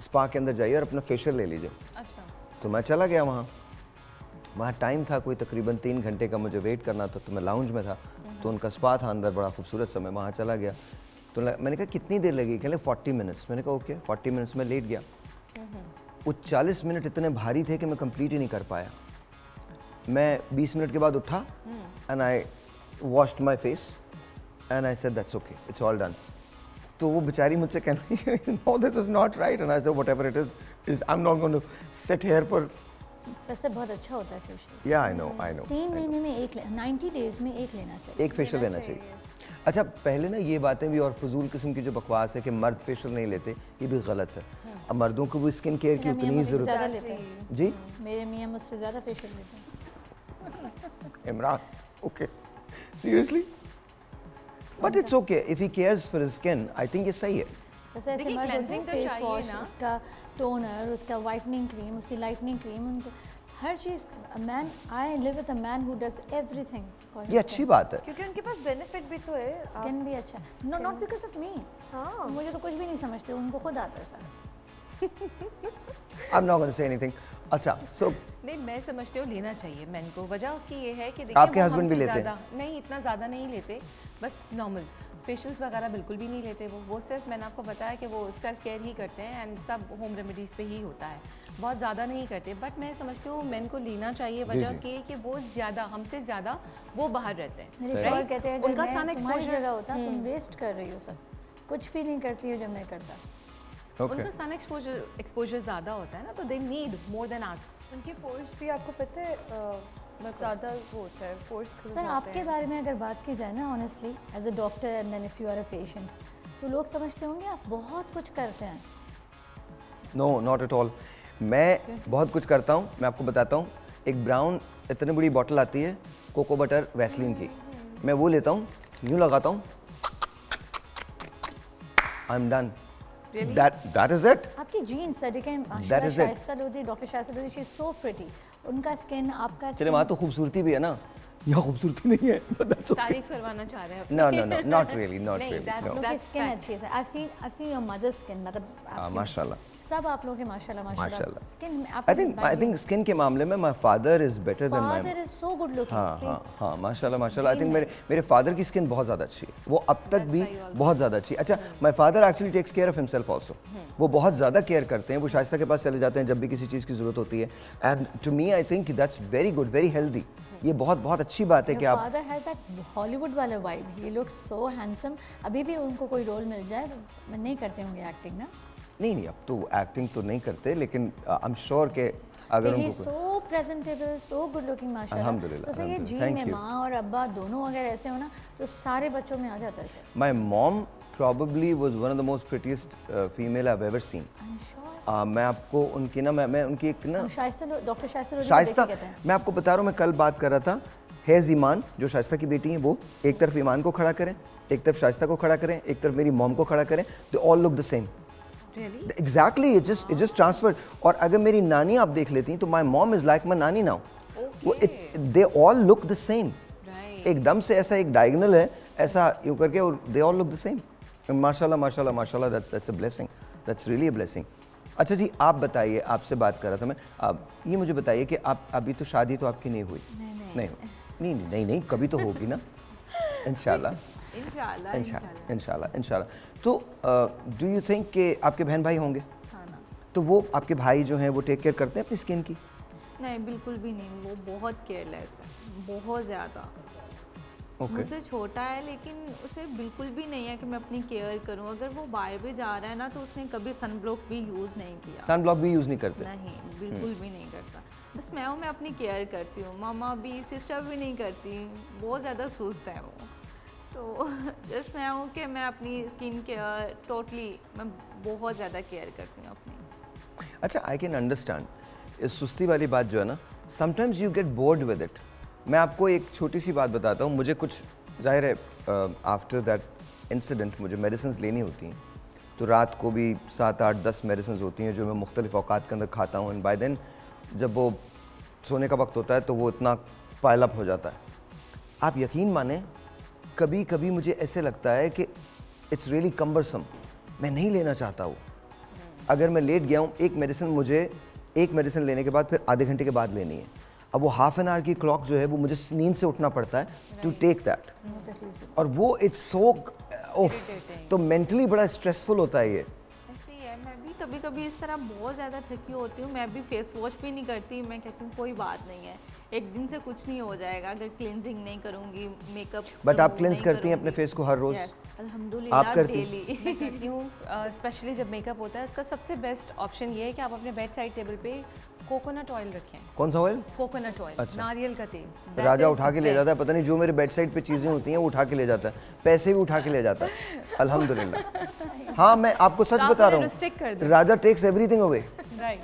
Speaker 1: स्पा के अंदर जाइए और अपना फेशियल ले लीजिए।
Speaker 3: अच्छा,
Speaker 1: तो मैं चला गया वहाँ टाइम था कोई तकरीबन 3 घंटे का मुझे वेट करना था। तो मैं लाउंज में था, तो उनका स्पा था अंदर, बड़ा खूबसूरत सा। मैं वहाँ चला गया तो मैंने कहा कितनी देर लगेगी? कहले 40 मिनट्स। मैंने कहा ओके, 40 मिनट्स में लेट गया। वो 40 मिनट इतने भारी थे कि मैं कंप्लीट ही नहीं कर पाया। मैं 20 मिनट के बाद उठा and I washed my face and I said that's okay, it's all done. तो वो बेचारी मुझसे कहने लगी no this is not right and I said whatever it is I am not going to sit here for.
Speaker 2: वैसे बहुत अच्छा होता है फेशियल।
Speaker 1: या आई नो
Speaker 2: 3 महीने में एक 90 डेज में एक लेना चाहिए।
Speaker 1: एक फेशियल लेना चाहिए। अच्छा, पहले ना ये बातें भी और फजूल किस्म की जो बकवास है कि मर्द फेशियल नहीं लेते, ये भी गलत है। अब मर्दों को भी स्किन केयर की उतनी ही
Speaker 2: ज़्यादा
Speaker 1: ज़रूरत
Speaker 2: लेते हैं।
Speaker 1: जी
Speaker 2: मेरे मियाँ मुझसे ज़्यादा फेशियल लेते हैं।
Speaker 1: Imran, okay seriously, but it's okay if he cares for his skin, I think ये सही है।
Speaker 2: वैसे ऐसे
Speaker 3: देखिए,
Speaker 2: मर्द होते हैं,
Speaker 3: cleansing तो
Speaker 2: फेस
Speaker 3: चाहिए
Speaker 2: वॉश,
Speaker 3: ना।
Speaker 2: उसका टोनर, उसका वाइटनिंग क्रीम, उसकी लाइटनिंग क्रीम, उनका हर चीज़। Man, I live with a man who does everything for
Speaker 1: ये अच्छी बात है।
Speaker 5: क्योंकि उनके पास बेनिफिट भी तो है।
Speaker 2: स्किन भी अच्छा है। No, not because of me.
Speaker 5: हाँ,
Speaker 2: मुझे तो कुछ भी नहीं समझते, उनको खुद आता है सारा।
Speaker 1: I am not going to say anything. अच्छा, सो
Speaker 3: नहीं, मैं समझती हूँ लेना चाहिए मैन को। वजह उसकी ये है कि देखिए,
Speaker 1: आपके
Speaker 3: वो
Speaker 1: husband भी
Speaker 3: हमसे
Speaker 1: लेते हैं?
Speaker 3: ज़्यादा नहीं, इतना ज़्यादा नहीं लेते, बस नॉर्मल फेशियल्स वगैरह बिल्कुल भी नहीं लेते। वो सिर्फ, मैंने आपको बताया कि वो सेल्फ केयर ही करते हैं एंड सब होम रेमेडीज़ पे ही होता है, बहुत ज़्यादा नहीं करते। बट मैं समझती हूँ मैन को लेना चाहिए। वजह उसकी है कि वो ज़्यादा, हमसे ज़्यादा वो बाहर रहते हैं।
Speaker 2: मेरे शोहर कहते हैं
Speaker 3: उनका
Speaker 2: अगर
Speaker 3: सन
Speaker 2: मैं तुम्हारी
Speaker 3: एक्सपोजर
Speaker 2: जगह होता तुम वेस्ट कर रही हो, सब कुछ भी नहीं करती हो जो मैं करता।
Speaker 1: ओके
Speaker 3: उनका सन एक्सपोजर ज़्यादा होता है ना, तो they need more than us.
Speaker 5: उनकी पोर्स भी आपको पता है ज़्यादा वो होता है, पोर्स खुल
Speaker 2: सर
Speaker 5: जाते
Speaker 2: आपके
Speaker 5: हैं।
Speaker 2: बारे में अगर बात की जाए ना, honestly as a doctor and then if you are a patient, तो लोग समझते होंगे आप बहुत कुछ करते हैं।
Speaker 1: No, not at all. मैं बहुत कुछ करता हूँ, मैं आपको बताता हूँ। एक ब्राउन इतनी बड़ी बॉटल आती है कोको बटर वैसलीन की, मैं वो लेता हूँ, यूँ लगाता हूँ, I am done. That is it.
Speaker 2: आपकी jeans sir,
Speaker 1: That is it.
Speaker 2: Shaista Lodhi, doctor Shaista Lodhi, she is so pretty. उनका स्किन, आपका
Speaker 1: चले, वहाँ तो खूबसूरती भी है ना, यहाँ खूबसूरती नहीं है, but that's okay.
Speaker 3: तारीफ करवाना चाह रहे हैं।
Speaker 1: No, no, no, not really, not
Speaker 3: नहीं,
Speaker 1: really.
Speaker 3: that's-
Speaker 1: No.
Speaker 2: आपकी
Speaker 3: That's
Speaker 2: स्किन
Speaker 3: fact.
Speaker 2: अच्छी है sir. I've seen your mother's skin, मतलब आपकी-
Speaker 1: माशाल्लाह।
Speaker 2: सब आप लोगों के माशाल्लाह
Speaker 1: माशाल्लाह।
Speaker 2: स्किन।
Speaker 1: I think skin के मामले में my father is better than my
Speaker 2: father is so good looking.
Speaker 1: हाँ माशाल्लाह माशाल्लाह। आई थिंक मेरे फादर की स्किन बहुत ज़्यादा अच्छी है, वो अब तक भी बहुत ज़्यादा अच्छी है। अच्छा, my father actually takes care of himself also. वो बहुत ज़्यादा केयर करते हैं, वो शाइस्ता के पास चले जाते हैं जब भी किसी चीज़ की ज़रूरत होती है। And to me I think that's very good, very healthy. ये बहुत बहुत अच्छी बात है कि आप
Speaker 2: फादर हैज दैट हॉलीवुड वाला vibe, he looks so handsome. अभी भी उनको कोई रोल मिल जाए, नहीं करते होंगे एक्टिंग ना?
Speaker 1: नहीं अब तो एक्टिंग तो नहीं करते, लेकिन आई एम श्योर के अगर
Speaker 2: ही
Speaker 1: उनको
Speaker 2: सो प्रेजेंटेबल, सो गुड लुकिंग माशाल्लाह।
Speaker 1: अल्हम्दुलिल्लाह,
Speaker 2: तो सर ये जी
Speaker 1: अल्हम्दुलिल्लाह,
Speaker 2: में
Speaker 1: thank you.
Speaker 2: माँ और अब्बा दोनों अगर ऐसे हो ना, तो सारे बच्चों में आ जाता है sir.
Speaker 1: My mom probably was one of the most prettiest female I've ever seen.
Speaker 2: I am sure.
Speaker 1: मैं आपको उनकी ना मैं उनकी एक ना
Speaker 2: शाइस्ता, डॉक्टर शाइस्ता लोधी को
Speaker 1: शाइस्ता,
Speaker 2: देख के कहते हैं।
Speaker 1: मैं आपको बता रहा हूँ, मैं कल बात कर रहा था, हैज़ ईमान जो शाइस्ता की बेटी हैं, वो एक तरफ ईमान को खड़ा करें, एक तरफ शाइस्ता को खड़ा करें, एक तरफ मेरी मॉम को खड़ा करें, they all look the same.
Speaker 3: Really?
Speaker 1: Exactly, it just transfer. और अगर मेरी नानी आप देख लेती हैं तो my mom is like my nani now. They all look the same.
Speaker 3: Right.
Speaker 1: एकदम से ऐसा एक डायगोनल है, ऐसा यूँ करके, और दे ऑल लुक द सेम। माशाल्लाह माशाल्लाह माशाल्लाह, that's a blessing, that's really a blessing. अच्छा जी, आप बताइए, आपसे बात कर रहा था मैं, आप ये मुझे बताइए कि आप अभी तो शादी तो आपकी नहीं हुई? नहीं, कभी तो होगी ना, इंशाल्लाह इंशाल्लाह। तो डू यू थिंक कि आपके बहन भाई होंगे?
Speaker 4: हाँ ना।
Speaker 1: तो वो आपके भाई जो हैं वो टेक केयर करते हैं अपनी स्किन की?
Speaker 4: नहीं, बिल्कुल भी नहीं, वो बहुत केयरलेस है, बहुत ज़्यादा। मुझसे छोटा है लेकिन उसे बिल्कुल भी नहीं है कि मैं अपनी केयर करूं। अगर वो बाहर भी जा रहा है ना तो उसने कभी सन ब्लॉक भी यूज़ नहीं किया।
Speaker 1: सन ब्लॉक भी यूज़ नहीं करते?
Speaker 4: नहीं, बिल्कुल भी नहीं करता। बस मैं अपनी केयर करती हूँ, मामा भी, सिस्टर भी नहीं करती, बहुत ज़्यादा सुस्त है वो। तो जस्ट मैं हूँ कि मैं अपनी स्किन केयर टोटली मैं बहुत ज़्यादा केयर करती हूँ अपनी।
Speaker 1: अच्छा, आई कैन अंडरस्टैंड इस सुस्ती वाली बात जो है ना, sometimes you get bored with it. मैं आपको एक छोटी सी बात बताता हूँ, मुझे कुछ जाहिर है आफ्टर दैट इंसिडेंट मुझे मेडिसिन लेनी होती हैं, तो रात को भी 7, 8, 10 मेडिसिन होती हैं जो मैं मुख्तलिफ औकात के अंदर खाता हूँ, एंड बाय देन जब वो सोने का वक्त होता है तो वो इतना पाइल अप हो जाता है। आप यकीन माने, कभी कभी मुझे ऐसे लगता है कि इट्स रियली कम्बरसम, मैं नहीं लेना चाहता वो। अगर मैं लेट गया हूँ, एक मेडिसिन लेने के बाद फिर आधे घंटे के बाद लेनी है, अब वो हाफ एन आवर की क्लॉक जो है वो मुझे नींद से उठना पड़ता है टू टेक दैट, और वो इट्स सो तो मेंटली बड़ा स्ट्रेसफुल होता है ये।
Speaker 4: ऐसे ही है, मैं भी कभी कभी इस तरह बहुत ज़्यादा थकी होती हूँ, मैं भी फेस वॉश भी नहीं करती। मैं कहती हूँ कोई बात नहीं है, एक दिन से कुछ नहीं हो जाएगा अगर क्लिनजिंग नहीं करूँगी, मेकअप।
Speaker 1: बट आप क्लिनज करती हैं अपने फेस को हर रोज?
Speaker 4: अल्हम्दुलिल्लाह,
Speaker 1: आप करती?
Speaker 4: डेली
Speaker 3: मैं करती हूँ, स्पेशली जब मेकअप होता है। इसका सबसे बेस्ट ऑप्शन ये है कि आप अपने बेड साइड टेबल पे कोकोनट ऑयल रखें।
Speaker 1: कौन सा ऑयल?
Speaker 3: Coconut oil.
Speaker 1: अच्छा।
Speaker 3: नारियल का तेल।
Speaker 1: राजा उठा के ले जाता है, पता नहीं जो मेरे बेड साइड पे चीज़ें होती हैं वो उठा के ले जाता है, पैसे भी उठा के ले जाता है, अल्हम्दुलिल्लाह। हाँ, मैं आपको सच बता रहा हूँ, राजा टेक्स एवरीथिंग अवे।
Speaker 3: राइट,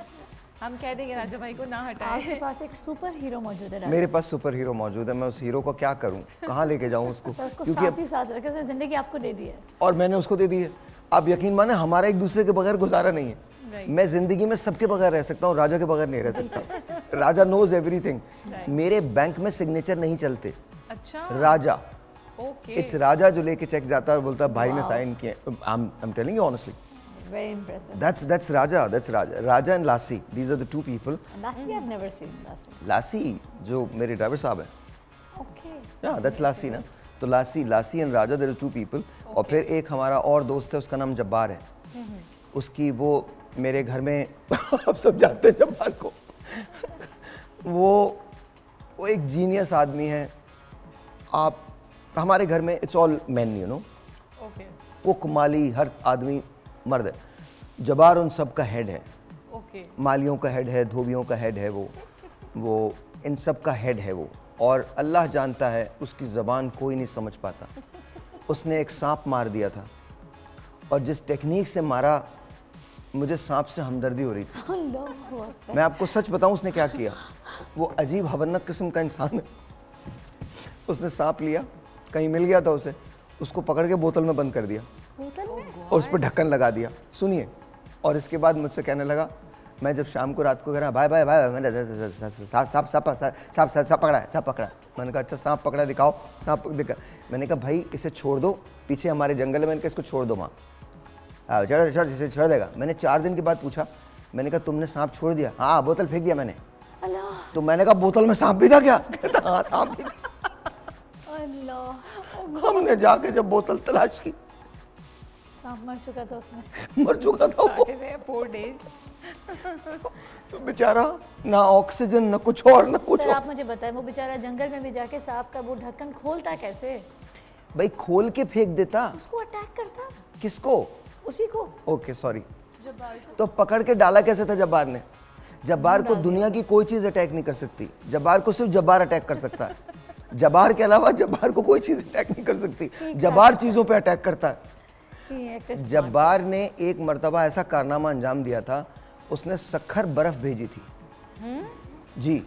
Speaker 3: हम कह देंगे राजा भाई को ना हटाएं।
Speaker 2: आपके पास एक सुपर हीरो मौजूद है।
Speaker 1: मेरे पास सुपर हीरो मौजूद है, मैं उस हीरो को क्या करूं, कहाँ लेके जाऊं उसको?
Speaker 2: तो उसको साथ ही साथ रखे, उसने जिंदगी आपको दे दी है
Speaker 1: और मैंने उसको दे दी है। आप यकीन माने, हमारा एक दूसरे के बगैर गुजारा नहीं है। मैं जिंदगी में सबके बगैर रह सकता हूँ, राजा के बगैर नहीं रह सकता। राजा नोज एवरीथिंग। मेरे बैंक में सिग्नेचर नहीं चलते।
Speaker 3: अच्छा,
Speaker 1: राजा,
Speaker 3: ओके,
Speaker 1: इट्स राजा जो लेके चेक जाता है और बोलता है भाई ने साइन किए। I am telling you honestly,
Speaker 2: very impressive.
Speaker 1: that's Raja and Lassi. These are the two people.
Speaker 2: Lassi I've never seen Lassi.
Speaker 1: Lassi जो मेरे ड्राइवर साहब हैं।
Speaker 2: Okay.
Speaker 1: Yeah, that's Lassi ना। तो Lassi and Raja, there are two people. और फिर एक हमारा और दोस्त है, उसका नाम जब्बार है। उसकी वो मेरे घर में आप सब जानते हैं जब्बार को। वो एक जीनियस आदमी है। आप हमारे घर में it's all man, you know.
Speaker 3: Okay,
Speaker 1: cook, माली, हर आदमी मर्द है। जब्बार उन सब का हेड है।
Speaker 3: ओके,
Speaker 1: मालियों का हेड है, धोबियों का हेड है, वो इन सब का हेड है वो। और अल्लाह जानता है उसकी ज़बान कोई नहीं समझ पाता। उसने एक सांप मार दिया था, और जिस टेक्निक से मारा, मुझे सांप से हमदर्दी हो रही थी। मैं आपको सच बताऊं उसने क्या किया। वो अजीब हवन्नक किस्म का इंसान है। उसने सांप लिया, कहीं मिल गया था उसे, उसको पकड़ के बोतल में बंद कर दिया और उस पर ढक्कन लगा दिया। सुनिए, और इसके बाद मुझसे कहने लगा, मैं जब शाम को रात को कह रहा भाई मैंने सांप पकड़ा। मैंने कहा अच्छा सांप पकड़ा, दिखाओ सांप दिखा। मैंने कहा भाई इसे छोड़ दो, पीछे हमारे जंगल है। मैंने कहा इसको छोड़ दो, माँ छोड़ देगा। मैंने 4 दिन के बाद पूछा, मैंने कहा तुमने सांप छोड़ दिया? हाँ, बोतल फेंक दिया मैंने। तो मैंने कहा बोतल में सांप भी था क्या? कहता हाँ सांप भी था। हमने जाके जब बोतल तलाश की,
Speaker 2: सांप मर चुका था उसमें।
Speaker 1: मर चुका था वो।
Speaker 3: 4 days।
Speaker 1: तो बेचारा ना ऑक्सीजन ना कुछ और ना कुछ।
Speaker 2: सर आप मुझे बताएं, वो बेचारा जंगल में भी जाके सांप का वो ढक्कन खोलता कैसे?
Speaker 1: भाई खोल के फेंक देता।
Speaker 2: उसको अटैक करता?
Speaker 1: किसको?
Speaker 2: उसी को।
Speaker 1: Okay sorry. तो पकड़ के डाला कैसे था जब्बार ने? जब्बार को दुनिया की कोई चीज अटैक नहीं कर सकती। जब्बार को सिर्फ जब्बार अटैक कर सकता है। जब्बार के अलावा जब्बार को कोई चीज अटैक नहीं कर सकती। जब्बार चीजों पे अटैक करता है। जब्बार ने एक मर्तबा ऐसा कारनामा अंजाम दिया था, उसने सखर बर्फ भेजी थी। जी,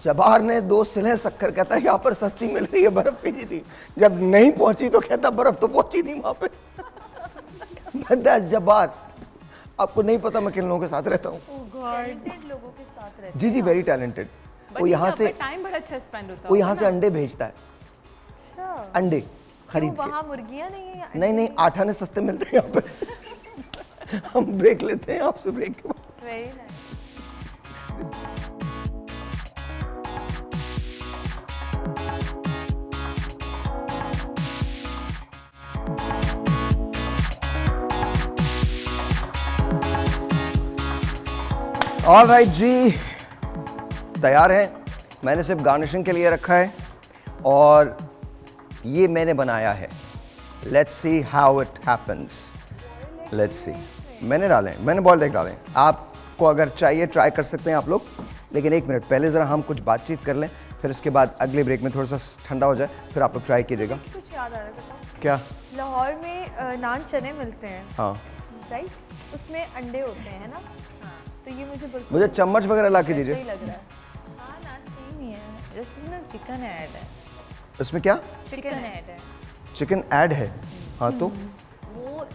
Speaker 1: जब्बार ने 2 सिलें शक्कर, कहता है यहाँ पर सस्ती मिल रही है, बर्फ भेजी थी। जब नहीं पहुंची तो कहता बर्फ तो पहुंची नहीं वहां पे। जब्बार, आपको नहीं पता मैं किन लोगों के साथ रहता हूँ।
Speaker 5: टैलेंटेड लोगों के साथ रहते
Speaker 1: जी वेरी टैलेंटेड। वो यहाँ से
Speaker 3: टाइम बड़ा अच्छा स्पेंड होता है।
Speaker 1: वो यहाँ से अंडे भेजता है।
Speaker 5: अच्छा,
Speaker 1: अंडे खरीद के।
Speaker 5: वहाँ मुर्गियाँ नहीं है?
Speaker 1: नहीं, आठाने सस्ते मिलते हैं यहाँ पे। हम ब्रेक लेते हैं आपसे ब्रेक के बाद।
Speaker 5: Very nice.
Speaker 1: ऑल राइट जी, तैयार है। मैंने सिर्फ गार्निशिंग के लिए रखा है और ये मैंने बनाया है। Let's see how it happens. Let's see. मैंने डाले, मैंने बॉइल्ड एग डाले। आपको अगर चाहिए ट्राई कर सकते हैं आप लोग, लेकिन एक मिनट पहले ज़रा हम कुछ बातचीत कर लें, फिर उसके बाद अगले ब्रेक में थोड़ा सा ठंडा हो जाए, फिर आप लोग ट्राई कीजिएगा।
Speaker 5: कुछ याद आ रहा है, बताओ।
Speaker 1: क्या?
Speaker 5: लाहौर में नान चने मिलते हैं,
Speaker 1: हाँ
Speaker 5: राइट? उसमें अंडे होते हैं ना? तो ये मुझे बिल्कुल
Speaker 1: मुझे चम्मच वगैरह ला के दीजिए।
Speaker 5: सही लग रहा है।
Speaker 4: हाँ ना, सेम ही है, जस्ट इसमें चिकन ऐड है।
Speaker 1: इसमें क्या?
Speaker 4: चिकन ऐड है।
Speaker 1: चिकन ऐड है? हाँ तो
Speaker 4: वो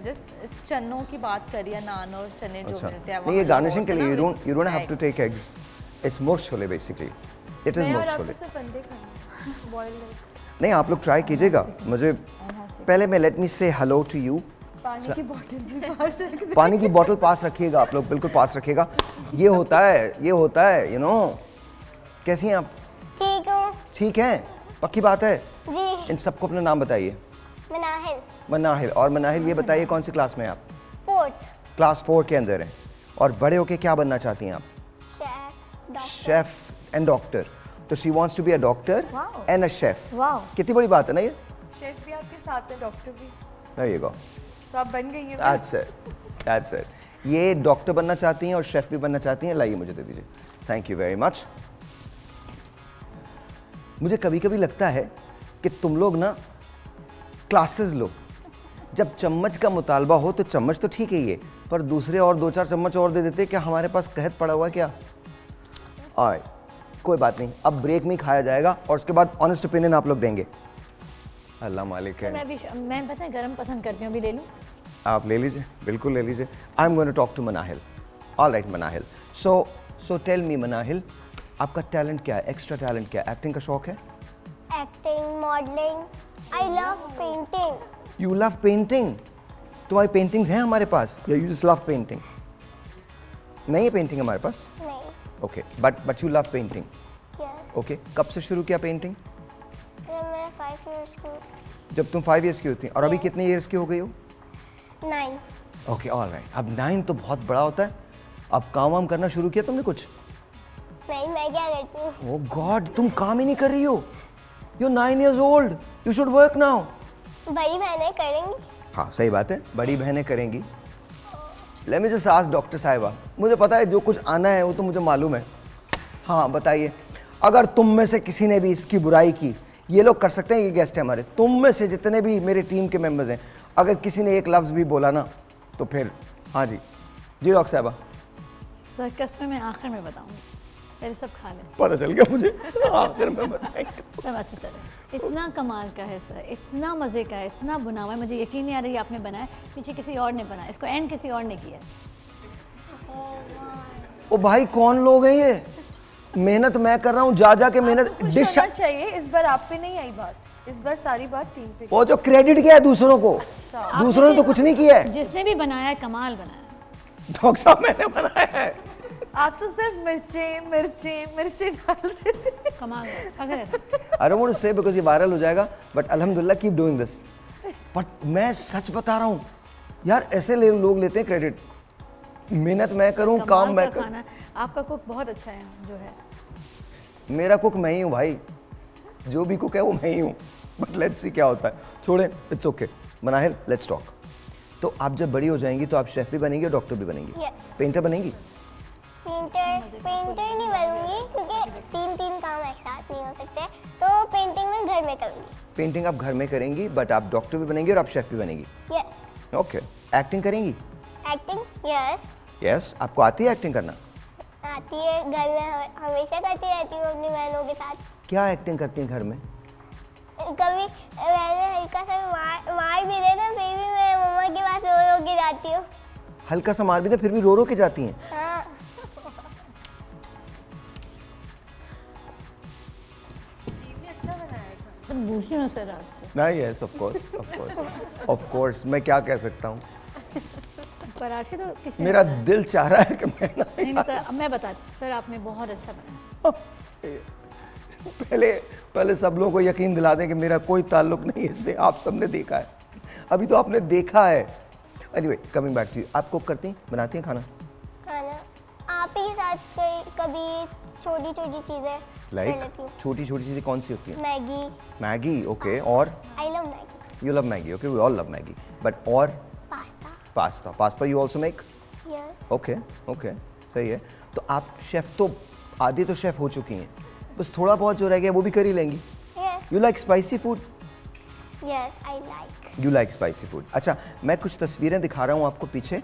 Speaker 4: जस्ट चनों की बात करिए, नान और चने जो
Speaker 1: अच्छा,
Speaker 4: मिलते हैं
Speaker 1: नहीं ये
Speaker 4: वहाँ
Speaker 1: गार्निशिंग के
Speaker 4: लाहौर
Speaker 1: लिए
Speaker 4: से
Speaker 1: you
Speaker 4: ना
Speaker 1: don't have to take eggs. It's more chole basically. It is
Speaker 5: मैं
Speaker 1: more
Speaker 5: और आपको
Speaker 1: छोले।
Speaker 5: सिर्फ अंडे खाना, बॉइल्ड एग।
Speaker 1: नहीं आप लोग ट्राई कीजिएगा। मुझे पहले मैं लेट मी से हेलो टू यू।
Speaker 5: पानी की बोतल भी बाहर से रख दे।
Speaker 1: पानी की बोतल पास रखिएगा आप लोग, बिल्कुल पास रखिएगा। ये होता है यू नो। कैसी हैं आप?
Speaker 7: ठीक हूँ
Speaker 1: ठीक है, पक्की बात है।
Speaker 7: जी।
Speaker 1: इन सबको अपना नाम बताइए।
Speaker 7: मनाहिल
Speaker 1: मनाहिल। और मनाहिल ये बताइए कौन सी क्लास में हैं आप?
Speaker 7: 4th
Speaker 1: क्लास 4 के अंदर हैं। और बड़े होके क्या बनना चाहती हैं आप?
Speaker 7: Chef doctor.
Speaker 1: Chef and doctor. तो she wants to be a doctor
Speaker 2: Wow.
Speaker 1: And a chef.
Speaker 2: Wow.
Speaker 1: कितनी बड़ी बात है ना ये।
Speaker 5: शेफ भी आपके साथ है, डॉक्टर भी,
Speaker 1: There you go.
Speaker 5: तो आप बन गई हैं।
Speaker 1: That's it. That's it. ये डॉक्टर बनना चाहती हैं और शेफ भी बनना चाहती हैं। लाइए मुझे दे दीजिए। Thank you very much. मुझे कभी कभी लगता है कि तुम लोग ना क्लासेस लो। जब चम्मच का मुतालबा हो तो चम्मच तो ठीक है ये, पर दूसरे और 2-4 चम्मच और दे देते। क्या हमारे पास कहत पड़ा हुआ है क्या? ऑलराइट, कोई बात नहीं, अब ब्रेक में ही खाया जाएगा और उसके बाद ऑनेस्ट ओपिनियन आप लोग देंगे। अल्लाह मालिक है।
Speaker 2: मैं पता है गरम पसंद करती हूँ, अभी ले लूँ?
Speaker 1: आप ले लीजिए, बिल्कुल ले लीजिए। I am going to talk to Manahil. Alright Manahil, so tell me Manahil, आपका टैलेंट क्या है? एक्स्ट्रा टैलेंट क्या है? एक्टिंग का शौक है?
Speaker 7: Acting, modelling, I love painting.
Speaker 1: You love painting. तुम्हारी पेंटिंग्स हैं हमारे पास या यू जस्ट लव पेंटिंग? नहीं है पेंटिंग हमारे पास।
Speaker 7: नहीं।
Speaker 1: Okay, but you love painting.
Speaker 7: Yes.
Speaker 1: Okay, कब से शुरू किया पेंटिंग?
Speaker 7: जब मैं 5 years की हूँ।
Speaker 1: जब तुम 5 years की होती और अभी कितने ईयर्स की हो गई हो?
Speaker 7: 9।
Speaker 1: Okay alright. अब 9 तो बहुत बड़ा होता है। अब काम वाम करना शुरू किया तुमने कुछ?
Speaker 7: नहीं, मैं क्या करती हूँ?
Speaker 1: ओह गॉड, तुम काम ही नहीं कर रही हो। You 9 years old, you should work now.
Speaker 7: बड़ी बहनें करेंगी।
Speaker 1: हाँ सही बात है, बड़ी बहनें करेंगी। Let me just ask doctor साहिबा, मुझे पता है जो कुछ आना है वो तो मुझे मालूम है। हाँ बताइए, अगर तुम में से किसी ने भी इसकी बुराई की, ये लोग कर सकते हैं, ये गेस्ट है हमारे, तुम में से जितने भी मेरे टीम के मेंबर्स हैं, अगर किसी ने एक लफ्ज़ भी बोला ना तो फिर हाँ जी डॉक्टर साहिबा।
Speaker 2: सर्कस में मैं आखिर में बताऊंगी, पहले सब खा लें।
Speaker 1: पता चल गया मुझे, आखिर में बताएंगे।
Speaker 2: सब अच्छा चले। इतना कमाल का है सर, इतना मज़े का है, इतना बुना हुआ है, मुझे यकीन नहीं आ रही आपने बनाया, पीछे किसी और ने बनाया, इसको एंड किसी और ने किया।
Speaker 1: ओ भाई कौन लोग हैं ये? मेहनत मैं कर रहा हूँ, जा जा के मेहनत।
Speaker 5: खुश
Speaker 1: डिश
Speaker 5: होना चाहिए, इस बार आप पे नहीं आई बात, इस बार सारी बात टीम पे।
Speaker 1: वो जो क्रेडिट किया है दूसरों को, दूसरों ने तो कुछ नहीं किया है।
Speaker 2: जिसने भी बनाया है कमाल बनाया।
Speaker 1: डॉक्टर साहब मैंने बनाया है।
Speaker 5: आप तो सिर्फ मिर्चें डाल रहे थे।
Speaker 2: कमाल अगर
Speaker 1: I don't want to say because ये वायरल हो जाएगा, but अल्हम्दुलिल्लाह कीप डूइंग दिस। बट मैं सच बता रहा हूँ यार, ऐसे लोग लेते हैं क्रेडिट। मेहनत मैं करूँ, काम मैं करूँ।
Speaker 2: खाना आपका कुक बहुत अच्छा है जो है।
Speaker 1: मेरा कुक मैं ही हूँ भाई, जो भी कुक है वो मैं ही हूँ। बट लेट्स सी क्या होता है, छोड़े, it's okay. Manahil let's talk. तो आप जब बड़ी हो जाएंगी तो आप शेफ भी बनेंगी और डॉक्टर भी बनेंगी?
Speaker 7: Yes.
Speaker 1: पेंटर बनेंगी?
Speaker 7: पेंटर नहीं बनूंगी क्योंकि 3 काम एक साथ नहीं हो सकते, तो पेंटिंग मैं घर में करूंगी।
Speaker 1: पेंटिंग आप घर में करेंगी, बट आप डॉक्टर भी बनेंगी और आप शेफ भी बनेंगी?
Speaker 7: यस।
Speaker 1: ओके। एक्टिंग करेंगी?
Speaker 7: Acting yes.
Speaker 1: यस, आपको आती है एक्टिंग करना?
Speaker 7: आती है, घर में हमेशा करती रहती हूँ अपनी बहनों के साथ।
Speaker 1: क्या एक्टिंग करती हैं घर में?
Speaker 7: कभी मैंने हल्का सा मार भी दे ना, फिर भी मैं मम्मा के पास रो रो के जाती हूँ।
Speaker 1: हल्का सा मार भी दे फिर भी रो रो के जाती हैं?
Speaker 7: हाँ।
Speaker 2: सब भूखी हूँ सर रात से।
Speaker 1: नहीं, yes of course, of course, of course. मैं क्या कह सकता हूँ।
Speaker 2: पराठे तो किसी
Speaker 1: मेरा दिल चाह रहा है कि मैं ना
Speaker 2: नहीं सर, अब मैं बताती हूँ सर, आपने बहुत अच्छा बनाया।
Speaker 1: पहले सब लोगों को यकीन दिला दें कि मेरा कोई ताल्लुक नहीं है इससे, आप सबने देखा है, अभी तो आपने देखा है। Anyway coming back to you, आप कुक करती हैं, बनाती हैं खाना?
Speaker 7: खाना आप ही के साथ कभी छोटी छोटी चीज़ें
Speaker 1: लाइक छोटी छोटी चीज़ें कौन सी होती हैं?
Speaker 7: मैगी।
Speaker 1: मैगी, ओके, और?
Speaker 7: I love Maggi.
Speaker 1: You love Maggi, okay, we all love Maggi, but और?
Speaker 7: Pasta.
Speaker 1: Pasta, pasta you also make?
Speaker 7: Yes.
Speaker 1: Okay okay, सही है। तो आप शेफ़ तो आधी तो शेफ़ हो चुकी हैं, बस थोड़ा बहुत जो रह गया वो भी कर ही लेंगी। You like spicy food?
Speaker 7: Yes I like.
Speaker 1: You like spicy food. अच्छा, मैं कुछ तस्वीरें दिखा रहा हूँ आपको पीछे,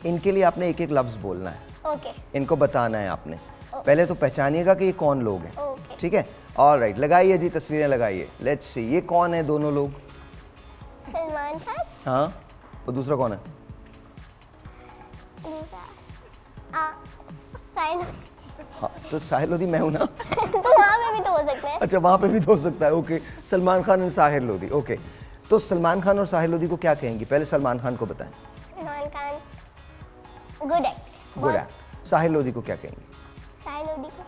Speaker 1: इनके लिए आपने एक एक लफ्ज़ बोलना है।
Speaker 7: ओके।
Speaker 1: इनको बताना है आपने, पहले तो पहचानिएगा कि ये कौन लोग हैं।
Speaker 7: ओके।
Speaker 1: ठीक है, ऑलराइट, लगाइए जी तस्वीरें लगाइए। लेट्स सी, ये कौन है दोनों लोग?
Speaker 7: सलमान खान।
Speaker 1: हाँ, और दूसरा कौन है?
Speaker 7: साहिल।
Speaker 1: हाँ, तो साहिल लोधी मैं हूँ ना।
Speaker 7: तो वहाँ पे भी तो हो सकता है।
Speaker 1: अच्छा, वहाँ पे भी तो हो सकता है, ओके। सलमान खान और साहिल लोधी, ओके। तो सलमान खान और साहिल लोधी को क्या कहेंगी? पहले सलमान खान को बताएं।
Speaker 7: Salman Khan good act.
Speaker 1: Good act. Sahil Lodhi को क्या कहेंगी?
Speaker 7: साहिल लोधी को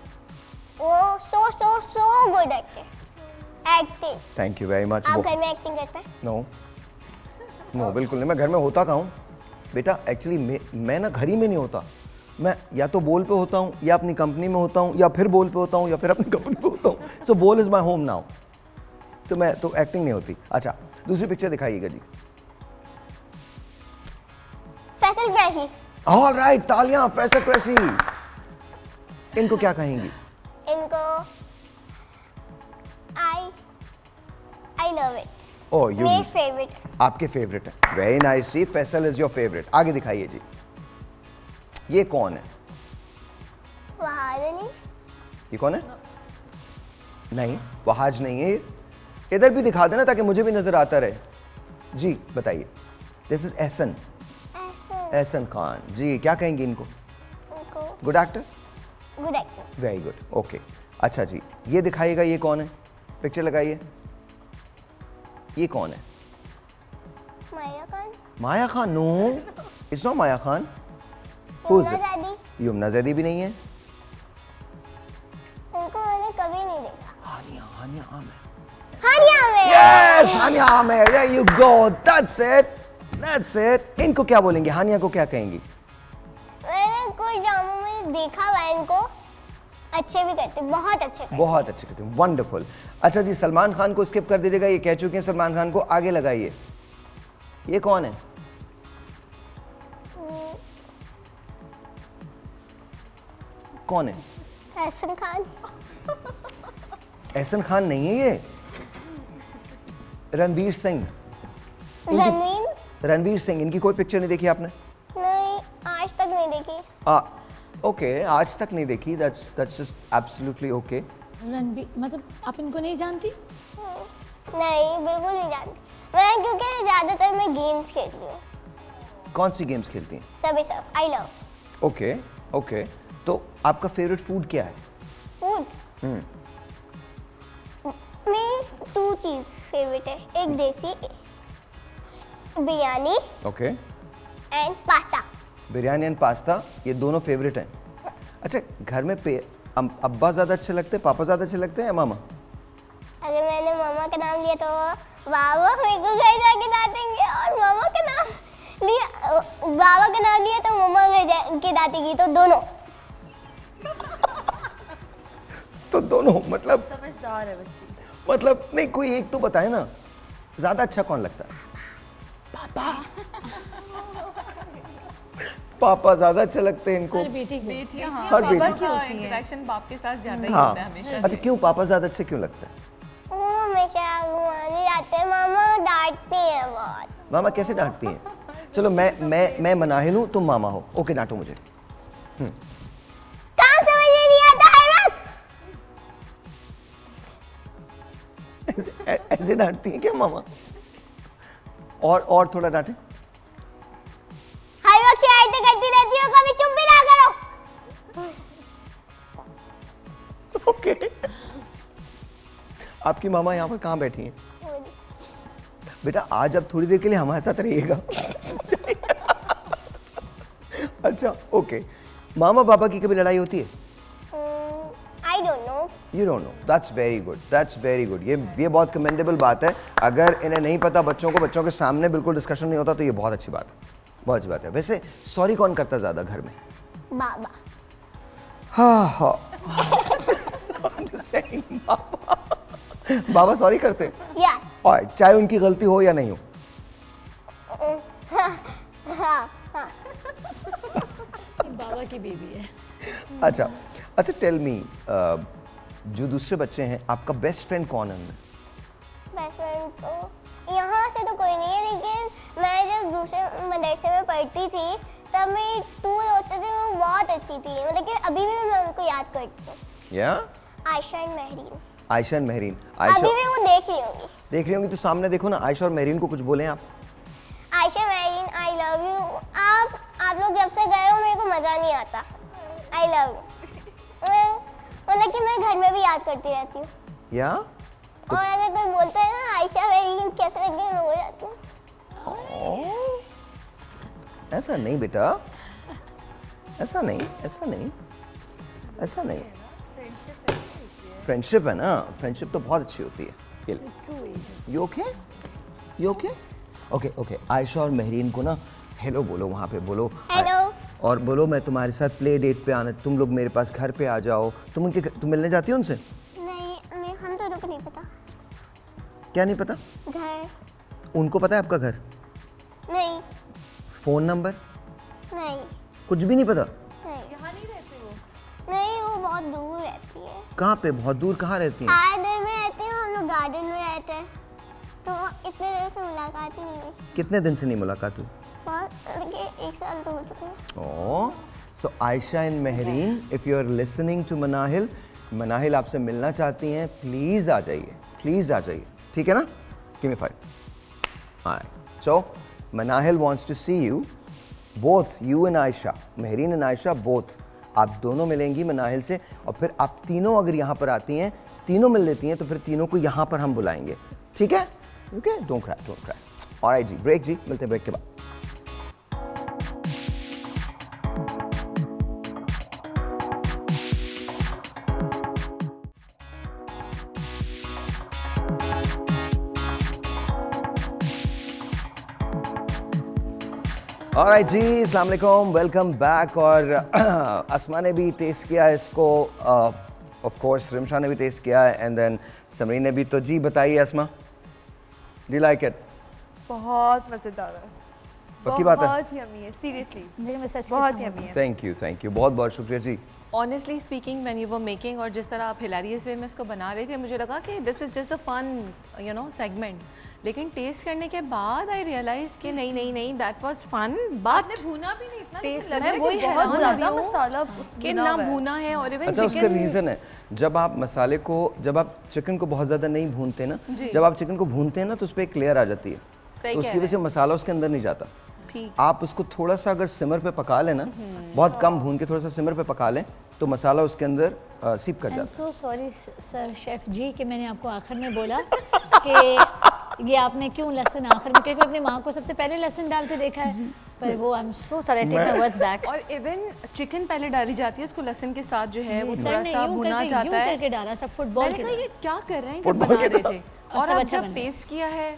Speaker 7: वो so good acting.
Speaker 1: Thank you very much.
Speaker 7: आप घर में एक्टिंग करते हैं?
Speaker 1: नो नो, बिल्कुल नहीं, मैं घर में होता कहाँ हूँ बेटा, एक्चुअली मैं ना घर ही में नहीं होता, मैं या तो बोल पे होता हूँ, या अपनी कंपनी में होता हूँ, या फिर बोल पे होता हूँ, या फिर अपनी कंपनी पे होता हूँ। सो बोल इज़ माई होम नाउ, तो मैं तो एक्टिंग नहीं होती। अच्छा, दूसरी पिक्चर दिखाइएगा जी।
Speaker 7: फैसल कुरैशी।
Speaker 1: ऑलराइट, तालियां फैसल कुरैशी। इनको क्या कहेंगी?
Speaker 7: इनको I love it.
Speaker 1: Oh, you,
Speaker 7: मेरी फेवरेट।
Speaker 1: आपके फेवरेट है, वेरी नाइस जी, फैसल इज योर फेवरेट। आगे दिखाइए जी, ये कौन है?
Speaker 7: वहाज अली।
Speaker 1: ये कौन है? नहीं, वहाज नहीं है ये, इधर भी दिखा देना ताकि मुझे भी नजर आता रहे। जी बताइए। This is Ehsan. एहसन खान जी, क्या कहेंगे इनको? Good actor.
Speaker 7: Good actor.
Speaker 1: Very good, okay. अच्छा जी, ये दिखाइएगा, ये कौन है? पिक्चर लगाइए, ये कौन है?
Speaker 7: माया खान।
Speaker 1: माया खान? नो, इट्स नॉट माया खान। यमुना ज़ैदी भी नहीं है।
Speaker 7: उनको मैंने कभी नहीं देखा।
Speaker 1: हानिया Aamir.
Speaker 7: Yes,
Speaker 1: Hania Aamir, there you go, that's it। इनको क्या बोलेंगे? हानिया को क्या कहेंगी?
Speaker 7: मैंने कोई ड्रामा में देखा हुआ है इनको, अच्छे भी करते, बहुत अच्छे करते।
Speaker 1: बहुत अच्छे करते हैं, वंडरफुल। अच्छा जी, सलमान खान को स्किप कर दीजिएगा, ये कह चुके हैं सलमान खान को। आगे लगाइए, ये कौन है? कौन है?
Speaker 7: एहसन खान।
Speaker 1: एहसन खान नहीं है ये, रणवीर सिंह। रणवीर सिंह, इनकी कोई पिक्चर नहीं देखी आपने?
Speaker 7: नहीं, आज तक नहीं देखी।
Speaker 1: ओके, आज तक नहीं देखी, that's just absolutely okay.
Speaker 2: Ranbir, मतलब आप इनको नहीं जानती?
Speaker 7: नहीं, बिल्कुल नहीं जानती मैं, क्योंकि ज़्यादातर मैं गेम्स खेलती हूँ।
Speaker 1: कौन सी गेम्स खेलती हैं?
Speaker 7: सब आई लव।
Speaker 1: ओके ओके, तो आपका फेवरेट फूड क्या है?
Speaker 7: फूड मेरी 2 चीज़ फेवरेट है, एक देसी biryani
Speaker 1: okay,
Speaker 7: and pasta.
Speaker 1: Biryani and pasta, ये दोनों फेवरेट हैं। अच्छा, घर में अब्बा ज़्यादा अच्छे लगते हैं, पापा ज़्यादा अच्छे लगते हैं या मामा?
Speaker 7: अगर मैंने मामा का नाम लिया तो बाबा मेरे को घर जाके डांटेंगे, और मामा का नाम लिया, बाबा का नाम लिया तो मम्मा घर जाके डांटेगी, तो दोनों।
Speaker 1: तो दोनों, मतलब
Speaker 3: समझदार है बच्ची।
Speaker 1: मतलब नहीं, कोई एक तो बताए ना, ज़्यादा अच्छा कौन लगता है? पापा ज़्यादा अच्छे लगते हैं इनको।
Speaker 2: हर बेटी को।
Speaker 3: बेटियां हाँ,
Speaker 1: हर
Speaker 3: पापा
Speaker 1: बेटी।
Speaker 3: का इंटरेक्शन बाप के साथ ज्यादा ही
Speaker 1: हाँ,
Speaker 3: होता है हमेशा।
Speaker 1: अच्छा क्यों पापा ज़्यादा अच्छे क्यों लगता है?
Speaker 7: वो हमेशा घुमाने जाते हैं, मामा डांटती है बहुत।
Speaker 1: मामा कैसे डांटती हैं? चलो मैं मनाहिल हूँ, तुम मामा हो, ओके डांटो मुझे।
Speaker 7: काम समझ में नहीं आता है
Speaker 1: ऐसे डांटती हैं क्या मामा? और थोड़ा डांटे।
Speaker 7: हर वक्त शिकायतें करती रहती हो, कभी चुप भी ना करो।
Speaker 1: ओके, आपकी मामा यहाँ पर कहाँ बैठी हैं? बेटा आज अब थोड़ी देर के लिए हमारे साथ रहिएगा। अच्छा ओके, मामा पापा की कभी लड़ाई होती है?
Speaker 7: I don't know.
Speaker 1: You don't no, that's very good, that's very good. ये बहुत कमेंडेबल बात है। अगर इन्हें नहीं पता बच्चों के सामने बिल्कुल डिस्कशन नहीं होता तो ये बहुत अच्छी बात है, बहुत अच्छी बात है। वैसे सॉरी कौन करता ज़्यादा घर में?
Speaker 7: बाबा।
Speaker 1: हाँ बाबा सॉरी करते हैं?
Speaker 7: या।
Speaker 1: और चाहे उनकी गलती हो या नहीं हो?
Speaker 7: हाँ।
Speaker 2: बाबा की बेबी है।
Speaker 1: अच्छा अच्छा, टेल मी, जो दूसरे बच्चे हैं आपका बेस्ट फ्रेंड कौन है उनमें?
Speaker 7: बेस्ट फ्रेंड तो यहाँ से तो कोई नहीं है, लेकिन मैं जब दूसरे मदरसे में पढ़ती थी तब मेरी 2 दोस्तें थी, वो बहुत अच्छी थी, लेकिन अभी भी मैं उनको याद करती हूँ।
Speaker 1: या
Speaker 7: आयशा एंड महरीन।
Speaker 1: आयशा एंड महरीन।
Speaker 7: अभी भी वो देख रही होंगी।
Speaker 1: देख रही होंगी तो सामने देखो ना, आयशा और महरीन को कुछ बोलें आप।
Speaker 7: Ayesha Mehreen, I love you. आप लोग जब से गए हो मेरे को मज़ा नहीं आता। I love you. मतलब कि मैं घर में भी याद करती रहती हूँ।
Speaker 1: या
Speaker 7: और अगर कोई बोलता है ना आयशा महरीन कैसे लगे, रो जाती हूँ।
Speaker 1: ऐसा नहीं बेटा, ऐसा नहीं, ऐसा नहीं, ऐसा नहीं। फ्रेंडशिप है ना, फ्रेंडशिप तो बहुत अच्छी होती है। You okay? You okay? Okay okay, Ayesha और महरीन को ना हेलो बोलो, वहाँ पे बोलो
Speaker 7: हेलो।
Speaker 1: और बोलो मैं तुम्हारे साथ प्ले डेट पे आना, तुम लोग मेरे पास घर पे आ जाओ। तुम मिलने जाती हो उनसे?
Speaker 7: नहीं, हम दोनों को नहीं पता।
Speaker 1: क्या नहीं पता?
Speaker 7: घर।
Speaker 1: उनको पता है आपका घर?
Speaker 7: नहीं।
Speaker 1: Phone number?
Speaker 7: नहीं।
Speaker 1: कुछ भी नहीं पता?
Speaker 7: नहीं। यहाँ नहीं रहती वो? नहीं, वो बहुत दूर रहती है।
Speaker 1: कहाँ पे? बहुत दूर कहाँ रहती है?
Speaker 7: आधे में रहती है, हम लोग गार्डन में रहते हैं, तो इतने देर से मुलाकात ही नहीं हुई।
Speaker 1: कितने दिन से नहीं मुलाकात हुई?
Speaker 7: बहुत, 1 साल तो हो चुके हैं।
Speaker 1: Oh, so Aisha and Mehreen, if you are listening to Manahil, Manahil आपसे मिलना चाहती हैं, प्लीज आ जाइए, प्लीज आ जाइए, ठीक है ना? Give me 5. Alright. So Manahil wants to see you, both you and Aisha, Mehreen and Aisha both. आप दोनों मिलेंगी मनाहिल से, और फिर आप तीनों अगर यहाँ पर आती हैं, तीनों मिल लेती हैं, तो फिर तीनों को यहाँ पर हम बुलाएंगे, ठीक है? Okay, don't cry, don't cry. Alright जी, ब्रेक जी, मिलते हैं ब्रेक के बाद। ऑलराइट जी, अस्सलाम वालेकुम, वेलकम बैक। और अस्मा ने भी टेस्ट किया है इसको, ऑफ कोर्स रिमशा ने भी टेस्ट किया है, एंड देन समरीन ने भी। तो जी बताइए अस्मा, डू लाइक इट?
Speaker 5: बहुत मज़ेदार है,
Speaker 1: पक्की बात है?
Speaker 5: बहुत यम्मी है, सीरियसली
Speaker 2: मेरे में सच
Speaker 5: बहुत यम्मी है।
Speaker 1: थैंक यू, बहुत बहुत शुक्रिया जी।
Speaker 3: Honestly speaking, when you were making और जिस तरह आप हिलेरियस वे में इसको बना रहे थे, मुझे लगा कि this is just the fun you know segment, लेकिन टेस्ट करने के बाद आई रियलाइज कि नहीं दैट वाज फन, बट
Speaker 5: भुना भी नहीं इतना,
Speaker 3: टेस्ट
Speaker 5: लग
Speaker 3: मैं
Speaker 5: रहा है
Speaker 3: वही
Speaker 5: कि बहुत ज़्यादा
Speaker 3: हैरान
Speaker 5: मसाला
Speaker 3: कि ना भुना है। और इवन
Speaker 1: अच्छा, उसका
Speaker 3: चिकन,
Speaker 1: रीज़न है, जब आप मसाले को, जब आप चिकन को बहुत ज़्यादा नहीं भूनते ना, जब आप चिकन को भूनते हैं ना तो उस पर एक लेयर आ जाती है, तो उसकी वजह से मसाला उसके अंदर नहीं जाता।
Speaker 3: ठीक,
Speaker 1: आप उसको थोड़ा सा अगर सिमर पे पका लें ना, बहुत कम भून के थोड़ा सा सिमर पे पका लें, तो मसाला उसके अंदर सीप कर जाता है।
Speaker 2: सो सॉरी सर शेफ जी कि मैंने आपको आखिर में बोला कि ये आपने क्यों लहसुन आखिर में, क्योंकि अपनी माँ को सबसे पहले लहसुन डालते देखा है, पर वो I am so sorry, take my words back.
Speaker 3: और इवन चिकन पहले डाली जाती है, उसको लहसुन के साथ जो है वो
Speaker 2: सर
Speaker 3: थोड़ा
Speaker 2: ने
Speaker 3: सा
Speaker 2: यूं
Speaker 3: भुना जाता
Speaker 2: यूं
Speaker 3: है।
Speaker 2: करके डाला सब फुटबॉल
Speaker 3: मैंने
Speaker 2: के
Speaker 3: कहा
Speaker 2: तरह।
Speaker 3: ये क्या कर रहे हैं जब बना रहे थे, और
Speaker 2: सब
Speaker 3: अब
Speaker 2: अच्छा
Speaker 3: जब
Speaker 2: बना।
Speaker 3: टेस्ट किया है,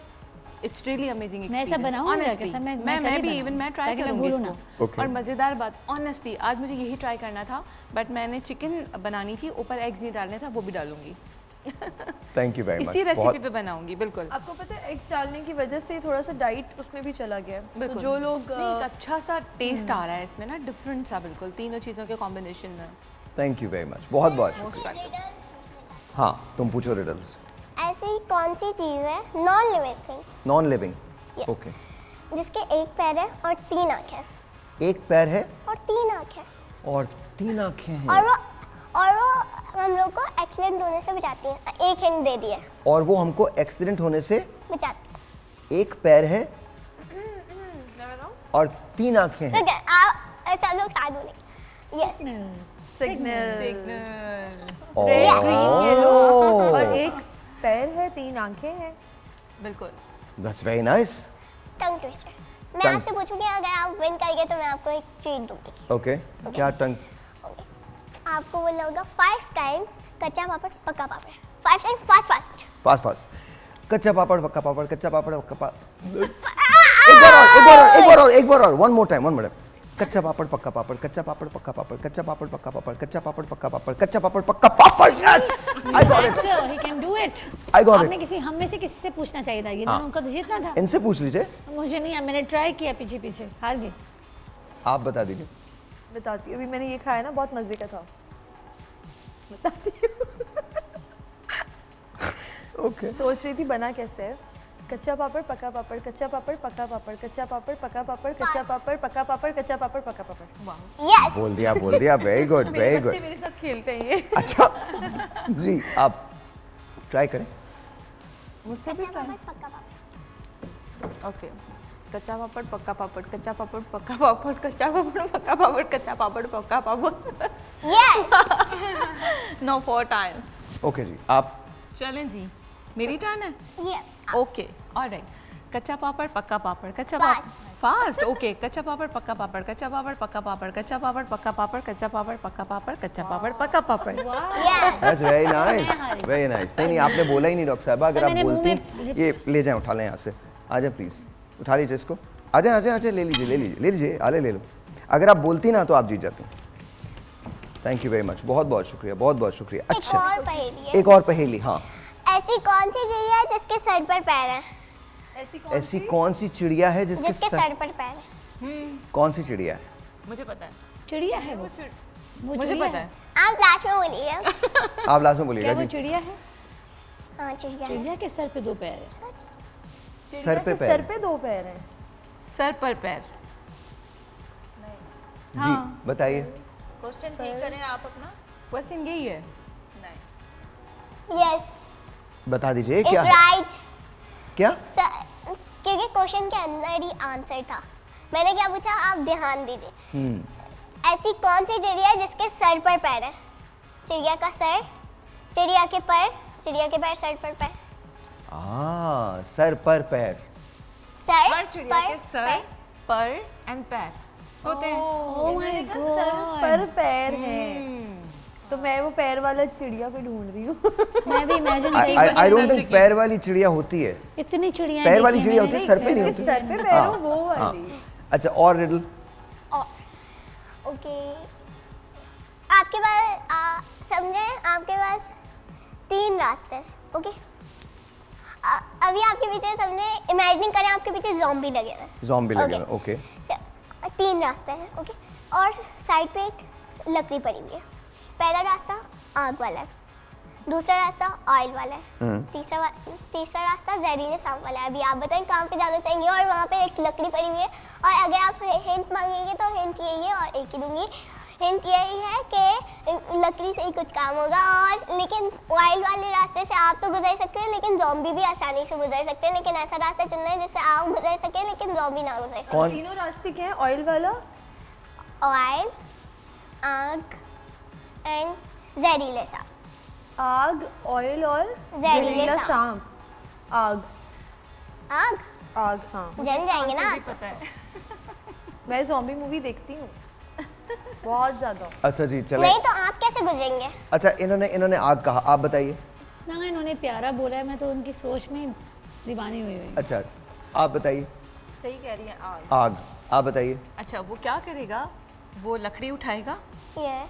Speaker 3: इट्स रियली अमेजिंग
Speaker 2: मैं ऐसा
Speaker 3: एक्सपीरियंस।
Speaker 2: बनाऊंगी जाके
Speaker 3: Honestly,
Speaker 2: सर, मैं
Speaker 3: मैं
Speaker 2: कल ही
Speaker 3: भी
Speaker 2: बनाऊंगी,
Speaker 3: इवन मैं ट्राई
Speaker 2: ताकि मैं
Speaker 3: करूंगी
Speaker 2: भूलूं
Speaker 3: इसको।
Speaker 1: Okay.
Speaker 3: और मज़ेदार बात, ऑनेस्टली आज मुझे यही ट्राई करना था, बट मैंने चिकन बनानी थी, ऊपर एग्स नहीं डालने था, वो भी डालूंगी।
Speaker 1: Thank you very much.
Speaker 3: इसी रेसिपी पे बनाऊंगी, बिल्कुल।
Speaker 5: आपको पता है एग्स डालने की वजह से थोड़ा सा डाइट उसमें भी चला गया है, तो
Speaker 3: बिल्कुल।
Speaker 5: जो लोग
Speaker 3: नहीं, एक अच्छा सा टेस्ट आ रहा है इसमें ना, डिफरेंट सा, बिल्कुल तीनों चीज़ों के कॉम्बिनेशन में।
Speaker 1: थैंक यू वेरी मच, बहुत बहुत
Speaker 3: मोस्ट
Speaker 1: शुक्रिया।
Speaker 3: वेलकम।
Speaker 1: हाँ, तुम पूछो रिडल्स।
Speaker 7: ऐसी कौन सी चीज़ है non living thing
Speaker 1: non living,
Speaker 7: Yes.
Speaker 1: Okay.
Speaker 7: जिसके 1 पैर है और 3 आँखें,
Speaker 1: एक पैर है
Speaker 7: और 3 आँखें,
Speaker 1: और 3 आँखें हैं,
Speaker 7: और वो हम लोग को एक्सीडेंट होने से बचाती है। एक हिंट दे दिया,
Speaker 1: और वो हमको एक्सीडेंट होने से
Speaker 7: बचाती है।
Speaker 1: एक पैर है और 3 आँखें हैं।
Speaker 7: तो क्या आप ऐसा लोग साथ बोलेंगे? यस,
Speaker 5: सिग्नल,
Speaker 1: ओह।
Speaker 5: रेड, ग्रीन, येलो, और एक पैर है 3 आंखें हैं।
Speaker 3: बिल्कुल।
Speaker 1: That's very nice.
Speaker 7: Tongue twister. मैं आपसे पूछूंगी अगर आप विन करेंगे तो मैं आपको एक ट्रीट दूंगी।
Speaker 1: ओके क्या टंग?
Speaker 7: आपको बोलना होगा 5 टाइम्स कच्चा पापड़ पक्का पापड़। 5 टाइम्स फास्ट फास्ट
Speaker 1: फास्ट। कच्चा पापड़ पक्का पापड़, कच्चा पापड़ पक्का पापड़। एक बार और वन मोर टाइम। कच्चा पापड़ पक्का पापड़, कच्चा पापड़ पक्का पापड़, कच्चा पापड़ पक्का पापड़, कच्चा पापड़ पक्का पापड़, कच्चा पापड़ पक्का पापड़। Yes, I got it.
Speaker 2: He can do it.
Speaker 1: I got
Speaker 2: आपने
Speaker 1: इट।
Speaker 2: हम में से किसी से पूछना चाहिए था, ये ना उनका तो जीतना था।
Speaker 1: इनसे पूछ लीजिए।
Speaker 2: मुझे नहीं, मैंने ट्राई किया पीछे हार गई।
Speaker 1: आप बता दीजिए।
Speaker 5: बताती हूँ, अभी मैंने ये खाया ना, बहुत मजे का था। बताती हूँ।
Speaker 1: ओके।
Speaker 5: सोच रही थी बना कैसे है। कच्चा पापड़ पक्का पापड़, कच्चा पापड़ पक्का पापड़, कच्चा पापड़ पक्का पापड़, कच्चा पापड़ पक्का पापड़, कच्चा पापड़ पक्का पापड़।
Speaker 7: यस,
Speaker 1: बोल दिया वेरी गुड वेरी गुड।
Speaker 5: बच्चे मेरे साथ खेलते हैं ये।
Speaker 1: अच्छा जी, आप ट्राई करें।
Speaker 5: मुझसे भी
Speaker 7: कच्चा पापड़ पक्का पापड़।
Speaker 4: ओके, कच्चा पापड़ पक्का पापड़, कच्चा पापड़ पक्का पापड़, कच्चा पापड़ पक्का पापड़, कच्चा पापड़ पक्का पापड़।
Speaker 7: यस।
Speaker 4: No 4 time.
Speaker 1: ओके जी, आप
Speaker 3: चलें जी, मेरी टर्न है।
Speaker 7: यस।
Speaker 3: Okay, alright. कच्चा पापड़ पक्का पापड़, कच्चा पापड़ फास्ट। ओके, कच्चा पापड़ पक्का पापड़, कच्चा पापड़ पक्का पापड़, कच्चा पापड़ पक्का पापड़, कच्चा पापड़ पक्का पापड़, कच्चा पापड़ पक्का papad.
Speaker 1: That's very nice very nice. नहीं आपने बोला ही नहीं डॉक्टर साहब, अगर आप बोलती। ये ले जाएं, उठा लें यहाँ से। आ जाए प्लीज, उठा लीजिए इसको। आ जाए ले लीजिए आले ले लो। अगर आप बोलती ना तो आप जीत जाती। थैंक यू वेरी मच, बहुत शुक्रिया। अच्छा, एक और पहेली। हाँ,
Speaker 7: ऐसी कौन सी चिड़िया है जिसके सर पर पैर है?
Speaker 1: ऐसी कौन सी चिड़िया है जिसके
Speaker 7: सर पर पैर है?
Speaker 1: कौन सी चिड़िया है?
Speaker 3: मुझे पता है,
Speaker 2: चिड़िया है वो
Speaker 3: मुझे
Speaker 2: चिड़िया
Speaker 3: पता है।
Speaker 7: आप लास्ट में बोलिए।
Speaker 1: आप लास्ट में बोलिएगा
Speaker 2: क्या वो
Speaker 1: जी।
Speaker 2: चिड़िया है?
Speaker 7: हाँ चिड़िया है।
Speaker 2: चिड़िया के सर पे 2 पैर है।
Speaker 1: सर पे
Speaker 5: सर पे 2 पैर हैं।
Speaker 3: सर पर पैर।
Speaker 1: जी बताइए।
Speaker 4: क्वेश्चन ठीक करें आप अपना।
Speaker 3: क्वेश्चन यही है।
Speaker 7: यस,
Speaker 1: बता दीजिए
Speaker 7: इट्स
Speaker 1: क्या है?
Speaker 7: राइट।
Speaker 1: क्या?
Speaker 7: क्योंकि क्वेश्चन के अंदर ही आंसर था। मैंने क्या पूछा, आप ध्यान दीजिए। ऐसी कौन सी चिड़िया है जिसके सर पर पैर है? चिड़िया का सर, चिड़िया के पैर, सर पर पैर।
Speaker 1: सर पर पैर।
Speaker 7: सर
Speaker 3: हर चिड़िया के सर पर एंड पैर होते हैं।
Speaker 2: ओह माय
Speaker 5: सर
Speaker 2: गॉड,
Speaker 5: पर पैर हैं। तो मैं वो पैर वाला चिड़िया को ढूंढ रही हूँ।
Speaker 2: मैं भी इमेजिन
Speaker 1: आई डोंट थिंक पैर वाली चिड़िया होती है।
Speaker 2: इतनी चिड़िया
Speaker 1: पैर वाली चिड़िया होती है, सर पे नहीं होती।
Speaker 5: सर पे पैर हो वो वाली।
Speaker 1: अच्छा, और रिडल।
Speaker 7: ओके, आपके पास समझे, आपके पास 3 रास्ते हैं। ओके, अभी आपके पीछे समझे, इमेजिनिंग करें आपके पीछे ज़ॉम्बी लगे हैं।
Speaker 1: ज़ॉम्बी लगे हैं, ओके।
Speaker 7: 3 रास्ते हैं। ओके, और साइड पे एक लकड़ी पड़ी हुई है। पहला रास्ता आग वाला है, दूसरा रास्ता ऑयल वाला है, तीसरा रास्ता जहरीले सांप वाला है। अभी आप बताएं कहाँ पे जाना चाहेंगे? और वहाँ पे एक लकड़ी पड़ी हुई है, और अगर आप हिंट मांगेंगे तो हिंट यही है और एक ही दूंगी। हिंट यही है कि लकड़ी से ही कुछ काम होगा। और लेकिन ऑयल वाले रास्ते से आप तो गुजर सकते हैं, लेकिन ज़ॉम्बी भी आसानी से गुजर सकते हैं। लेकिन ऐसा रास्ता चुनना है जिससे आप गुजर सकें लेकिन ज़ॉम्बी ना गुजर सके।
Speaker 5: तीनों रास्ते क्या है? ऑयल वाला,
Speaker 7: ऑयल, आग एंड जहरीले सांप।
Speaker 5: आग, ऑयल और
Speaker 7: जहरीला
Speaker 5: सांप। आग
Speaker 7: आग
Speaker 5: हाँ।
Speaker 7: जल जाएंगे ना आप।
Speaker 3: पता है।
Speaker 5: मैं ज़ॉम्बी मूवी देखती हूँ बहुत ज्यादा।
Speaker 1: अच्छा जी, चले।
Speaker 7: नहीं तो आप कैसे गुजरेंगे?
Speaker 1: अच्छा, इन्होंने आग कहा, आप बताइए।
Speaker 2: ना इन्होंने प्यारा बोला है, मैं तो उनकी सोच में दीवानी हुई हुई।
Speaker 1: अच्छा, आप बताइए।
Speaker 4: सही कह रही है आग।
Speaker 1: आग, आप बताइए।
Speaker 3: अच्छा, वो क्या करेगा? वो लकड़ी उठाएगा,
Speaker 7: ये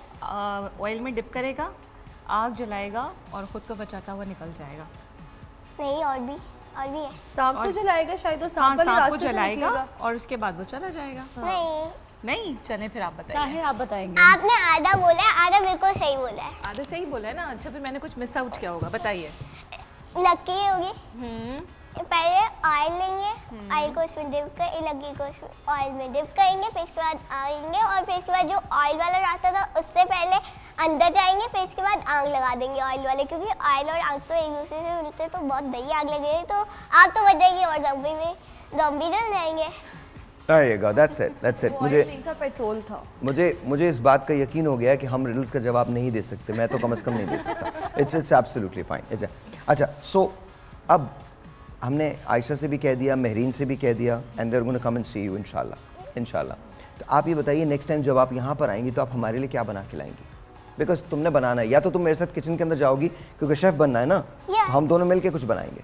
Speaker 3: ऑयल में डिप करेगा, आग जलाएगा और खुद को बचाता हुआ निकल जाएगा।
Speaker 7: नहीं, और भी है।
Speaker 5: सांप को जलाएगा शायद, और
Speaker 3: हाँ,
Speaker 5: सांप वाले
Speaker 3: सांप को
Speaker 5: रास्ते से
Speaker 3: जलाएगा
Speaker 5: निकलेगा।
Speaker 3: और उसके बाद वो चला जाएगा। नहीं, चले फिर आप बताइए।
Speaker 2: साहिर आप बताएंगे।
Speaker 7: आपने आधा बोला है, आधा बिल्कुल सही बोला है।
Speaker 3: आधे सही बोला है ना। अच्छा, फिर मैंने कुछ मिस आउट किया होगा, बताइए।
Speaker 7: लकड़ी होगी, पहले ऑयल लेंगे, ऑयल को उसमें डिप कर, लकड़ी को उसमें ऑयल में डिप करेंगे, फिर इसके बाद आएंगे और फिर इसके बाद जो ऑयल वाला रास्ता था उससे पहले अंदर जाएंगे, फिर इसके बाद आग लगा देंगे ऑयल वाले, क्योंकि ऑयल और आग तो एक दूसरे से मिलते तो बहुत बड़ी आग लगेगी, तो आग तो बच जाएगी और ज़ॉम्बी जल जाएंगे।
Speaker 1: There you go, that's it.
Speaker 5: Oil नहीं था, पेट्रोल था।
Speaker 1: मुझे इस बात का यकीन हो गया कि हम रिडल्स का जवाब नहीं दे सकते। मैं तो कम से कम नहीं दे सकता। It's absolutely fine. अच्छा, सो अब हमने आयशा से भी कह दिया, महरीन से भी कह दिया, and they are gonna come and see you इंशाल्लाह। तो आप ये बताइए नेक्स्ट टाइम जब आप यहाँ पर आएंगी तो आप हमारे लिए क्या बना के लाएंगी? बिकॉज तुमने बनाना है, या तो तुम मेरे साथ किचन के अंदर जाओगी क्योंकि शेफ बनना है ना, तो हम दोनों मिलके कुछ बनाएंगे।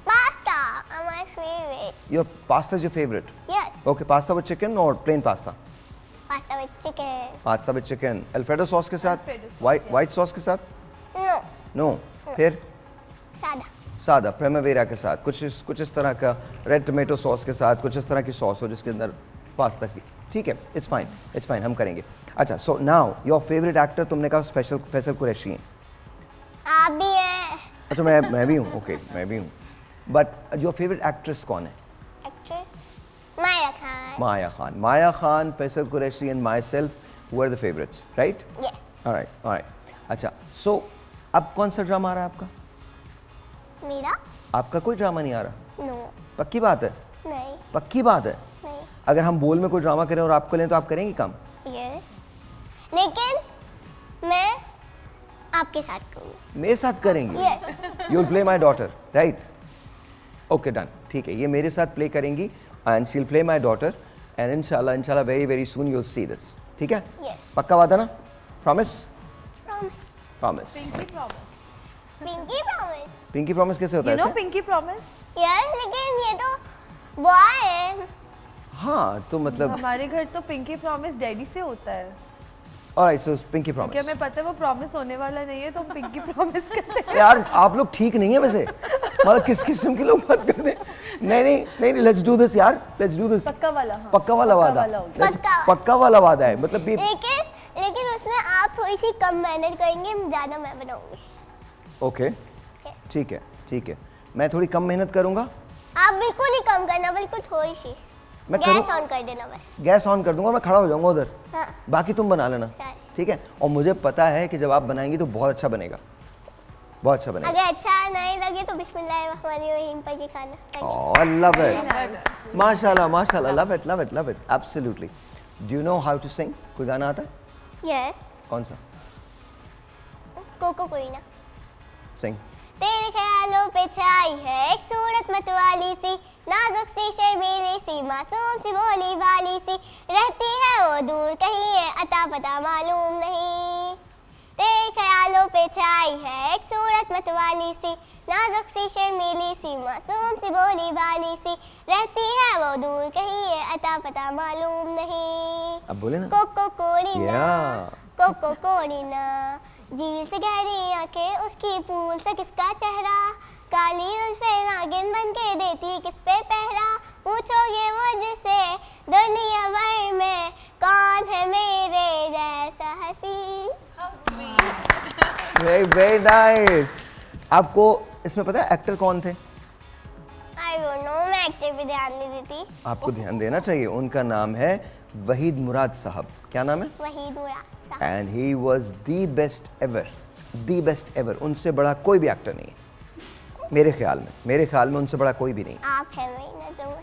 Speaker 7: Pasta are my favorite.
Speaker 1: Your pasta is your favourite?
Speaker 7: Yes,
Speaker 1: okay, pasta with chicken और plain pasta?
Speaker 7: pasta with chicken.
Speaker 1: Pasta with chicken, Alfredo sauce के साथ, वाइट सॉस के साथ?
Speaker 7: No,
Speaker 1: नो, फिर
Speaker 7: sada.
Speaker 1: सादा प्रेमावेरा के साथ, कुछ इस तरह का, रेड टोमेटो सॉस के साथ, कुछ इस तरह की सॉस हो जिसके अंदर पास्ता की। ठीक है, इट्स फाइन, हम करेंगे। अच्छा, so now your favourite actor तुमने कहा फैसल कुरैशी हैं।
Speaker 7: आप भी हैं.
Speaker 1: अच्छा, मैं भी हूँ, ओके, मैं भी हूँ। बट योर फेवरेट एक्ट्रेस कौन है?
Speaker 7: Actress Maya Khan.
Speaker 1: Maya Khan, Faisal Qureshi and my self were the favourites, right?
Speaker 7: Yes.
Speaker 1: Alright. अच्छा, सो अब कौन सा ड्रामा आ रहा है आपका?
Speaker 7: मेरा?
Speaker 1: आपका कोई ड्रामा नहीं आ रहा?
Speaker 7: No.
Speaker 1: पक्की बात है?
Speaker 7: नहीं.
Speaker 1: पक्की बात है?
Speaker 7: नहीं.
Speaker 1: अगर हम बोल में कोई ड्रामा करें और आपको लें तो आप करेंगी काम?
Speaker 7: Yes. लेकिन मैं आपके साथ करूँगी.
Speaker 1: मेरे साथ करेंगी?
Speaker 7: Yes.
Speaker 1: You will play my daughter, right? Okay, done, ठीक है, ये मेरे साथ प्ले करेंगी and she will play my daughter and इंशाल्लाह very soon you will see this, ठीक है?
Speaker 7: Yes.
Speaker 1: पक्का वादा ना? Promise?
Speaker 7: Promise. Pinky promise.
Speaker 1: Pinky promise कैसे होता
Speaker 4: यू
Speaker 1: है
Speaker 4: नो
Speaker 1: ऐसे?
Speaker 4: Pinky promise?
Speaker 7: Yes, लेकिन ये तो बॉय है.
Speaker 1: हाँ, तो मतलब
Speaker 5: हमारे घर तो पिंकी प्रॉमिस डैडी से होता है,
Speaker 1: ऑलराइट, सो पिंकी
Speaker 5: क्या
Speaker 1: प्रॉमिस।
Speaker 5: हमें पता है वो प्रॉमिस होने वाला नहीं है तो हम पिंकी प्रॉमिस करते हैं।
Speaker 1: यार आप लोग ठीक नहीं है वैसे, मतलब किस किस्म के लोग बात करते हैं। नहीं, लेट्स डू दिस यार, लेट्स डू दिस।
Speaker 5: पक्का वाला, हाँ,
Speaker 1: पक्का वाला वादा,
Speaker 5: होगा।
Speaker 1: Let's- पक्का वाला वादा है, मतलब ये
Speaker 7: लेकिन उसमें आप थोड़ी सी कम मेहनत करेंगे, ज़्यादा मैं बनाऊंगी.
Speaker 1: Okay,
Speaker 7: Yes.
Speaker 1: ठीक है, मैं थोड़ी कम मेहनत करूंगा।
Speaker 7: आप बिल्कुल ही कम करना, बिल्कुल थोड़ी सी.
Speaker 1: मैं
Speaker 7: गैस ऑन कर देना बस.
Speaker 1: गैस ऑन कर दूंगा, मैं खड़ा हो जाऊंगा उधर,
Speaker 7: हाँ.
Speaker 1: बाकी तुम बना लेना,
Speaker 7: हाँ.
Speaker 1: ठीक है? और मुझे पता है कि जब आप बनाएंगी तो बहुत अच्छा बनेगा, बहुत अच्छा बनेगा।
Speaker 7: अगर अच्छा नहीं लगे तो बिस्मिल्लाहिर्रहमानिर्रहीम पढ़ के खाना.
Speaker 1: Oh, I love it. माशाल्लाह, love it, absolutely. Do you know how to sing? कोई गाना आता है?
Speaker 7: Yes.
Speaker 1: कौन सा?
Speaker 7: कोको कोई ना.
Speaker 1: Sing.
Speaker 7: तेरे ख्यालों पे छाई है एक सूरत मतवाली सी, नाजुक सी शर्मीली सी, मासूम सी भोली भाली सी, रहती है वो दूर कहीं है अता पता मालूम नहीं. तेरे ख्यालों पे छाई है एक सूरत मतवाली सी, नाजुक सी शर्मीली सी, मासूम सी भोली भाली सी, रहती है वो दूर कहीं है अता पता मालूम नहीं.
Speaker 1: अब बोले ना।
Speaker 7: कोको कोड़ी ना,
Speaker 1: Yeah.
Speaker 7: कोको कोड़ी ना, झील से गहरी आंखें उसकी फूल से किसका चेहरा, काली जुल्फे नागिन बन के देती किस पे पहरा, पूछोगे मुझसे दुनिया भर में कौन है मेरे जैसा हंसी.
Speaker 1: Very nice. आपको इसमें पता है एक्टर कौन थे?
Speaker 7: आई डोंट नो, मैं एक्टर पे ध्यान नहीं देती.
Speaker 1: आपको ध्यान देना चाहिए, उनका नाम है वहीद मुराद साहब। क्या नाम है?
Speaker 7: वहीद मुराद साहब.
Speaker 1: And he was the best ever, उनसे बड़ा कोई भी एक्टर नहीं है मेरे ख्याल में उनसे बड़ा कोई भी नहीं।
Speaker 7: आप है मेरी नजरों में.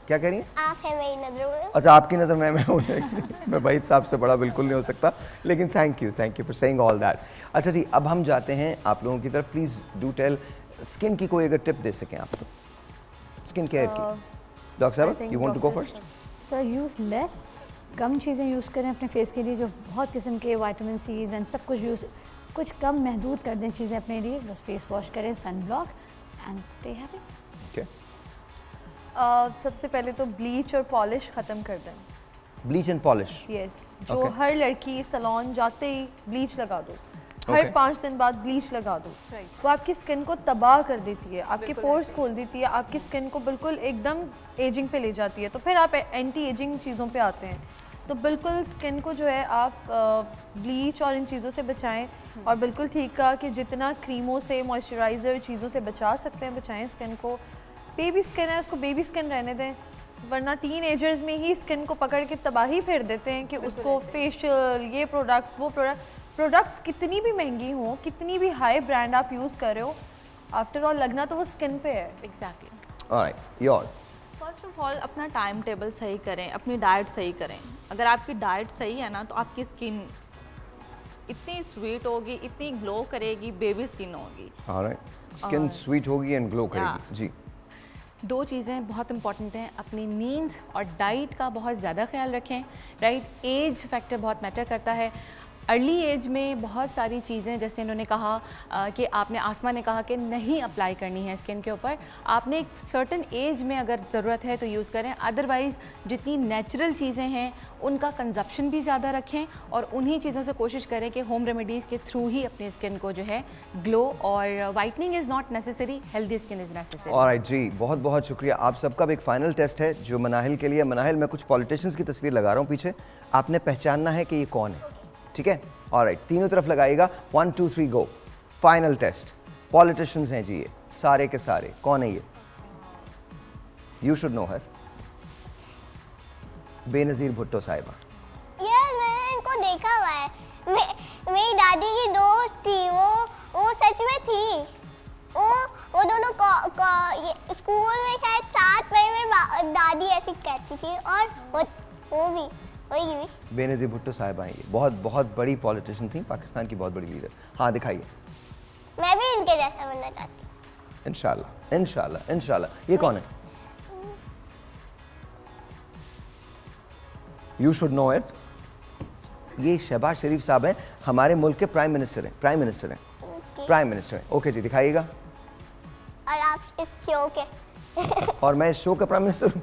Speaker 1: क्या कह रही हैं?
Speaker 7: आप है मेरी नजरों में.
Speaker 1: अच्छा, आपकी नज़र में मैं हूँ मैं वहीद साहब से बड़ा बिल्कुल नहीं हो सकता, लेकिन thank you for saying all that. अच्छा जी, अब हम जाते हैं आप लोगों की तरफ। प्लीज़ डू टेल, स्किन की कोई अगर टिप दे सकें आप तो, स्किन केयर की। डॉक्टर साहब, you want to go first?
Speaker 2: Sir, use less, कम चीज़ें यूज़ करें अपने फेस के लिए, जो बहुत किस्म के विटामिन सीज एंड सब कुछ कुछ कम महदूद कर दें चीज़ें अपने लिए। बस फेस वॉश करें, sun block and stay happy.
Speaker 1: Okay,
Speaker 5: सबसे पहले तो ब्लीच और पॉलिश ख़त्म कर दें।
Speaker 1: Bleach and polish?
Speaker 5: यस, जो
Speaker 1: Okay.
Speaker 5: हर लड़की सैलून जाते ही ब्लीच लगा दो,
Speaker 1: Okay.
Speaker 5: हर 5 दिन बाद ब्लीच लगा दो। वो आपकी स्किन को तबाह कर देती है, आपके पोर्स खोल देती है, आपकी स्किन को बिल्कुल एकदम एजिंग पे ले जाती है। तो फिर आप एंटी एजिंग चीज़ों पे आते हैं, तो बिल्कुल स्किन को जो है आप ब्लीच और इन चीज़ों से बचाएं। और बिल्कुल ठीक कहा कि जितना क्रीमों से, मॉइस्चराइज़र चीज़ों से बचा सकते हैं बचाएं स्किन को। बेबी स्किन है, उसको बेबी स्किन रहने दें, वरना टीन एजर्स में ही स्किन को पकड़ के तबाही फेर देते हैं कि उसको फेशियल, ये प्रोडक्ट्स, वो प्रोडक्ट्स कितनी भी महंगी हों, कितनी भी हाई ब्रांड आप यूज़ कर रहे हो, आफ्टर ऑल लगना तो वो स्किन पे है।
Speaker 4: Exactly.
Speaker 1: Alright, your
Speaker 4: first of all अपना टाइम टेबल सही करें, अपनी डाइट सही करें। अगर आपकी डाइट सही है ना, तो आपकी स्किन इतनी स्वीट होगी, इतनी ग्लो करेगी, बेबी स्किन होगी।
Speaker 1: ऑलराइट, स्किन स्वीट होगी एंड ग्लो करेगी। जी,
Speaker 3: 2 चीज़ें बहुत इंपॉर्टेंट हैं, अपनी नींद और डाइट का बहुत ज़्यादा ख्याल रखें, राइट। एज फैक्टर बहुत मैटर करता है। अर्ली एज में बहुत सारी चीज़ें, जैसे इन्होंने कहा कि आपने, आसमा ने कहा कि नहीं अप्लाई करनी है स्किन के ऊपर, आपने एक सर्टन एज में अगर ज़रूरत है तो यूज़ करें, अदरवाइज़ जितनी नेचुरल चीज़ें हैं उनका कंजप्शन भी ज़्यादा रखें और उन्हीं चीज़ों से कोशिश करें कि होम रेमेडीज़ के थ्रू ही अपनी स्किन को जो है ग्लो, और whitening is not necessary, healthy skin is necessary.
Speaker 1: Alright जी, बहुत बहुत शुक्रिया आप सबका। अब एक फाइनल टेस्ट है जो मनाहिल के लिए। मनाहिल, मैं कुछ पॉलिटिशियंस की तस्वीर लगा रहा हूँ पीछे, आपने पहचानना है कि ये कौन है, ठीक है? ऑलराइट, तीनों तरफ लगाइएगा। 1 2 3 गो। Final test. पॉलिटिशियंस हैं जी ये सारे के सारे। कौन है ये? यू शुड नो हर। बेनज़ीर भुट्टो साहिबा।
Speaker 7: यार मैंने इनको देखा हुआ है, मेरी दादी की दोस्त थी, वो सच में थी। वो दोनों ये स्कूल में शायद साथ में मेरी दादी ऐसी कहती थी, और वो भी वही भी।
Speaker 1: बेनज़ीर भुट्टो साहिबा हैं ये, बहुत बहुत बड़ी पॉलिटिशियन थी, पाकिस्तान की बहुत बड़ी लीडर। हाँ दिखाइए।
Speaker 7: मैं भी इनके जैसा बनना चाहती हूँ।
Speaker 1: इंशाल्लाह इंशाल्लाह इंशाल्लाह। ये कौन है? You should know it. ये शहबाज शरीफ साहब हैं, हमारे मुल्क के प्राइम मिनिस्टर हैं। प्राइम मिनिस्टर हैं। ओके जी, दिखाइएगा।
Speaker 7: और आप इस शो के
Speaker 1: और मैं इस शो का प्राइम मिनिस्टर हूँ।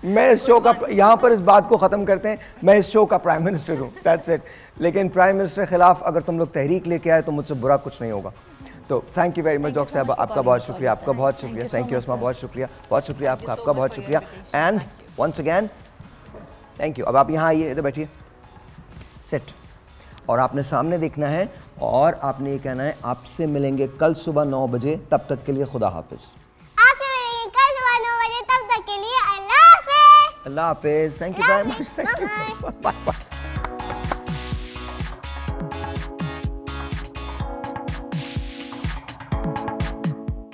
Speaker 1: मैं इस शो का, यहाँ पर इस बात को ख़त्म करते हैं, मैं इस शो का प्राइम मिनिस्टर हूँ, दैट्स इट। लेकिन प्राइम मिनिस्टर के खिलाफ अगर तुम लोग तहरीक लेके आए तो मुझसे बुरा कुछ नहीं होगा। तो thank you very much doctor साहब, आपका बहुत शुक्रिया, आपका बहुत शुक्रिया। थैंक यू अस्मा, बहुत शुक्रिया, बहुत शुक्रिया आपका, आपका बहुत शुक्रिया। And once again thank you. अब आप यहाँ आइए, इधर बैठिए, सेट। और आपने सामने देखना है और आपने ये कहना है आपसे मिलेंगे कल सुबह 9 बजे, तब तक के लिए खुदा हाफिज़।
Speaker 7: आपसे मिलेंगे कल सुबह 9 बजे, तब तक के लिए अल्लाह हाफिज़।
Speaker 1: अल्लाह हाफिज़। Thank you very much. Thank you. Bye bye.